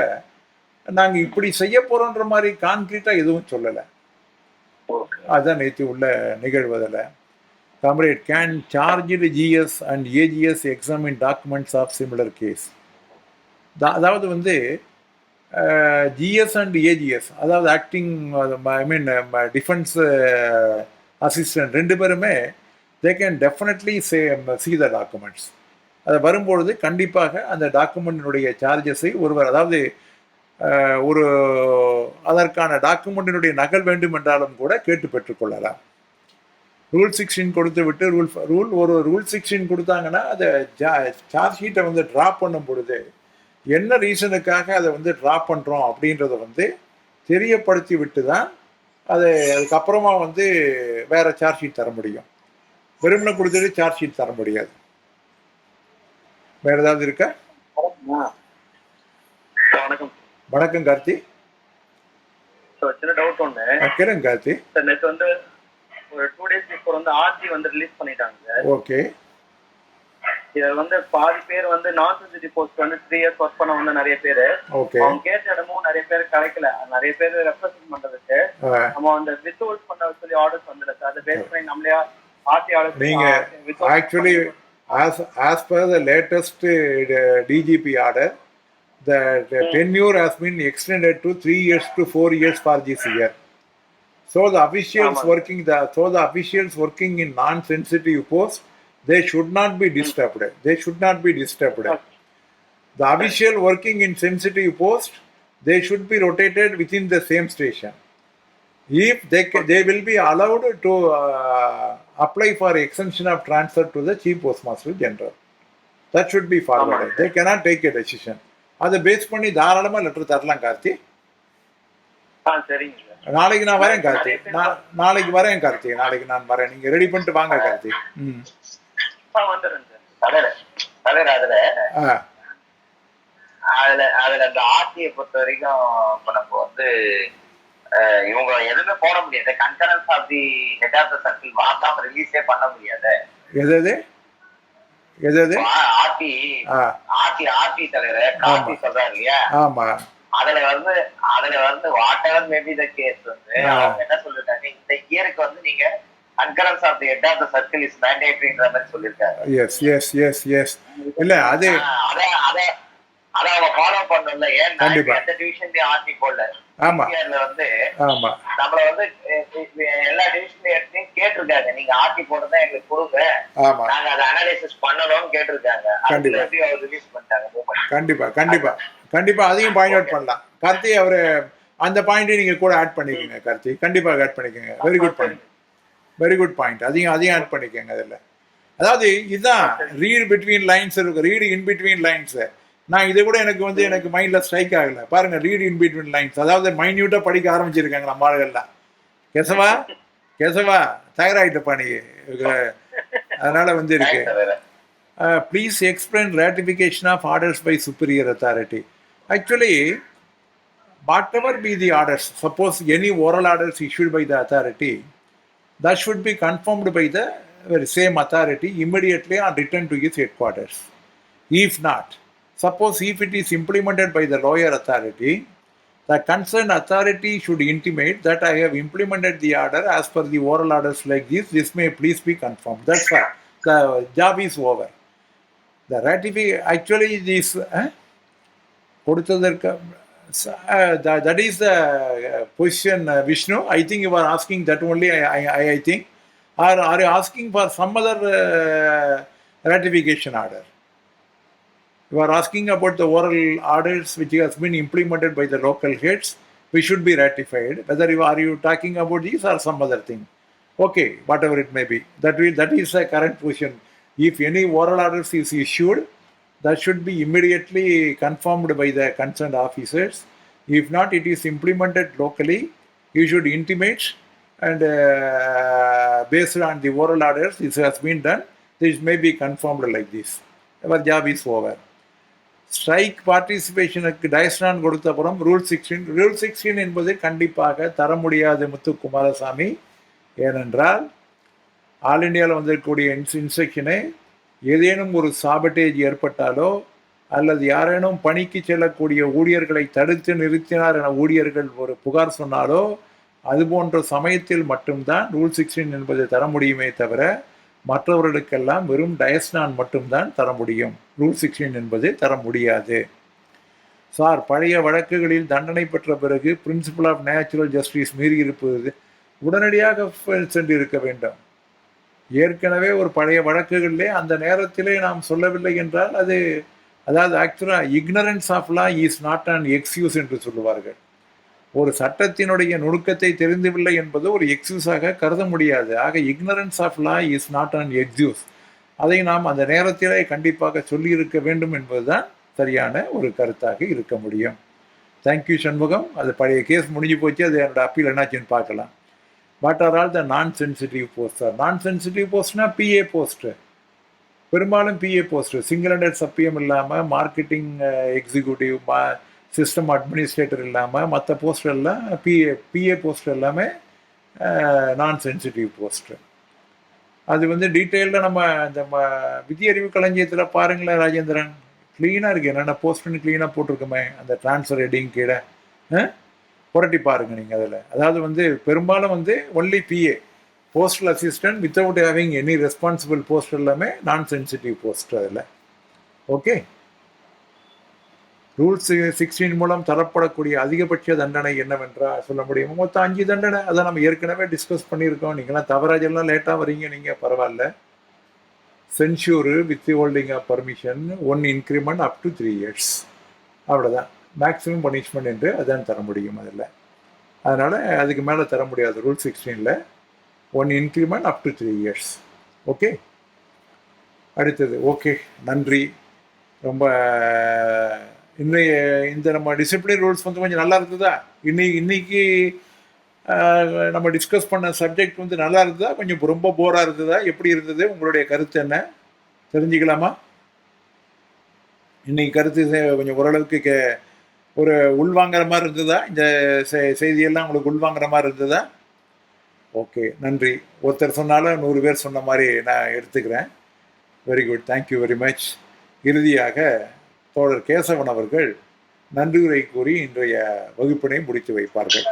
நாங்கள் இப்படி செய்ய போகிறோன்ற மாதிரி கான்கிரீட்டாக எதுவும் சொல்லலை. அதுதான் நேற்று உள்ள நிகழ்வதில். Comrade can charged GS and AGS examine documents of similar case. அதாவது வந்து ஜிஎஸ் அண்ட் ஏஜிஎஸ், அதாவது acting I mean defence assistant, ரெண்டு பேருமே they can definitely see the documents. அது வரும்பொழுது கண்டிப்பாக அந்த டாக்குமெண்டினுடைய சார்ஜஸை ஒருவர், அதாவது ஒரு அதற்கான டாக்குமெண்டினுடைய நகல் வேண்டும் என்றாலும் கூட கேட்டு பெற்றுக்கொள்ளலாம். ரூல் 16 கொடுத்து விட்டு ரூல் 16 கொடுத்தாங்கன்னா அதை சார்ஜ் ஷீட்டை வந்து ட்ராப் பண்ணும் பொழுது என்ன ரீசனுக்காக அதை வந்து ட்ராப் பண்ணுறோம் அப்படின்றத வந்து தெரியப்படுத்தி விட்டு தான் அதை அதுக்கப்புறமா வந்து வேற சார்ஜ் ஷீட் தர முடியும். வெறுமனை கொடுத்துட்டு சார்ஜ் ஷீட் தர முடியாது. வேற ஏதாவது இருக்கா? வணக்கம் கார்த்தி. சின்ன டவுட் ஒண்ணு கேளுங்க கார்த்தி. நேற்று வந்து ஒரு 2 days பிஃபோர் வந்து ஆர்ஜி வந்து ரிலீஸ் பண்ணிட்டாங்க. ஓகே. இதுல வந்து பாதி பேர் வந்து நான் சென்சிட்டிவ் போஸ்ட் வந்து 3 years ஒர்க் பண்ண வந்து நிறைய பேரு. ஓகே. அவங்க கேட்ட இடமும் நிறைய பேர் கிடைக்கல. நிறைய பேர் ரெப்ரசன்ட் பண்றதுக்கு நம்ம அந்த வித்ஹோல்ட் பண்ண சொல்லி ஆர்டர்ஸ் வந்துல சார். அதை பேஸ் பண்ணி நம்மளே ஆர்டி ஆர்டர் நீங்க actually as per the latest DGP order, the tenure has been extended to 3 years to 4 years for this year. So the officials working in non-sensitive posts, they should not be disturbed. The official working in sensitive post, they should be rotated within the same station. If they will be allowed to apply for extension of transfer to the Chief Postmaster General. That should be forwarded. They cannot take a decision. அதை base பண்ணி தாராளமா letter தரலாம் கார்த்தி. நாளைக்கு நான் வரேன் கார்த்தி. நாளைக்கு நான் வரேன். நீங்க ரெடி பண்ணிட்டு வாங்க கார்த்தி. அதுல அந்த ஆர்டியை பொறுத்த வரைக்கும் இப்ப நம்ம வந்து இவங்க எதுவுமே போட முடியாது. Concurrence of the head of the circle வாங்காம ரிலீஸே பண்ண முடியாது. எது ஆர்டி ஆர்டி தலைவர் கார்த்தி சொல்றாரு இல்லையா, ஆமா, அதுல வந்து whatever maybe the case வந்து அவங்க என்ன சொல்லிருக்காங்க, இந்த இயருக்கு வந்து நீங்க concurrence of the head of the circle is மேண்டேட்டரின்ற மாதிரி சொல்லிருக்காங்க. எஸ் இல்ல அது அத அவங்க ஃபாலோ பண்ணல. ஏன்னா எந்த டிவிஷன்லயும் ஆர்டி போடல. ஆமா வந்து ஆமா நம்மள வந்து எல்லா டிவிஷன்லயும் கேட்டிருக்காங்க, நீங்க ஆர்டி போடுறதா எங்களுக்கு கொடுங்க, நாங்க அதை அனாலிசிஸ் பண்ணணும்னு கேட்டிருக்காங்க. ரிலீஸ் பண்ணிட்டாங்க. கண்டிப்பா அதையும் பாயிண்ட் அவுட் பண்ணலாம். கார்த்தி அவரு அந்த பாயிண்ட் நீங்க கூட ஆட் பண்ணிக்கோங்க. கார்த்தி கண்டிப்பா ஆட் பண்ணிக்கோங்க. Very good point. அதையும் ஆட் பண்ணிக்கோங்க. அதில் அதாவது இதுதான் ரீட் பிட்வீன் லைன்ஸ் இருக்கு, ரீட் இன் பிட்வீன் லைன்ஸ். நான் இதை கூட எனக்கு மைண்ட்ல ஸ்ட்ரைக் ஆகல. பாருங்க, ரீட் இன் பிட்வீன் லைன்ஸ், அதாவது மைன்யூட்டா படிக்க ஆரம்பிச்சிருக்காங்க நம்ம ஆளுகள்லாம். கேசவா தயாராகிட்டப்பா நீ. அதனால வந்து இருக்கு. Please explain ratification of orders by superior authority. Actually, whatever be the orders, suppose any oral orders issued by the authority, that should be confirmed by the same authority immediately on return to his headquarters. If not, suppose if it is implemented by the lower authority, the concerned authority should intimate that I have implemented the order as per the oral orders like this. This may please be confirmed. That's all. The job is over. The ratification, actually this that is the position, Vishnu. I think you are asking that only. I think, or are you asking for some other ratification order? You are asking about the oral orders which has been implemented by the local heads, which should be ratified. Whether are you talking about this or some other thing? Okay, whatever it may be, that is the current position. If any oral orders is issued, that should be immediately confirmed by the concerned officers. If not, it is implemented locally, you should intimate, and based on the oral orders, this has been done, this may be confirmed like this. Our job is over. Strike பார்ட்டிசிபேஷனுக்கு டயஸ்டான் கொடுத்த அப்புறம் rule 16 என்பது கண்டிப்பாக தர முடியாது முத்து குமாரசாமி. ஏனென்றால் all இண்டியாவில் வந்திருக்கக்கூடிய இன்ஸ்ட்ரக்ஷனை ஏதேனும் ஒரு சாபட்டேஜ் ஏற்பட்டாலோ அல்லது யாரேனும் பணிக்கு செல்லக்கூடிய ஊழியர்களை தடுத்து நிறுத்தினார் என ஊழியர்கள் ஒரு புகார் சொன்னாலோ அது போன்ற சமயத்தில் மட்டும்தான் ரூல் 16 என்பதை தர முடியுமே தவிர மற்றவர்களுக்கெல்லாம் வெறும் டயஸ்டான் மட்டும்தான் தர முடியும். ரூல் 16 என்பது தர முடியாது. சார், பழைய வழக்குகளில் தண்டனை பெற்ற பிறகு பிரின்சிபல் ஆஃப் நேச்சுரல் ஜஸ்டிஸ் மீறி இருப்பது உடனடியாக சென்றிருக்க வேண்டும். ஏற்கனவே ஒரு பழைய வழக்குகளிலே அந்த நேரத்திலே நாம் சொல்லவில்லை என்றால் அதாவது ஆக்சுவலாக ignorance of law is not an excuse என்று சொல்லுவார்கள். ஒரு சட்டத்தினுடைய நுணுக்கத்தை தெரிந்தவில்லை என்பது ஒரு எக்ஸ்கியூஸாக கருத முடியாது. ஆக ignorance of law is not an excuse. அதை நாம் அந்த நேரத்திலே கண்டிப்பாக சொல்லியிருக்க வேண்டும் என்பதுதான் சரியான ஒரு கருத்தாக இருக்க முடியும். தேங்க்யூ சண்முகம். அது பழைய கேஸ் முடிஞ்சு போச்சு. அது என்னோட அப்பீல் என்னாச்சுன்னு பார்க்கலாம். வாட் ஆர் ஆல் த நான் சென்சிட்டிவ் போஸ்ட்? நான் சென்சிட்டிவ் போஸ்ட்னா பிஏ போஸ்ட்டு, பெரும்பாலும் பிஏ போஸ்ட்டு, சிங்கிள் ஹேண்டட் சப்பியம் இல்லாமல் மார்க்கெட்டிங் எக்ஸிக்யூட்டிவ், சிஸ்டம் அட்மினிஸ்ட்ரேட்டர் இல்லாமல் மற்ற போஸ்ட் எல்லாம் பிஏ போஸ்ட் எல்லாமே நான் சென்சிட்டிவ் போஸ்ட்டு. அது வந்து டீட்டெயில்டாக நம்ம இந்த விதியறிவு களஞ்சியத்தில் பாருங்களேன் ராஜேந்திரன், க்ளீனாக இருக்குது. என்னென்ன போஸ்ட்டுன்னு க்ளீனாக போட்டிருக்குமே அந்த ட்ரான்ஸ்ஃபர் ஹெட்டிங் கீழே புரட்டி பாருங்கள் நீங்கள். அதில் அதாவது வந்து பெரும்பாலும் வந்து only PA, postal assistant without having any responsible post எல்லாமே நான் சென்சிட்டிவ் போஸ்ட் அதில். ஓகே, ரூல் 16 மூலம் தரப்படக்கூடிய அதிகபட்ச தண்டனை என்னவென்றால் சொல்ல முடியும். மொத்தம் 5 தண்டனை. அதை நம்ம ஏற்கனவே டிஸ்கஸ் பண்ணியிருக்கோம். நீங்களாம் தவறாஜெல்லாம் லேட்டாக வரீங்க, நீங்கள் பரவாயில்ல. Censure withholding of permission, 1 increment up to 3 years, அவ்வளோதான் மேக்ஸிமம் பனிஷ்மெண்ட் என்று அதான் தர முடியும் அதில். அதனால் அதுக்கு மேலே தர முடியாது ரூல் 16ல். 1 increment up to 3 years. Okay, அடுத்தது. ஓகே, நன்றி. ரொம்ப இந்த நம்ம டிசிப்ளின் ரூல்ஸ் வந்து கொஞ்சம் நல்லா இருந்ததா? இன்னைக்கு நம்ம டிஸ்கஸ் பண்ண சப்ஜெக்ட் வந்து நல்லா இருந்ததா, கொஞ்சம் ரொம்ப போராக இருந்ததா, எப்படி இருந்தது? உங்களுடைய கருத்து என்ன தெரிஞ்சுக்கலாமா? இன்னைக்கு கருத்து கொஞ்சம் ஓரளவுக்கு ஒரு உள்வாங்கிற மாதிரி இருந்ததா? இந்த செய்தியெல்லாம் உங்களுக்கு உள்வாங்கிற மாதிரி இருந்ததா? ஓகே, நன்றி. ஒருத்தர் சொன்னாலும் 100 பேர் சொன்ன மாதிரி நான் எடுத்துக்கிறேன். Very good, thank you very much. இறுதியாக தோழர் கேசவன் அவர்கள் நன்றியுரை கூறி இன்றைய வகுப்பினை முடித்து வைப்பார்கள்.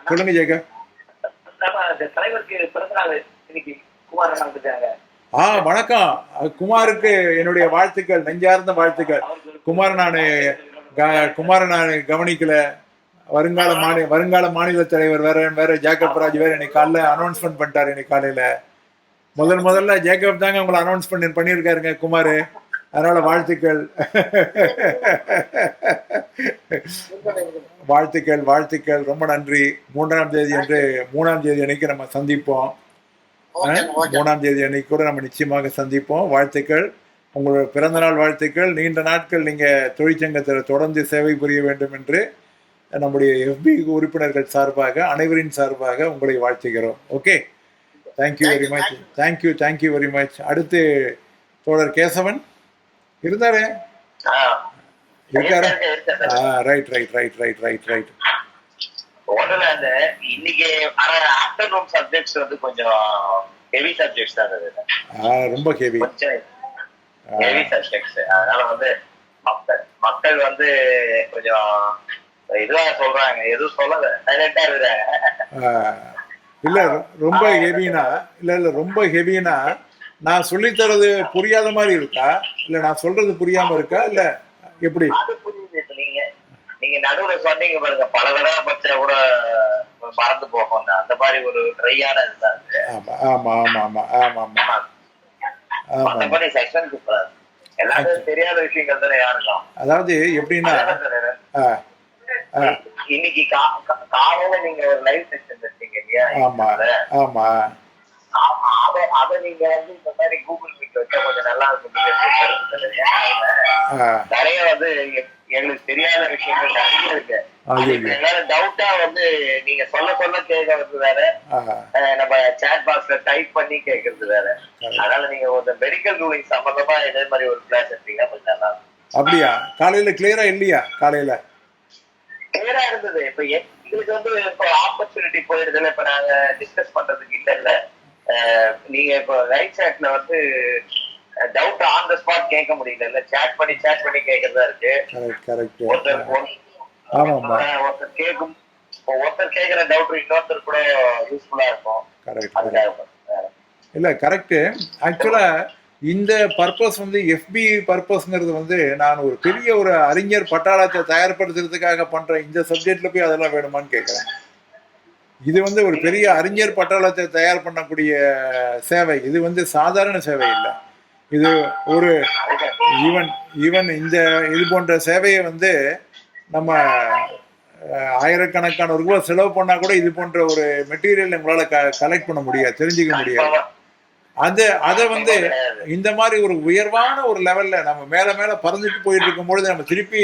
சொல்லுங்க ஜெயகா. தலைவருக்கு பிறந்தநாள் இன்னைக்கு குமார் நடந்துட்டாங்க. வணக்கம். குமாருக்கு என்னுடைய வாழ்த்துக்கள், நெஞ்சார்ந்த வாழ்த்துக்கள். குமார நான் கவனிக்கல. வருங்கால மாநில தலைவர் வேற ஜேக்கப் ராஜ் வேற இன்னைக்கு காலைல அனௌன்ஸ்மெண்ட் பண்ணிட்டாரு. இன்னைக்கு காலையில முதல்ல ஜேக்கப் தாங்க உங்களை அனௌன்ஸ் பண்ணியிருக்காருங்க குமார். அதனால வாழ்த்துக்கள். வாழ்த்துக்கள் ரொம்ப நன்றி. 3ஆம் தேதி அன்னைக்கு நம்ம சந்திப்போம். 3ஆம் தேதி அன்னைக்கு கூட நம்ம நிச்சயமாக சந்திப்போம். வாழ்த்துக்கள். உங்களோட பிறந்தநாள் வாழ்த்துக்கள். நீண்ட நாட்கள் நீங்க தொழிற்சங்கத்தில் தொடர்ந்து சேவை புரிய வேண்டும் என்று நம்முடைய FB உறுப்பினர்கள் சார்பாக, அனைவரின் சார்பாக உங்களை வாழ்த்துகிறோம். Okay, thank you very much. Thank you very much. அடுத்து தோழர் கேசவன் இருக்காரா? ரைட். இன்னைக்கு ஆஃப்டர்நூன் சப்ஜெக்ட்ஸ் வந்து கொஞ்சம் ஹெவி சப்ஜெக்ட்ஸ் தான் இருந்தது. ரொம்ப ஹெவி சப்ஜெக்ட்ஸ். அதனால வந்து மக்கள் வந்து கொஞ்சம் இதுவா சொல்றாங்க, எதுவும் சொல்லல, சைலண்டா இருக்காங்க. இல்ல ரொம்ப ஹெவினா நான் சொல்லித்தரது புரியாத மாதிரி இருக்கா, இல்ல நான் சொல்றது புரியாம இருக்கா, இல்ல எப்படி? அது புரியுது. இப்ப நீங்க நடுவுல சொன்னீங்க பாருங்க, பல தடவை பச்சா கூட மறந்து போகும், அந்த மாதிரி ஒரு ட்ரையான இதுதான். மற்றபடி செக்ஷன் சூப்பரா எல்லாரும் தெரியாத விஷயங்கள் தானே யாருக்கும். அதாவது எப்படின்னா, இன்னைக்கு காலையில நீங்க ஒரு லைவ் செக்ஷன் வச்சீங்க இல்லையா? ஆமா. அத நீங்க வந்து இந்த மாதிரி கூகுள் மீட் வச்சா கொஞ்சம் நல்லா இருக்கும். நிறைய வந்து எங்களுக்கு தெரியாத விஷயங்கள் நிறைய இருக்கு. டவுட்டா வந்து நீங்க சொல்ல கேட்கறது வேற, நம்ம சாட் பாக்ஸ்ல டைப் பண்ணி கேட்கறது வேற. அதனால நீங்க ஒரு மெடிக்கல் ரூலிங் சம்பந்தமா இதே மாதிரி ஒரு கிளாஸ் எடுத்தீங்கன்னா கொஞ்சம் நல்லா இருக்கும். அப்படியா? காலையில கிளியரா இல்லையா? காலையில கிளியரா இருந்தது. இப்ப எங்களுக்கு வந்து இப்போ ஆப்பர்ச்சுனிட்டி போயிடுதுல, இப்ப நாங்க டிஸ்கஸ் பண்றதுக்கு இல்ல. நீங்க இப்போ ரைட் சாட்ல வந்து டவுட் ஆன் த ஸ்பாட் கேட்க முடியல, சாட் பண்ணி கேட்கறதா இருக்கு. ஒருத்தர் கேட்கிற டவுட் இன்னொருத்தர் கூட யூஸ்ஃபுல்லா இருக்கும். இல்ல கரெக்ட். ஆக்சுவலா இந்த பர்பஸ் வந்து FB பர்பஸ்ங்கிறது வந்து நான் ஒரு பெரிய ஒரு அறிஞர் பட்டாளத்தை தயார்படுத்துறதுக்காக பண்ற இந்த சப்ஜெக்ட்ல போய் அதெல்லாம் வேணுமான்னு கேட்கிறேன். இது வந்து ஒரு பெரிய அறிஞர் பட்டாளத்தை தயார் பண்ணக்கூடிய சேவை. இது வந்து சாதாரண சேவை இல்லை. இது ஒரு ஈவன் இந்த இது போன்ற சேவையை வந்து நம்ம ஆயிரக்கணக்கான ரூபாய் செலவு பண்ணா கூட இது போன்ற ஒரு மெட்டீரியல் உங்களால கலெக்ட் பண்ண முடியாது, தெரிஞ்சுக்க முடியாது. அதை வந்து இந்த மாதிரி ஒரு உயர்வான ஒரு லெவல்ல நம்ம மேல பறந்துட்டு போயிட்டு இருக்கும் பொழுது நம்ம திருப்பி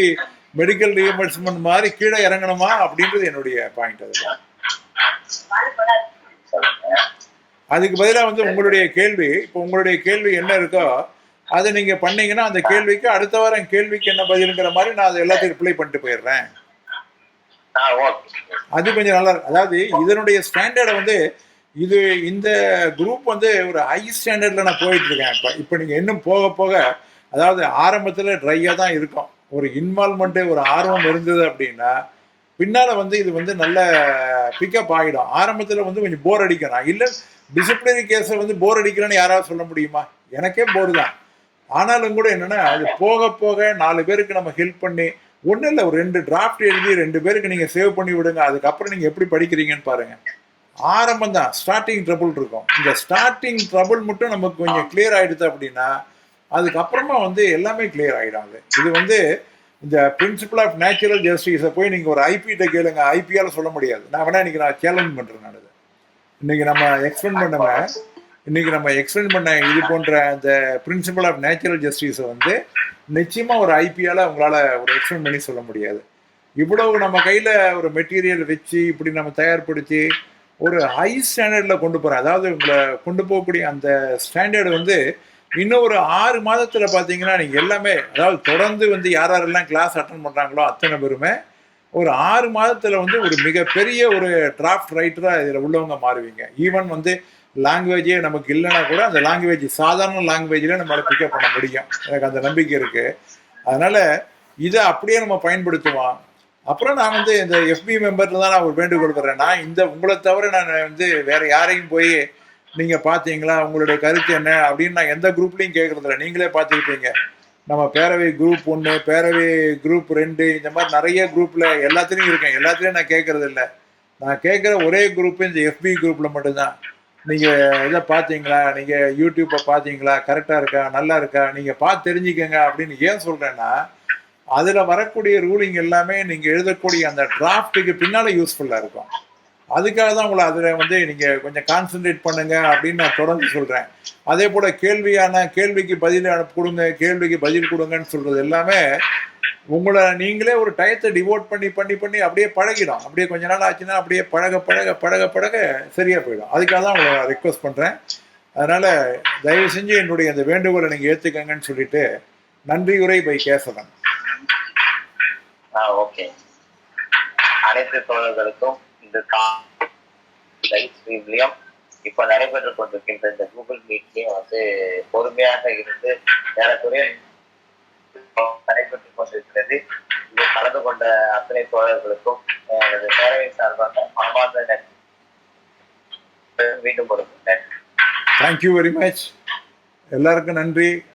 மெடிக்கல் ரீஎம்பர்ஸ்மெண்ட் மாதிரி கீழே இறங்கணுமா அப்படின்றது என்னுடைய பாயிண்ட். அதுக்கு பதிலாக வந்து உங்களுடைய கேள்வி என்ன இருக்கோ அதை நீங்க பண்ணீங்கன்னா அந்த கேள்விக்கு அடுத்த வாரம் கேள்விக்கு என்ன பதிலுங்கிற மாதிரி நான் அதை எல்லாத்தையும் ரிப்ளை பண்ணிட்டு போயிடுறேன். அது கொஞ்சம் நல்லா. அதாவது இதனுடைய ஸ்டாண்டர்டை வந்து இந்த குரூப் வந்து ஒரு ஹை ஸ்டாண்டர்ட்ல நான் போயிட்டு இருக்கேன். இப்போ நீங்க இன்னும் போக போக, அதாவது ஆரம்பத்துல ட்ரையா தான் இருக்கும். ஒரு இன்வால்மெண்ட், ஒரு ஆர்வம் இருந்தது அப்படின்னா பின்னால வந்து இது வந்து நல்ல பிக்கப் ஆகிடும். ஆரம்பத்துல வந்து கொஞ்சம் போர் அடிக்கும். நான் இல்லை டிசிப்ளினரி கேஸை வந்து போர் அடிக்கிறேன்னு யாராவது சொல்ல முடியுமா? எனக்கே போர் தான். ஆனாலும் கூட என்னன்னா, அது போக போக 4 பேருக்கு நம்ம ஹெல்ப் பண்ணி, ஒன்றும் இல்லை, ஒரு 2 டிராஃப்ட் எழுதி 2 பேருக்கு நீங்க சேவ் பண்ணி விடுங்க. அதுக்கப்புறம் நீங்க எப்படி படிக்கிறீங்கன்னு பாருங்க. ஆரம்பம் தான், ஸ்டார்டிங் ட்ரபுள் இருக்கும். இந்த ஸ்டார்டிங் ட்ரபுள் மட்டும் நமக்கு கொஞ்சம் கிளியர் ஆயிடுது அப்படின்னா அதுக்கப்புறமா வந்து எல்லாமே கிளியர் ஆகிடும். இது வந்து இந்த பிரின்சிபல் ஆஃப் நேச்சுரல் ஜஸ்டிஸை போய் நீங்கள் ஒரு ஐபிகிட்ட கேளுங்க, ஐபியால் சொல்ல முடியாது. நான் வேணா இன்னைக்கு நான் சேலஞ்ச் பண்ணுறேன். நான் இன்னைக்கு நம்ம எக்ஸ்பிளைன் பண்ண இது போன்ற அந்த பிரின்சிபல் ஆஃப் நேச்சுரல் ஜஸ்டிஸை வந்து நிச்சயமாக ஒரு ஐபியால் உங்களால் ஒரு எக்ஸ்பிளைன் பண்ணி சொல்ல முடியாது. இவ்வளவு நம்ம கையில் ஒரு மெட்டீரியல் வச்சு இப்படி நம்ம தயார்படுத்தி ஒரு ஹை ஸ்டாண்டர்டில் கொண்டு போகிறேன். அதாவது உங்களை கொண்டு போகக்கூடிய அந்த ஸ்டாண்டர்டு வந்து இன்னும் ஒரு 6 மாதத்துல பார்த்தீங்கன்னா, நீங்க எல்லாமே அதாவது தொடர்ந்து வந்து யார் யாரெல்லாம் கிளாஸ் அட்டெண்ட் பண்றாங்களோ அத்தனை பேருமே ஒரு 6 மாதத்துல வந்து ஒரு மிகப்பெரிய ஒரு டிராஃப்ட் ரைட்டரா இதுல உள்ளவங்க மாறுவீங்க. ஈவன் வந்து லாங்குவேஜே நமக்கு இல்லைன்னா கூட அந்த லாங்குவேஜ் சாதாரண லாங்குவேஜ்ல நம்மளால பிக்கப் பண்ண முடியும். எனக்கு அந்த நம்பிக்கை இருக்கு. அதனால இதை அப்படியே நம்ம பயன்படுத்துவோம். அப்புறம் நான் வந்து இந்த எஃபி மெம்பர்ல தான் நான் ஒரு வேண்டுகோள் விடுறேன். நான் இந்த உங்களை தவிர நான் வந்து வேற யாரையும் போய் நீங்க பாத்தீங்களா உங்களுடைய கருத்து என்ன அப்படின்னு நான் எந்த குரூப்லயும் கேட்கறது இல்லை. நீங்களே பார்த்துருப்பீங்க. நம்ம பேரவை குரூப் 1, பேரவை குரூப் 2 இந்த மாதிரி நிறைய குரூப்ல எல்லாத்துலயும் இருக்கேன். எல்லாத்துலயும் நான் கேட்கறது இல்லை. நான் கேட்குற ஒரே குரூப் இந்த எஃபி குரூப்ல மட்டும்தான். நீங்க இதை பார்த்தீங்களா, நீங்க யூடியூப்பை பார்த்தீங்களா, கரெக்டா இருக்கா, நல்லா இருக்கா, நீங்க பார்த்து தெரிஞ்சுக்கங்க அப்படின்னு ஏன் சொல்றேன்னா, அதுல வரக்கூடிய ரூலிங் எல்லாமே நீங்க எழுதக்கூடிய அந்த டிராஃப்ட்டுக்கு பின்னால யூஸ்ஃபுல்லா இருக்கும். அதுக்காக தான் உங்களை அதில் வந்து நீங்கள் கொஞ்சம் கான்சென்ட்ரேட் பண்ணுங்க அப்படின்னு நான் தொடர்ந்து சொல்கிறேன். அதே போல் கேள்விக்கு பதில் கொடுங்க, கேள்விக்கு பதில் கொடுங்கன்னு சொல்கிறது எல்லாமே உங்களை நீங்களே ஒரு டயத்தை டிவோட் பண்ணி பண்ணி பண்ணி அப்படியே பழகிடும். அப்படியே கொஞ்ச நாள் ஆச்சுன்னா அப்படியே பழக சரியாக போயிடும். அதுக்காக தான் உங்களை ரெக்வஸ்ட் பண்ணுறேன். அதனால் தயவு செஞ்சு என்னுடைய அந்த வேண்டுகோளை நீங்கள் ஏற்றுக்கங்கன்னு சொல்லிட்டு நன்றி உரை பை கேசவன். ஓகே. அனைத்து தோழர்களுக்கும் இந்த லைவ் ஸ்ட்ரீம்லயும் இப்ப நடைபெற்றுக் கொண்டிருக்கின்ற இந்த கூகுள் மீட்லயும் வந்து பொறுமையாக இருந்து ஏறக்குறைய நடைபெற்றுக் கொண்டிருக்கிறது. இதை கலந்து கொண்ட அத்தனை தோழர்களுக்கும் எனது பேரவை சார்பாக மனமார்ந்த நன்றி. மீண்டும் ஒரு நன்றி. Thank you very much. எல்லாருக்கும் நன்றி.